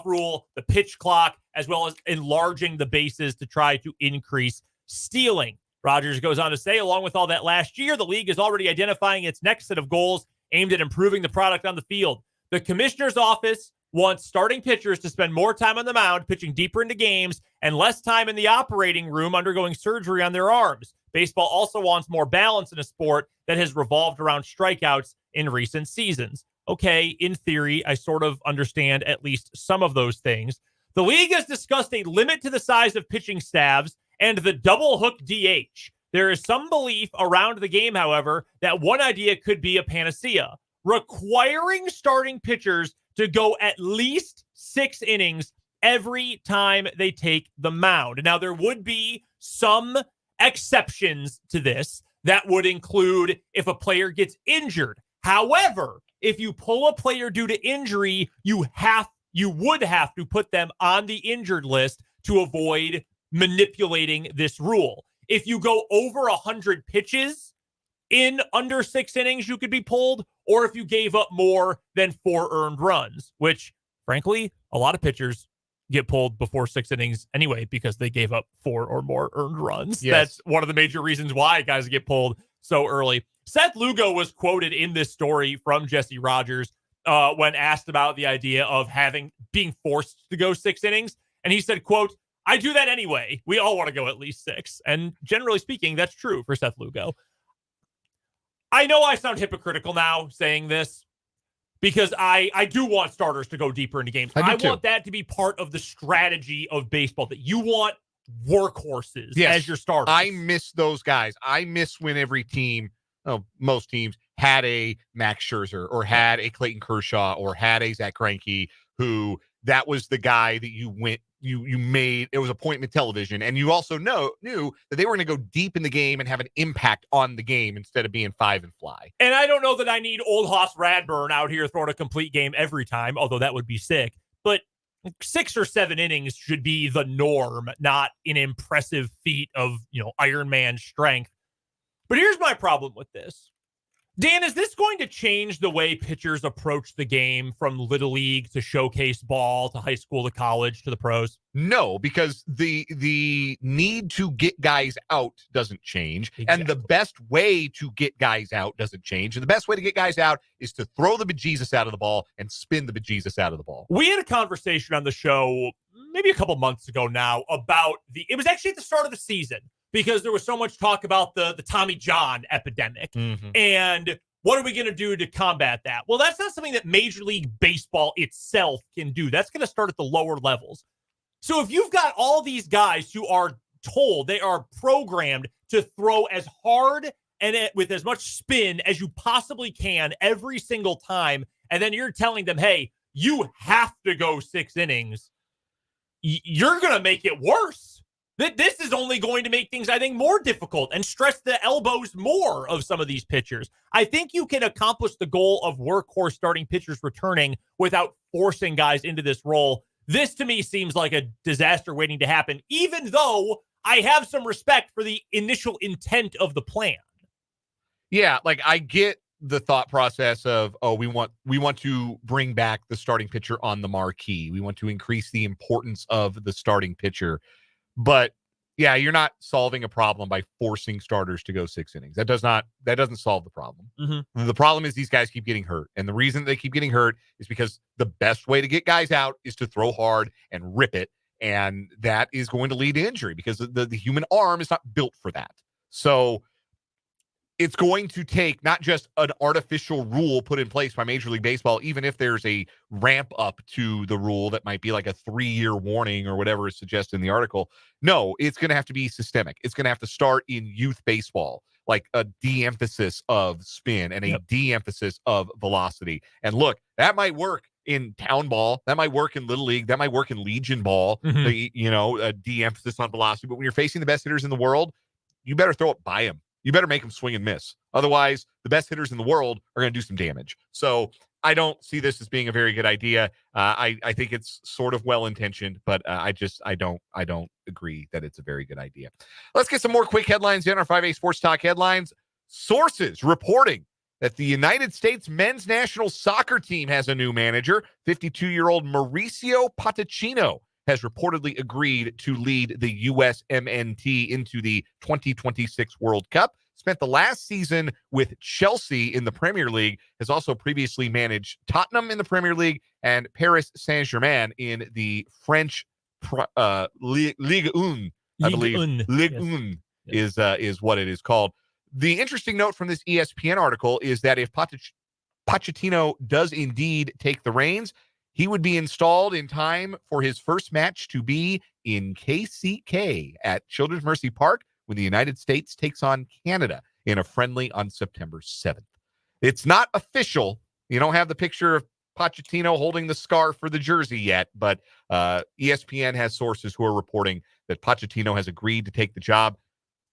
rule, the pitch clock, as well as enlarging the bases to try to increase stealing. Rogers goes on to say, along with all that last year, the league is already identifying its next set of goals aimed at improving the product on the field. The commissioner's office wants starting pitchers to spend more time on the mound, pitching deeper into games, and less time in the operating room undergoing surgery on their arms. Baseball also wants more balance in a sport that has revolved around strikeouts in recent seasons. Okay, in theory, I sort of understand at least some of those things. The league has discussed a limit to the size of pitching staffs and the double hook DH. There is some belief around the game, however, that one idea could be a panacea, requiring starting pitchers to go at least 6 innings every time they take the mound. Now, there would be some exceptions to this. That would include if a player gets injured. However, if you pull a player due to injury, you would have to put them on the injured list to avoid manipulating this rule. if you go over 100 pitches in under 6 innings, you could be pulled, or if you gave up more than 4 earned runs, which, frankly, a lot of pitchers get pulled before 6 innings anyway because they gave up 4 or more earned runs. Yes. That's one of the major reasons why guys get pulled so early. Seth Lugo was quoted in this story from Jesse Rogers when asked about the idea of being forced to go 6 innings. And he said, quote, "I do that anyway. We all want to go at least 6. And generally speaking, that's true for Seth Lugo. I know I sound hypocritical now saying this because I do want starters to go deeper into games. I want that to be part of the strategy of baseball, that you want workhorses as your starters. I miss those guys. I miss when every team, most teams, had a Max Scherzer or had a Clayton Kershaw or had a Zach Greinke, who that was the guy that you made. It was appointment television, and you also knew that they were going to go deep in the game and have an impact on the game instead of being 5 and fly. And I don't know that I need old Hoss Radburn out here throwing a complete game every time, although that would be sick. But 6 or 7 innings should be the norm, not an impressive feat of, Iron Man strength. But here's my problem with this. Dan, is this going to change the way pitchers approach the game from Little League to showcase ball to high school to college to the pros? No, because the need to get guys out doesn't change. Exactly. And the best way to get guys out doesn't change. And the best way to get guys out is to throw the bejesus out of the ball and spin the bejesus out of the ball. We had a conversation on the show maybe a couple months ago now about it was actually at the start of the season, because there was so much talk about the Tommy John epidemic. Mm-hmm. And what are we going to do to combat that? Well, that's not something that Major League Baseball itself can do. That's going to start at the lower levels. So if you've got all these guys who are told, they are programmed to throw as hard and with as much spin as you possibly can every single time, and then you're telling them, hey, you have to go 6 innings, you're going to make it worse. This is only going to make things, I think, more difficult and stress the elbows more of some of these pitchers. I think you can accomplish the goal of workhorse starting pitchers returning without forcing guys into this role. This, to me, seems like a disaster waiting to happen, even though I have some respect for the initial intent of the plan. Yeah, I get the thought process of, we want to bring back the starting pitcher on the marquee. We want to increase the importance of the starting pitcher. But yeah, you're not solving a problem by forcing starters to go 6 innings. That doesn't solve the problem. Mm-hmm. The problem is these guys keep getting hurt. And the reason they keep getting hurt is because the best way to get guys out is to throw hard and rip it. And that is going to lead to injury because the human arm is not built for that. So it's going to take not just an artificial rule put in place by Major League Baseball, even if there's a ramp up to the rule that might be like a 3-year warning or whatever is suggested in the article. No, it's going to have to be systemic. It's going to have to start in youth baseball, like a de-emphasis of spin and a de-emphasis of velocity. And look, that might work in town ball. That might work in Little League. That might work in Legion ball, a de-emphasis on velocity. But when you're facing the best hitters in the world, you better throw it by them. You better make them swing and miss. Otherwise, the best hitters in the world are going to do some damage. So I don't see this as being a very good idea. I think it's sort of well-intentioned, but I don't agree that it's a very good idea. Let's get some more quick headlines in our 5A Sports Talk headlines. Sources reporting that the United States men's national soccer team has a new manager. 52-year-old Mauricio Pochettino has reportedly agreed to lead the USMNT into the 2026 World Cup. Spent the last season with Chelsea in the Premier League, has also previously managed Tottenham in the Premier League and Paris Saint-Germain in the French Ligue 1, I believe. Ligue 1 is what it is called. The interesting note from this ESPN article is that if Pochettino does indeed take the reins, he would be installed in time for his first match to be in KCK at Children's Mercy Park when the United States takes on Canada in a friendly on September 7th. It's not official. You don't have the picture of Pochettino holding the scarf for the jersey yet, but ESPN has sources who are reporting that Pochettino has agreed to take the job.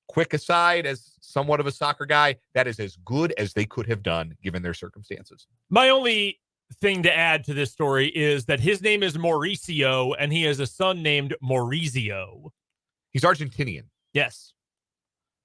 Quick aside, as somewhat of a soccer guy, that is as good as they could have done given their circumstances. My only thing to add to this story is that his name is Mauricio and he has a son named Maurizio. He's Argentinian. Yes.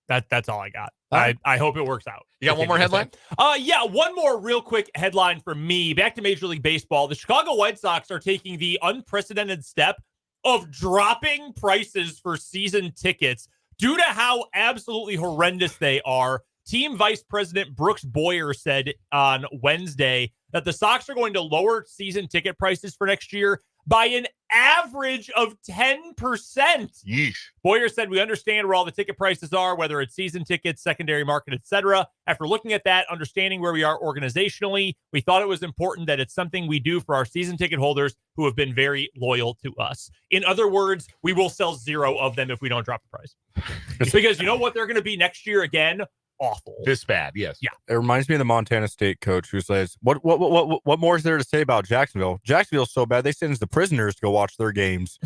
That's all I got. Right. I hope it works out. You got one more headline? Yeah, one more real quick headline for me. Back to Major League Baseball. The Chicago White Sox are taking the unprecedented step of dropping prices for season tickets due to how absolutely horrendous they are. Team Vice President Brooks Boyer said on Wednesday that the Sox are going to lower season ticket prices for next year by an average of 10%. Yeesh. Boyer said, we understand where all the ticket prices are, whether it's season tickets, secondary market, etc. After looking at that, understanding where we are organizationally, we thought it was important that it's something we do for our season ticket holders who have been very loyal to us. In other words, we will sell 0 of them if we don't drop the price. Because you know what they're going to be next year again? Awful. This bad, yes. Yeah. It reminds me of the Montana State coach who says, what more is there to say about Jacksonville? Jacksonville's so bad they send the prisoners to go watch their games.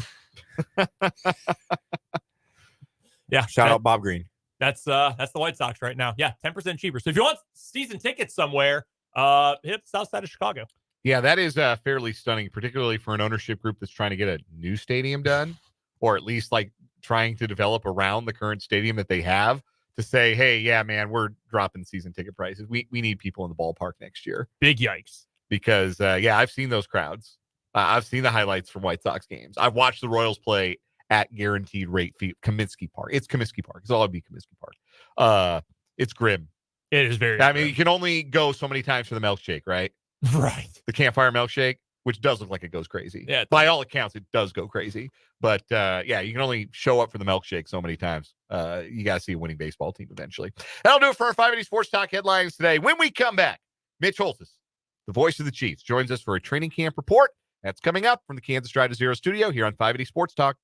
Yeah. Shout out Bob Green. That's the White Sox right now. Yeah, 10% cheaper. So if you want season tickets somewhere, hit the south side of Chicago. Yeah, that is fairly stunning, particularly for an ownership group that's trying to get a new stadium done, or at least like trying to develop around the current stadium that they have. To say, hey, yeah, man, we're dropping season ticket prices. We need people in the ballpark next year. Big yikes. Because, I've seen those crowds. I've seen the highlights from White Sox games. I've watched the Royals play at guaranteed rate fee, Comiskey Park. It's Comiskey Park. It's all be Comiskey Park. It's grim. It is very I mean, you can only go so many times for the milkshake, right? Right. The campfire milkshake, which does look like it goes crazy. Yeah. By all accounts, it does go crazy. But, you can only show up for the milkshake so many times. You got to see a winning baseball team eventually. That'll do it for our 580 Sports Talk headlines today. When we come back, Mitch Holthus, the voice of the Chiefs, joins us for a training camp report. That's coming up from the Kansas Drive to Zero studio here on 580 Sports Talk.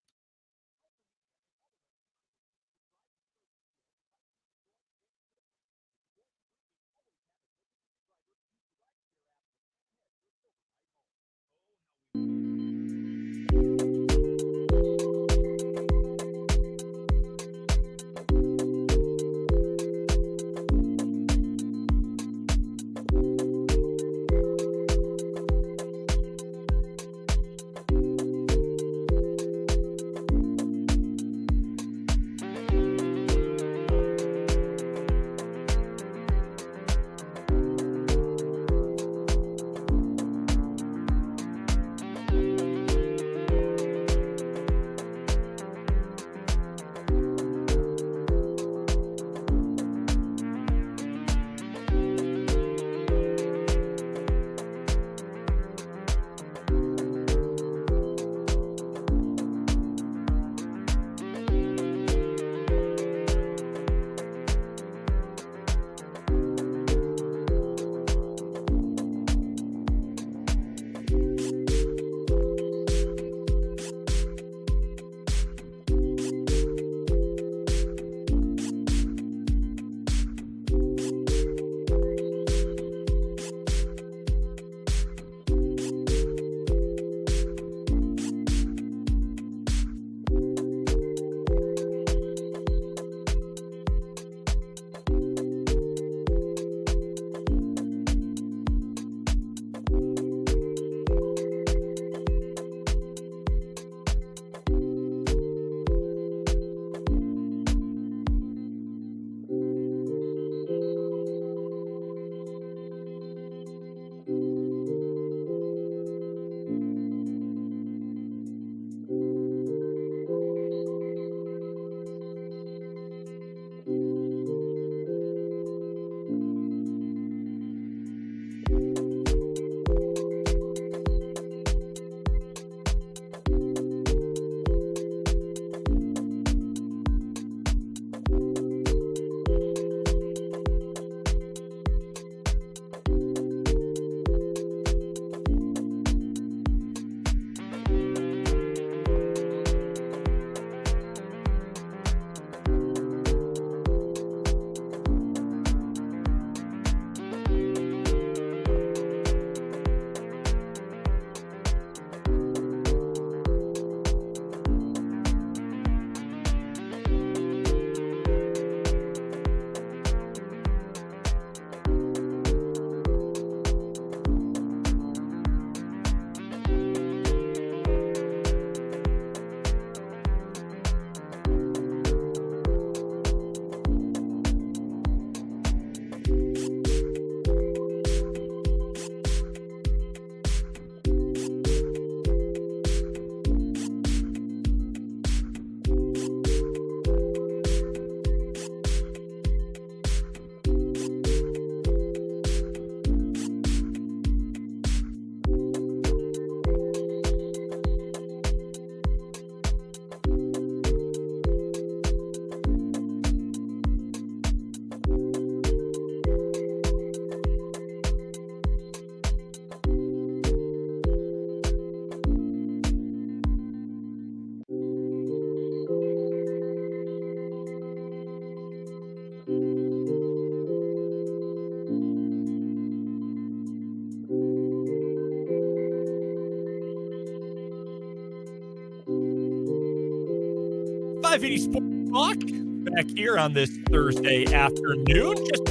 580 Sports Talk back here on this Thursday afternoon, just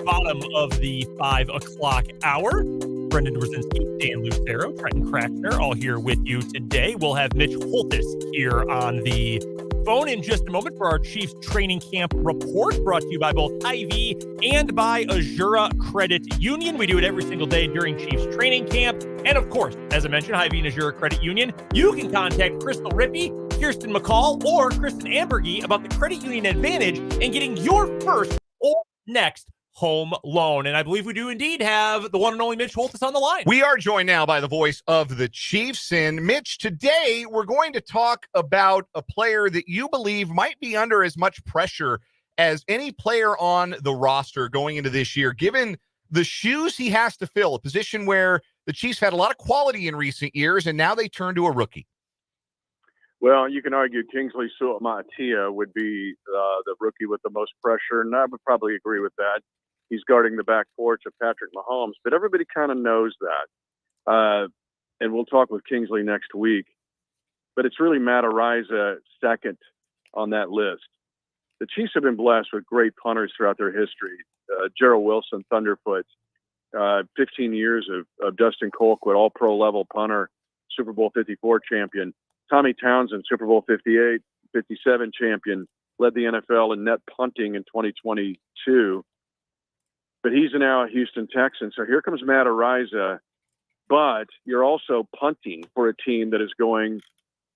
bottom of the 5 o'clock hour. Brendan Brzezinski, Dan Lucero, Trenton Kraxner, all here with you today. We'll have Mitch Holthus here on the phone in just a moment for our Chiefs training camp report, brought to you by both Hy-Vee and by Azura Credit Union. We do it every single day during Chiefs training camp. And of course, as I mentioned, Hy-Vee and Azura Credit Union, you can contact Crystal Rippey, Kirsten McCall, or Kristen Ambergy about the Credit Union Advantage and getting your first or next home loan. And I believe we do indeed have the one and only Mitch Holthus on the line. We are joined now by the voice of the Chiefs. And Mitch, today we're going to talk about a player that you believe might be under as much pressure as any player on the roster going into this year, given the shoes he has to fill, a position where the Chiefs had a lot of quality in recent years, and now they turn to a rookie. Well, you can argue Kingsley Suamataia would be the rookie with the most pressure, and I would probably agree with that. He's guarding the back porch of Patrick Mahomes, but everybody kind of knows that. And we'll talk with Kingsley next week. But it's really Matt Araiza second on that list. The Chiefs have been blessed with great punters throughout their history. Gerald Wilson, Thunderfoot, 15 years of Dustin Colquitt, all-pro level punter, Super Bowl 54 champion. Tommy Townsend, Super Bowl 58, 57 champion, led the NFL in net punting in 2022. But he's now a Houston Texan. So here comes Matt Araiza. But you're also punting for a team that is going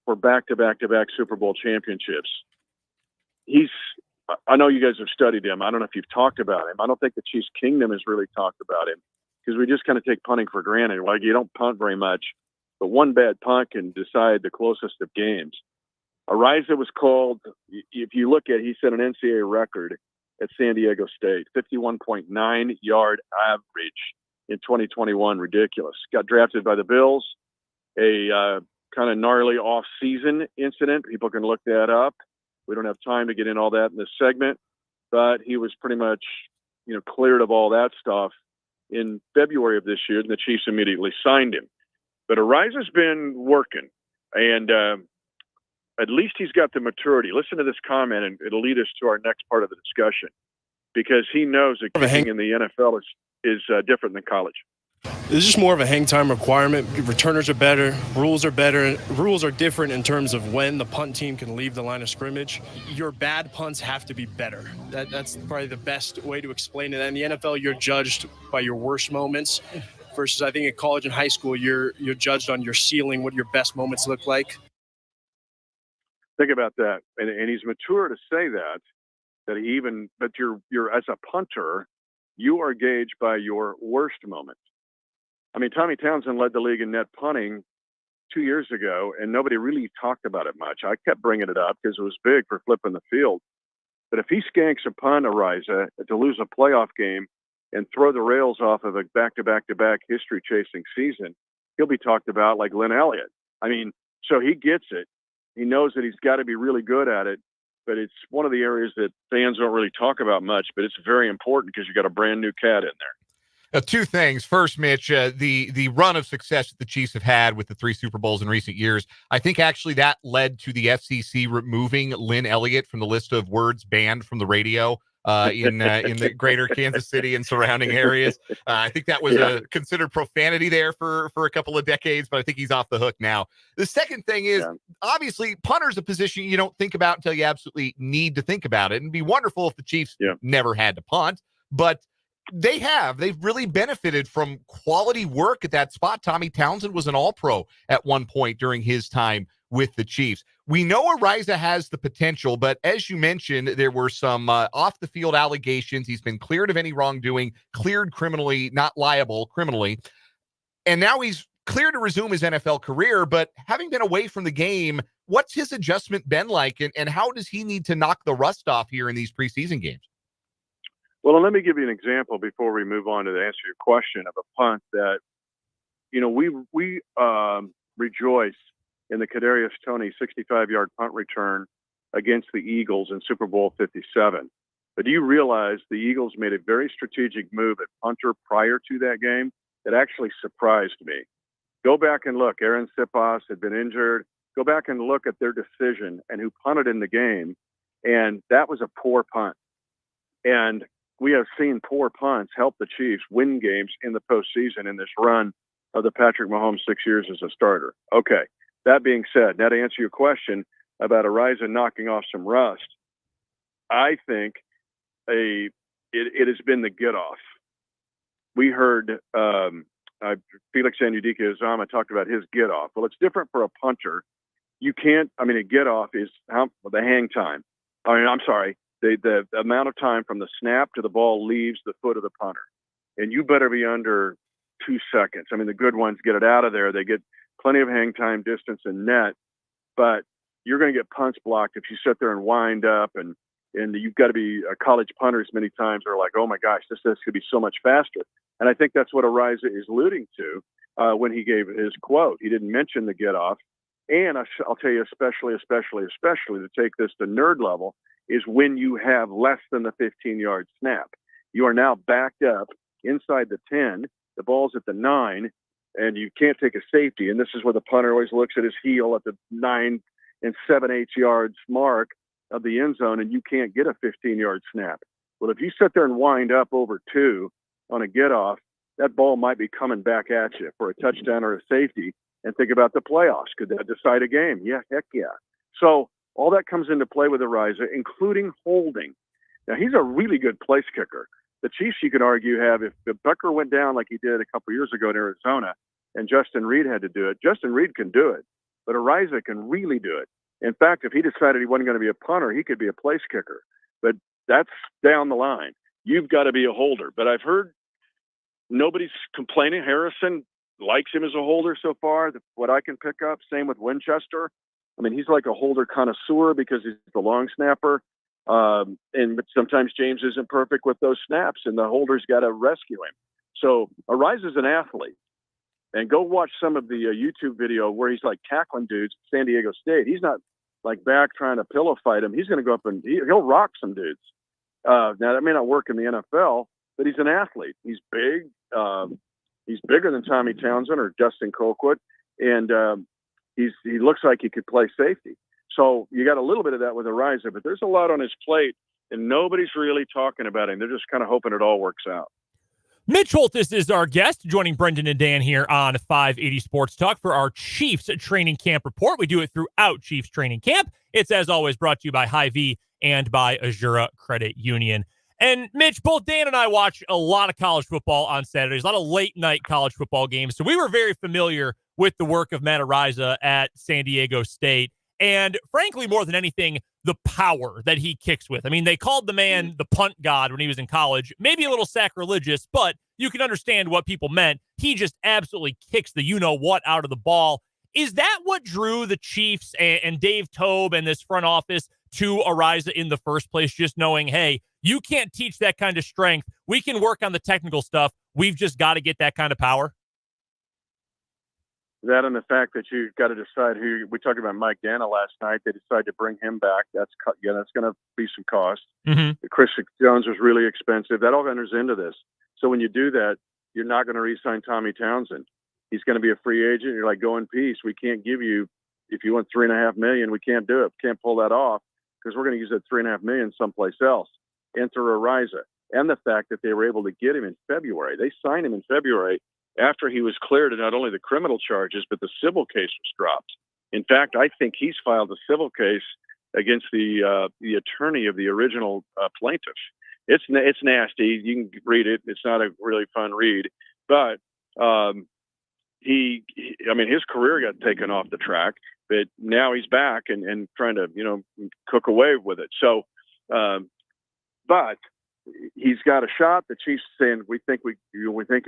for back-to-back-to-back Super Bowl championships. I know you guys have studied him. I don't know if you've talked about him. I don't think the Chiefs Kingdom has really talked about him because we just kind of take punting for granted. Like, you don't punt very much, but one bad punt can decide the closest of games. Araiza was called, if you look at, he set an NCAA record at San Diego State, 51.9 yard average in 2021. Ridiculous. Got drafted by the Bills. A kind of gnarly off-season incident. People can look that up. We don't have time to get in all that in this segment, but he was pretty much, cleared of all that stuff in February of this year, and the Chiefs immediately signed him. But Araiza's been working, and at least he's got the maturity. Listen to this comment, and it'll lead us to our next part of the discussion, because he knows that kicking in the NFL is different than college. It's just more of a hang time requirement. Returners are better. Rules are better. Rules are different in terms of when the punt team can leave the line of scrimmage. Your bad punts have to be better. That's probably the best way to explain it. In the NFL, you're judged by your worst moments versus I think in college and high school, you're judged on your ceiling, what your best moments look like. Think about that. And he's mature to say that you're as a punter, you are gauged by your worst moment. I mean, Tommy Townsend led the league in net punting 2 years ago, and nobody really talked about it much. I kept bringing it up because it was big for flipping the field. But if he skanks a punt, Araiza, to lose a playoff game and throw the rails off of a back-to-back-to-back history-chasing season, he'll be talked about like Lynn Elliott. I mean, so he gets it. He knows that he's got to be really good at it, but it's one of the areas that fans don't really talk about much, but it's very important because you got a brand new cat in there. Two things. First, Mitch, the run of success that the Chiefs have had with the 3 Super Bowls in recent years, I think actually that led to the FCC removing Lynn Elliott from the list of words banned from the radio in the greater Kansas City and surrounding areas. I think that was considered profanity there for a couple of decades, but I think he's off the hook now. The second thing is, obviously, punter's a position you don't think about until you absolutely need to think about it. And it'd be wonderful if the Chiefs never had to punt, but they've really benefited from quality work at that spot. Tommy Townsend was an all-pro at one point during his time with the Chiefs. We know Araiza has the potential, but as you mentioned, there were some off-the-field allegations. He's been cleared of any wrongdoing, cleared criminally, not liable criminally, and now he's clear to resume his NFL career. But having been away from the game, what's his adjustment been like, and how does he need to knock the rust off here in these preseason games? Well, let me give you an example before we move on to answer your question of a punt that, we rejoice in the Kadarius Toney 65-yard punt return against the Eagles in Super Bowl 57. But do you realize the Eagles made a very strategic move at punter prior to that game that actually surprised me? Go back and look. Aaron Siposs had been injured. go back and look at their decision and who punted in the game, and that was a poor punt. And we have seen poor punts help the Chiefs win games in the postseason in this run of the Patrick Mahomes 6 years as a starter. Okay, that being said, now to answer your question about Ariza knocking off some rust, I think it has been the get-off. We heard Felix Anudike-Uzomah talked about his get-off. Well, it's different for a punter. You can't – I mean, a get-off is the hang time. The amount of time from the snap to the ball leaves the foot of the punter. And you better be under 2 seconds. I mean, the good ones get it out of there. They get plenty of hang time, distance, and net. But you're going to get punts blocked if you sit there and wind up. And you've got to be college punters many times are like, oh, my gosh, this could be so much faster. And I think that's what Ariza is alluding to when he gave his quote. He didn't mention the get-off. And I'll tell you, especially to take this to nerd level, is when you have less than the 15-yard snap. You are now backed up inside the 10, the ball's at the 9, and you can't take a safety. And this is where the punter always looks at his heel at the 9 and 7/8 yards mark of the end zone, and you can't get a 15-yard snap. Well, if you sit there and wind up over 2 on a get-off, that ball might be coming back at you for a touchdown or a safety. And think about the playoffs. Could that decide a game? Yeah, heck yeah. So all that comes into play with Ariza, including holding. Now, he's a really good place kicker. The Chiefs, you could argue, if Becker went down like he did a couple years ago in Arizona and Justin Reid had to do it, Justin Reid can do it, but Ariza can really do it. In fact, if he decided he wasn't going to be a punter, he could be a place kicker. But that's down the line. You've got to be a holder. But I've heard nobody's complaining. Harrison likes him as a holder so far, what I can pick up. Same with Winchester. I mean, he's like a holder connoisseur because he's the long snapper. But sometimes James isn't perfect with those snaps, and the holder's got to rescue him. So Ariza's an athlete. And go watch some of the YouTube video where he's like tackling dudes at San Diego State. He's not like back trying to pillow fight him. He's going to go up and he'll rock some dudes. Now, that may not work in the NFL, but he's an athlete. He's big. He's bigger than Tommy Townsend or Justin Colquitt, and he looks like he could play safety. So you got a little bit of that with Ariza, but there's a lot on his plate, and nobody's really talking about him. They're just kind of hoping it all works out. Mitch Holthus is our guest, joining Brendan and Dan here on 580 Sports Talk for our Chiefs training camp report. We do it throughout Chiefs training camp. It's, as always, brought to you by Hy-Vee and by Azura Credit Union. And Mitch, both Dan and I watch a lot of college football on Saturdays, a lot of late night college football games. So we were very familiar with the work of Matt Ariza at San Diego State. And frankly, more than anything, the power that he kicks with. I mean, they called the man the punt god when he was in college. Maybe a little sacrilegious, but you can understand what people meant. He just absolutely kicks the you-know-what out of the ball. Is that what drew the Chiefs and Dave Toub and this front office to Ariza in the first place, just knowing, hey, you can't teach that kind of strength. We can work on the technical stuff. We've just got to get that kind of power? That and the fact that you've got to decide who. We talked about Mike Dana last night. They decided to bring him back. That's going to be some cost. Mm-hmm. Chris Jones was really expensive. That all enters into this. So when you do that, you're not going to re-sign Tommy Townsend. He's going to be a free agent. You're like, go in peace. We can't give you, if you want $3.5 million, we can't do it. Can't pull that off because we're going to use that $3.5 million someplace else. Enter Ariza. And the fact that they were able to get him in February. They signed him in February after he was cleared of not only the criminal charges, but the civil case was dropped. In fact, I think he's filed a civil case against the attorney of the original plaintiff. It's nasty. You can read it. It's not a really fun read, but his career got taken off the track, but now he's back and trying to, cook away with it. So, but he's got a shot. The Chiefs saying, we think we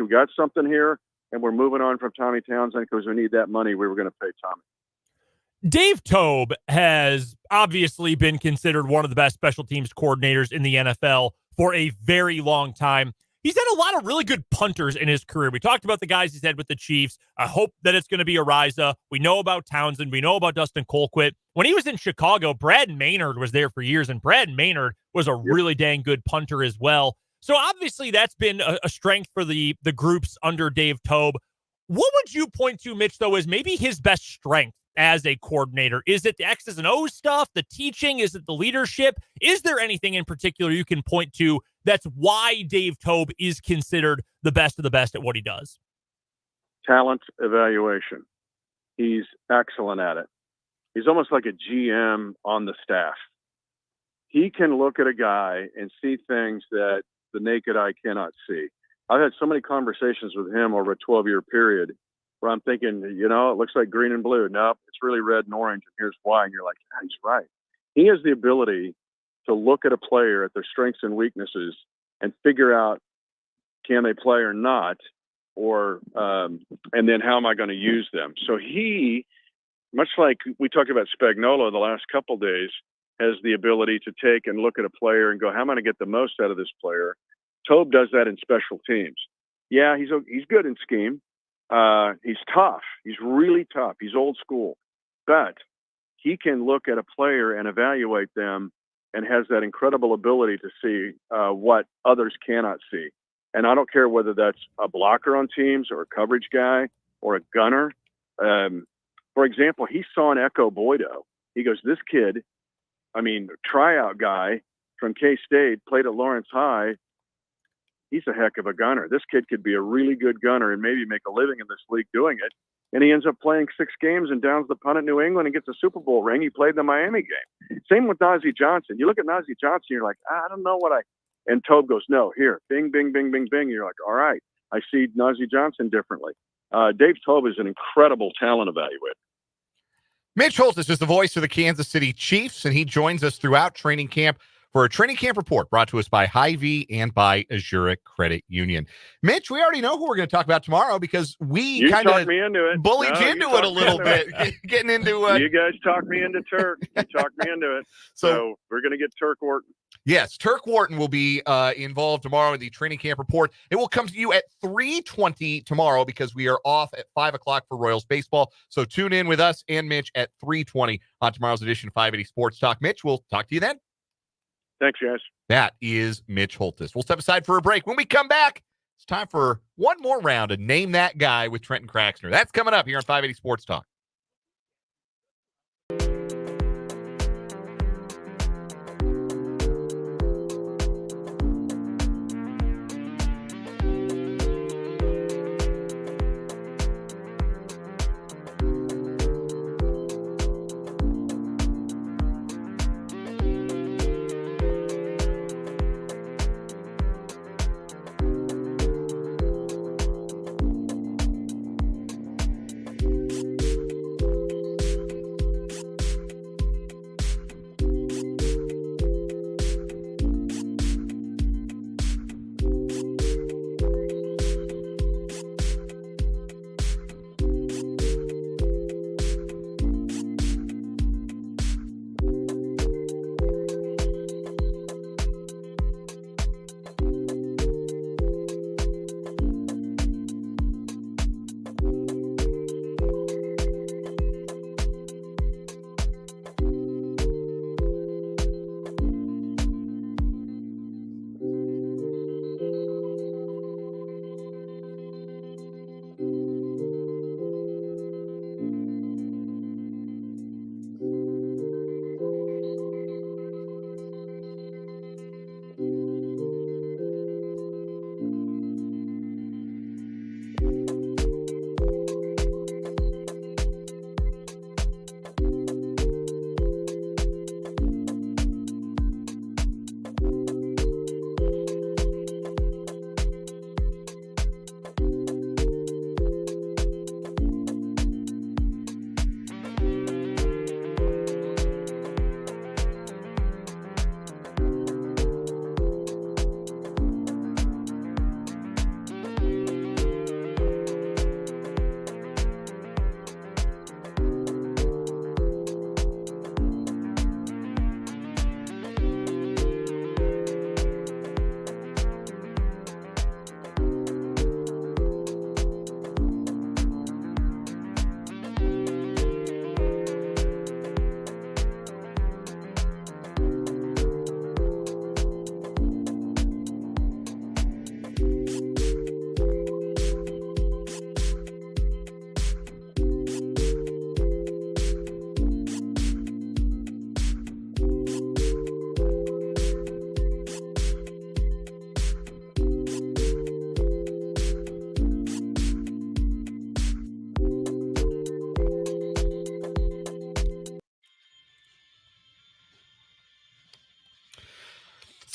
got something here, and we're moving on from Tommy Townsend because we need that money. We were going to pay Tommy. Dave Toub has obviously been considered one of the best special teams coordinators in the NFL for a very long time. He's had a lot of really good punters in his career. We talked about the guys he's had with the Chiefs. I hope that it's going to be Ariza. We know about Townsend. We know about Dustin Colquitt. When he was in Chicago, Brad Maynard was there for years, and Brad Maynard was a really dang good punter as well. So obviously that's been a strength for the groups under Dave Toub. What would you point to, Mitch, though, as maybe his best strength as a coordinator? Is it the X's and O's stuff, the teaching? Is it the leadership? Is there anything in particular you can point to that's why Dave Toub is considered the best of the best at what he does? Talent evaluation. He's excellent at it. He's almost like a GM on the staff. He can look at a guy and see things that the naked eye cannot see. I've had so many conversations with him over a 12-year period where I'm thinking, it looks like green and blue. Nope, it's really red and orange, and here's why. And you're like, yeah, he's right. He has the ability to look at a player at their strengths and weaknesses and figure out, can they play or not, or and then how am I going to use them? So he, much like we talked about Spagnuolo the last couple days, has the ability to take and look at a player and go, how am I going to get the most out of this player? Toub does that in special teams. Yeah, he's good in scheme. He's tough. He's really tough. He's old school. But he can look at a player and evaluate them and has that incredible ability to see what others cannot see. And I don't care whether that's a blocker on teams or a coverage guy or a gunner. For example, he saw an Echo Boydo. He goes, this kid, tryout guy from K-State, played at Lawrence High. He's a heck of a gunner. This kid could be a really good gunner and maybe make a living in this league doing it. And he ends up playing 6 games and downs the punt at New England and gets a Super Bowl ring. He played the Miami game. Same with Najee Johnson. You look at Najee Johnson, you're like, I don't know and Toub goes, no, here, bing, bing, bing, bing, bing. You're like, all right, I see Najee Johnson differently. Dave Toub is an incredible talent evaluator. Mitch Holthus is the voice of the Kansas City Chiefs, and he joins us throughout training camp for a training camp report brought to us by Hy-Vee and by Azuric Credit Union. Mitch, we already know who we're going to talk about tomorrow because we kind of bullied you into it a little bit, getting into you guys talked me into Turk. You talked me into it. So we're going to get Turk Wharton. Yes, Turk Wharton will be involved tomorrow in the training camp report. It will come to you at 3:20 tomorrow because we are off at 5 o'clock for Royals baseball. So tune in with us and Mitch at 3:20 on tomorrow's edition of 580 Sports Talk. Mitch, we'll talk to you then. Thanks, guys. That is Mitch Holthus. We'll step aside for a break. When we come back, it's time for one more round of Name That Guy with Trenton Kraxner. That's coming up here on 580 Sports Talk.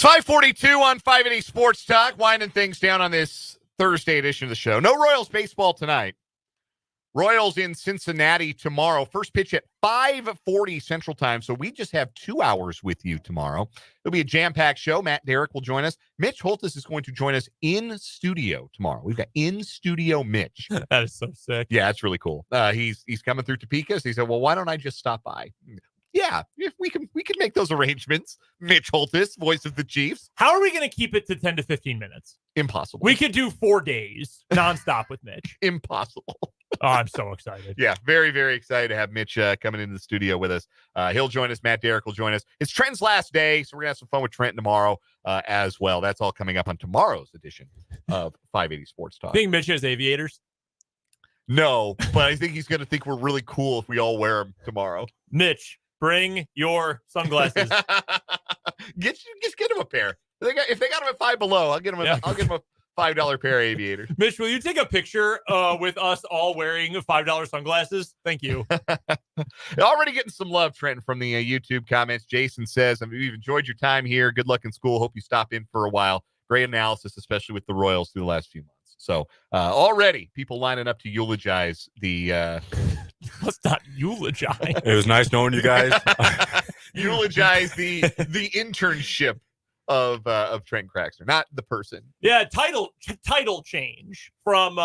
It's 5:42 on 580 Sports Talk, winding things down on this Thursday edition of the show. No Royals baseball tonight. Royals in Cincinnati tomorrow. First pitch at 5:40 Central Time. So we just have 2 hours with you tomorrow. It'll be a jam-packed show. Matt Derrick will join us. Mitch Holthus is going to join us in studio tomorrow. We've got in studio Mitch. That is so sick. Yeah, that's really cool. He's coming through Topeka. So he said, well, why don't I just stop by? Yeah, if we can make those arrangements. Mitch Holthus, voice of the Chiefs. How are we going to keep it to 10 to 15 minutes? Impossible. We could do 4 days nonstop with Mitch. Impossible. Oh, I'm so excited. Yeah, very, very excited to have Mitch coming into the studio with us. He'll join us. Matt Derrick will join us. It's Trent's last day, so we're going to have some fun with Trent tomorrow as well. That's all coming up on tomorrow's edition of 580 Sports Talk. Think Mitch has aviators? No, but I think he's going to think we're really cool if we all wear them tomorrow. Mitch, bring your sunglasses. Just get him a pair. If they got them at Five Below, I'll get him a $5 pair of aviators. Mitch, will you take a picture with us all wearing $5 sunglasses? Thank you. Already getting some love, Trent, from the YouTube comments. Jason says, we've enjoyed your time here. Good luck in school. Hope you stop in for a while. Great analysis, especially with the Royals through the last few months. So already people lining up to eulogize the... Let's not eulogize. It was nice knowing you guys. Eulogize the internship of Trent Craxter, not the person. Yeah, title change from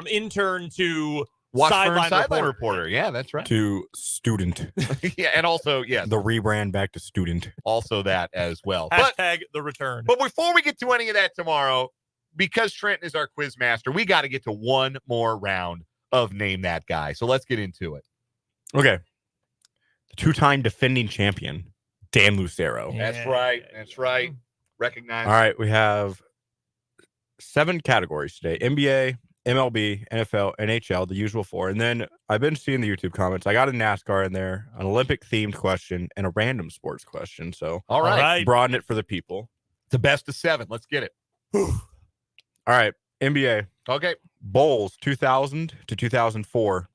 intern to sideline reporter. Yeah, that's right. To student. Yeah, and also the rebrand back to student. Also that as well. Hashtag the return. But before we get to any of that tomorrow, because Trent is our quiz master, we got to get to one more round of Name That Guy. So let's get into it. Okay. The two-time defending champion, Dan Lucero. Yeah. That's right. Recognize. All right, we have 7 categories today. NBA, MLB, NFL, NHL, the usual 4. And then I've been seeing the YouTube comments. I got a NASCAR in there, an Olympic-themed question, and a random sports question. So all right. Broaden it for the people. The best of 7. Let's get it. All right, NBA. Okay. Bulls 2000 to 2004,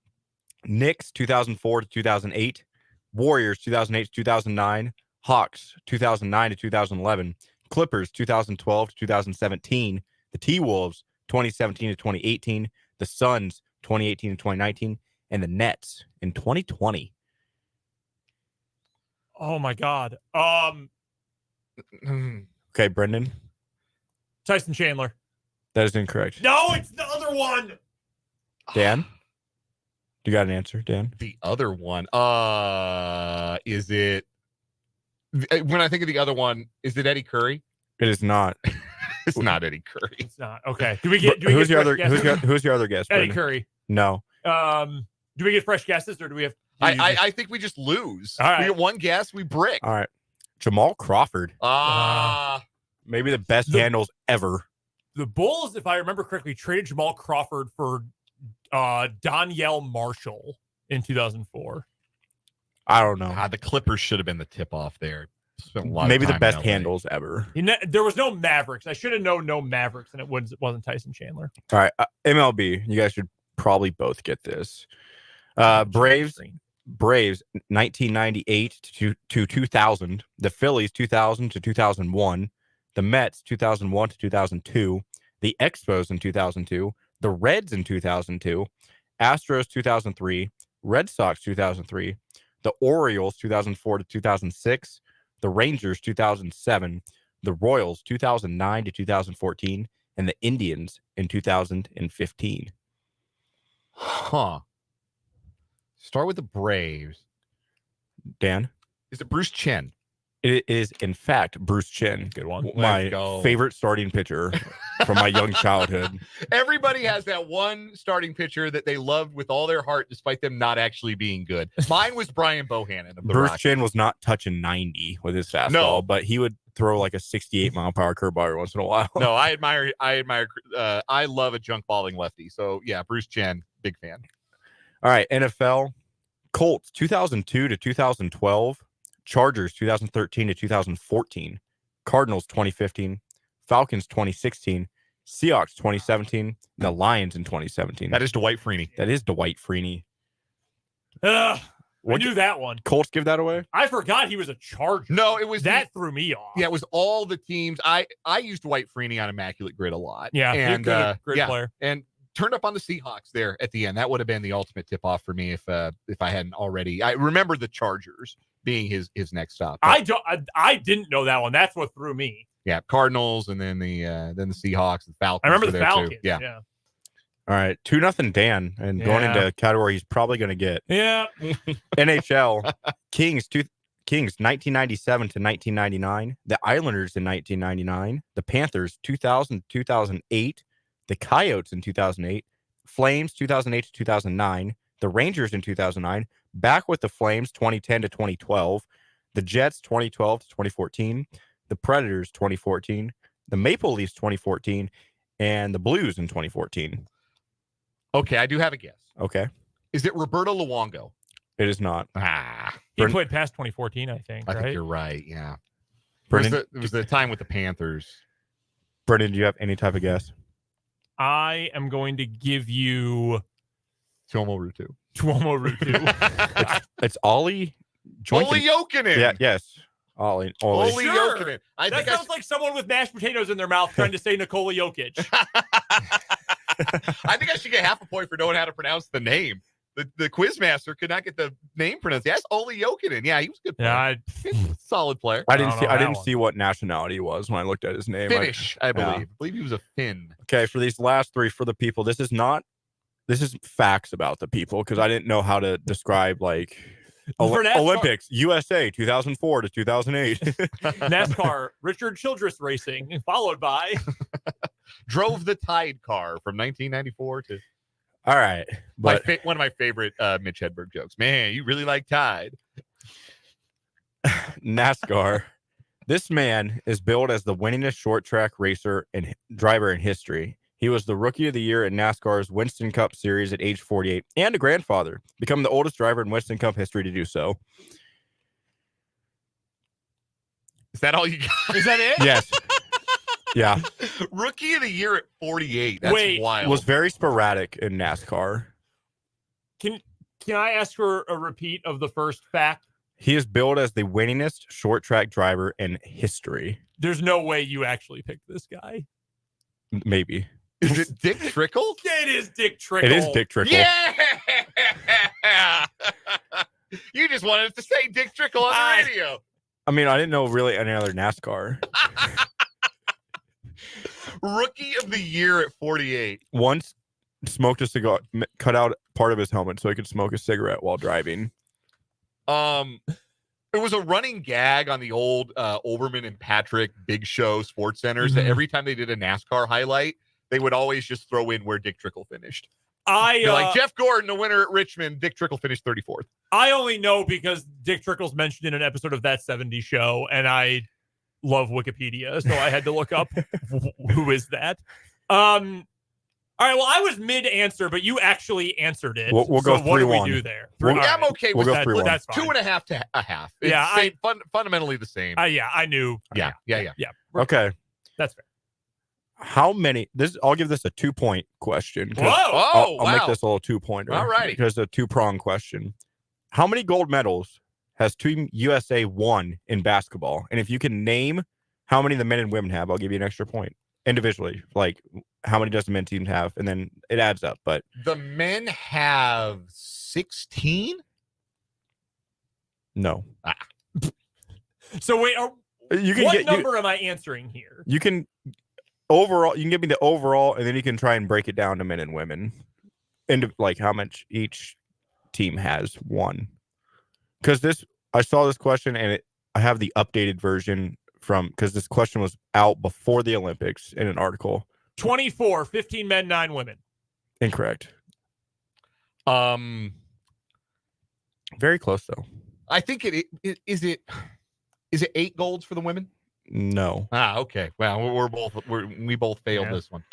Knicks 2004 to 2008, Warriors 2008 to 2009, Hawks 2009 to 2011, Clippers 2012 to 2017, the T-Wolves 2017 to 2018, the Suns 2018 to 2019, and the Nets in 2020. Oh my God. Okay, Brendan. Tyson Chandler. That is incorrect. No, it's the other one. Dan? You got an answer, Dan? The other one. Is it when I think of the other one, is it Eddie Curry? It is not. It's not Eddie Curry. It's not. Okay. Who's your other guess? Eddie Brendan? Curry. No. Do we get fresh guesses or do we have I think we just lose. All right. We get one guess, we brick. All right. Jamal Crawford. Maybe the best handles ever. The Bulls, if I remember correctly, traded Jamal Crawford for Donyell Marshall in 2004. I don't know. The Clippers should have been the tip-off there. Maybe the best handles ever. There was no Mavericks. I should have known no Mavericks, and it wasn't Tyson Chandler. All right. MLB. You guys should probably both get this. Braves 1998 to 2000. The Phillies 2000 to 2001. The Mets 2001 to 2002. The Expos in 2002. The Reds in 2002. Astros 2003. Red Sox 2003. The Orioles 2004 to 2006. The Rangers 2007. The Royals 2009 to 2014. And the Indians in 2015. Huh. Start with the Braves. Dan? Is it Bruce Chen? It is, in fact, Bruce Chen. Good one. My favorite starting pitcher from my young childhood. Everybody has that one starting pitcher that they loved with all their heart, despite them not actually being good. Mine was Brian Bohannon of the Bruce Rockies. Chen was not touching 90 with his fastball, but he would throw like a 68-mile-per-hour curveball every once in a while. No, I admire. I love a junk balling lefty. So yeah, Bruce Chen, big fan. All right, NFL. Colts 2002 to 2012. Chargers 2013 to 2014, Cardinals 2015, Falcons 2016, Seahawks 2017, the Lions in 2017. That is Dwight Freeney. That is Dwight Freeney. I knew that one. Colts give that away? I forgot he was a Charger. No, it was that threw me off. Yeah, it was all the teams. I used Dwight Freeney on Immaculate Grid a lot. Yeah, and great player. And turned up on the Seahawks there at the end. That would have been the ultimate tip off for me if I hadn't already. I remember the Chargers being his next stop. I didn't know that one. That's what threw me. Yeah, Cardinals, and then the Seahawks and Falcons. I remember the Falcons. Falcons. Yeah. All right, 2-0 Dan, and going into a category he's probably going to get. Yeah. NHL Kings 1997 to 1999, the Islanders in 1999, the Panthers 2000 2008, the Coyotes in 2008, Flames 2008 to 2009, the Rangers in 2009, back with the Flames 2010 to 2012, the Jets 2012 to 2014, the Predators 2014, the Maple Leafs 2014, and the Blues in 2014. Okay, I do have a guess. Okay. Is it Roberto Luongo? It is not. He played past 2014, I think. I think you're right. Yeah. Brendan, it was the time with the Panthers. Brendan, do you have any type of guess? I am going to give you Tuomo Ruutu. It's Ollie Jokinen. Yeah, yes. Ollie Jokinen. That sounds like someone with mashed potatoes in their mouth trying to say Nikola Jokic. I think I should get half a point for knowing how to pronounce the name. The quizmaster could not get the name pronounced. Yes, Olli Jokinen. Yeah, he was a good player. Yeah, solid player. I didn't see what nationality he was when I looked at his name. Finnish, I believe. I believe he was a Finn. Okay, for these last three for the people, this is facts about the people because I didn't know how to describe like Olympics, USA 2004 to 2008. NASCAR, Richard Childress Racing, followed by drove the Tide car from 1994 to. All right. But one of my favorite Mitch Hedberg jokes. Man, you really like Tide. NASCAR. This man is billed as the winningest short track racer and driver in history. He was the Rookie of the Year in NASCAR's Winston Cup Series at age 48 and a grandfather, becoming the oldest driver in Winston Cup history to do so. Is that all you got? Is that it? Yes. Yeah. Rookie of the Year at 48. That's wild. Was very sporadic in NASCAR. Can I ask for a repeat of the first fact? He is billed as the winningest short track driver in history. There's no way you actually picked this guy. Maybe. Is it Dick Trickle? It is Dick Trickle. It is Dick Trickle. Yeah. You just wanted to say Dick Trickle on the radio. I mean, I didn't know really any other NASCAR. Rookie of the Year at 48. Once smoked a cigar, cut out part of his helmet so he could smoke a cigarette while driving. It was a running gag on the old Olbermann and Patrick Big Show Sports Centers that every time they did a NASCAR highlight, they would always just throw in where Dick Trickle finished. Like Jeff Gordon, the winner at Richmond, Dick Trickle finished 34th. I only know because Dick Trickle's mentioned in an episode of That 70s Show, and I love Wikipedia, so I had to look up who is that. All right, well, I was mid-answer, but you actually answered it. We'll go 3-1. What do we do there? I'm okay with that. We'll go 3-1. That's fine. 2.5 to a half. It's Yeah, fundamentally the same. Yeah, I knew. Yeah. Okay. That's fair. How many? I'll give this a 2-point question. Whoa! I'll make this a little 2-pointer. All righty. Because it's a 2-prong question. How many gold medals has Team USA won in basketball? And if you can name how many the men and women have, I'll give you an extra point individually. Like, how many does the men's team have? And then it adds up. But the men have 16? No. So wait, what number am I answering here? You can overall. You can give me the overall, and then you can try and break it down to men and women, and like how much each team has won. Because I saw this question, and I have the updated version because this question was out before the Olympics in an article. 24, 15 men, 9 women. Incorrect. Very close though. I think is it 8 golds for the women? No. Okay. Well, we both failed this one.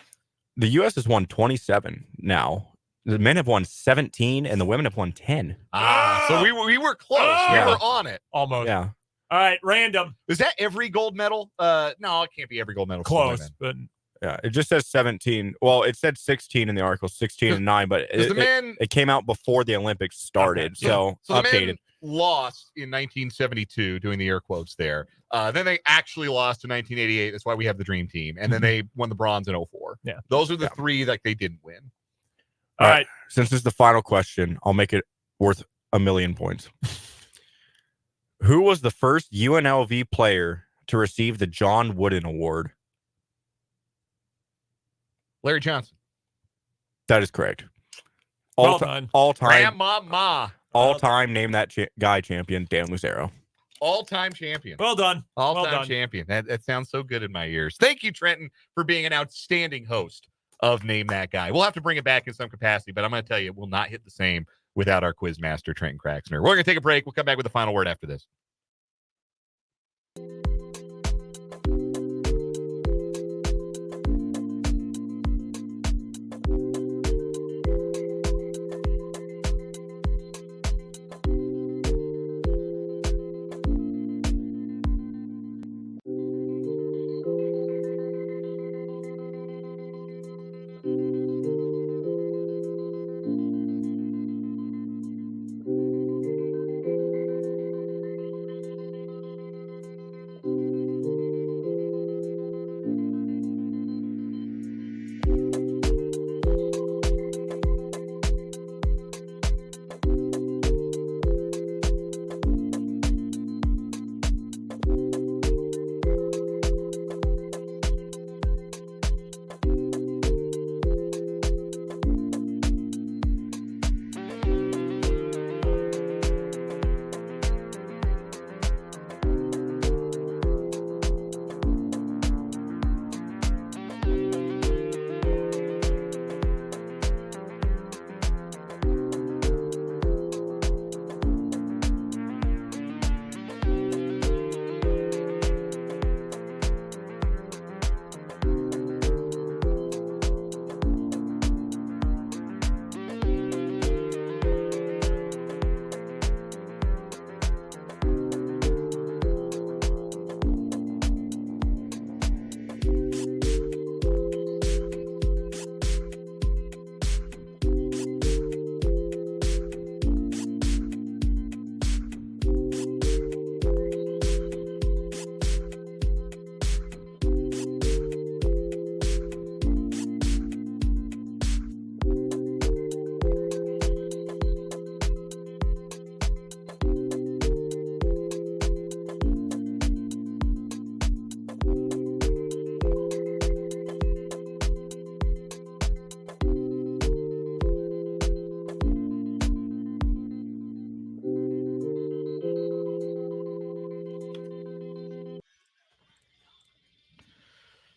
The U.S. has won 27 now. The men have won 17 and the women have won 10. So we were close. Yeah. We were on it. Almost. Yeah. All right, random. Is that every gold medal? No, it can't be every gold medal. Close, but Yeah, it just says 17. Well, it said 16 in the article, 16 and 9, but it came out before the Olympics started, so the updated. men lost in 1972, doing the air quotes there. Then they actually lost in 1988. That's why we have the Dream Team. And then they won the bronze in 04. Yeah. Those are the three that they didn't win. All right. Since this is the final question, I'll make it worth 1,000,000 points. Who was the first UNLV player to receive the John Wooden Award? Larry Johnson. That is correct. Well done. All-time name that guy champion, Dan Lucero. All-time champion. Well done. All-time champion. That sounds so good in my ears. Thank you, Trenton, for being an outstanding host of Name That Guy. We'll have to bring it back in some capacity, but I'm going to tell you, it will not hit the same without our quiz master, Trenton Kraxner. We're going to take a break. We'll come back with the final word after this.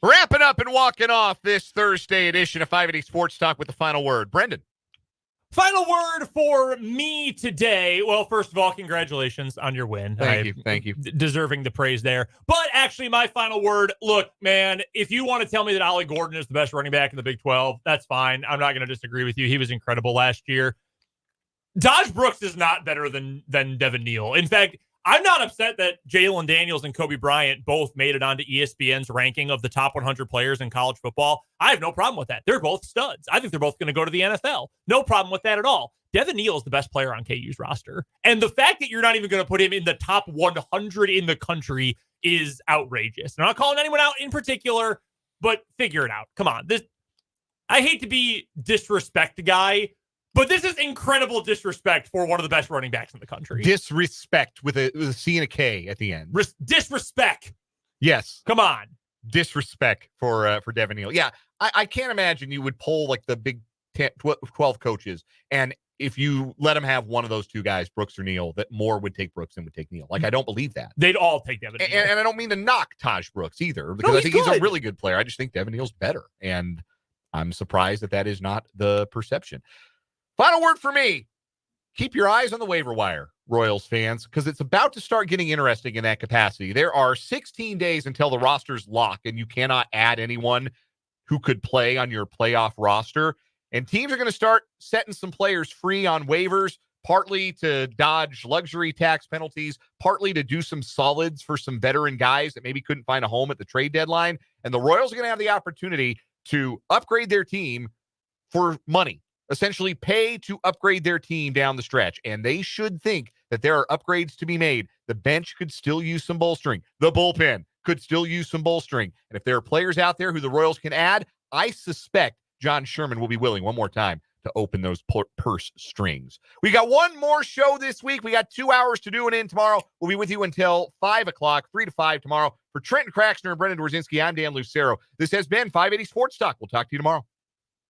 Wrapping up and walking off this Thursday edition of 580 Sports Talk with the final word. Brendan. Final word for me today. Well, first of all, congratulations on your win. Thank you. Deserving the praise there. But actually, my final word, look, man, if you want to tell me that Ollie Gordon is the best running back in the Big 12, that's fine. I'm not going to disagree with you. He was incredible last year. Dodge Brooks is not better than Devin Neal. In fact, I'm not upset that Jalen Daniels and Kobe Bryant both made it onto ESPN's ranking of the top 100 players in college football. I have no problem with that. They're both studs. I think they're both going to go to the NFL. No problem with that at all. Devin Neal is the best player on KU's roster. And the fact that you're not even going to put him in the top 100 in the country is outrageous. I'm not calling anyone out in particular, but figure it out. Come on. I hate to be disrespect guy, but this is incredible disrespect for one of the best running backs in the country. Disrespect with a C and a K at the end. Disrespect. Yes. Come on. Disrespect for Devin Neal. Yeah, I can't imagine you would poll like the big 12 coaches, and if you let them have one of those two guys, Brooks or Neal, that more would take Brooks than would take Neal. Like, I don't believe that. They'd all take Devin Neal. And I don't mean to knock Taj Brooks either, because I think he's a really good player. I just think Devin Neal's better, and I'm surprised that is not the perception. Final word for me. Keep your eyes on the waiver wire, Royals fans, because it's about to start getting interesting in that capacity. There are 16 days until the roster's lock, and you cannot add anyone who could play on your playoff roster. And teams are going to start setting some players free on waivers, partly to dodge luxury tax penalties, partly to do some solids for some veteran guys that maybe couldn't find a home at the trade deadline. And the Royals are going to have the opportunity to upgrade their team for money, essentially pay to upgrade their team down the stretch. And they should think that there are upgrades to be made. The bench could still use some bolstering. The bullpen could still use some bolstering. And if there are players out there who the Royals can add, I suspect John Sherman will be willing one more time to open those purse strings. We got one more show this week. We got 2 hours to do it in tomorrow. We'll be with you until 5 o'clock, 3 to 5 tomorrow. For Trenton Craxner and Brendan Dworzinski, I'm Dan Lucero. This has been 580 Sports Talk. We'll talk to you tomorrow.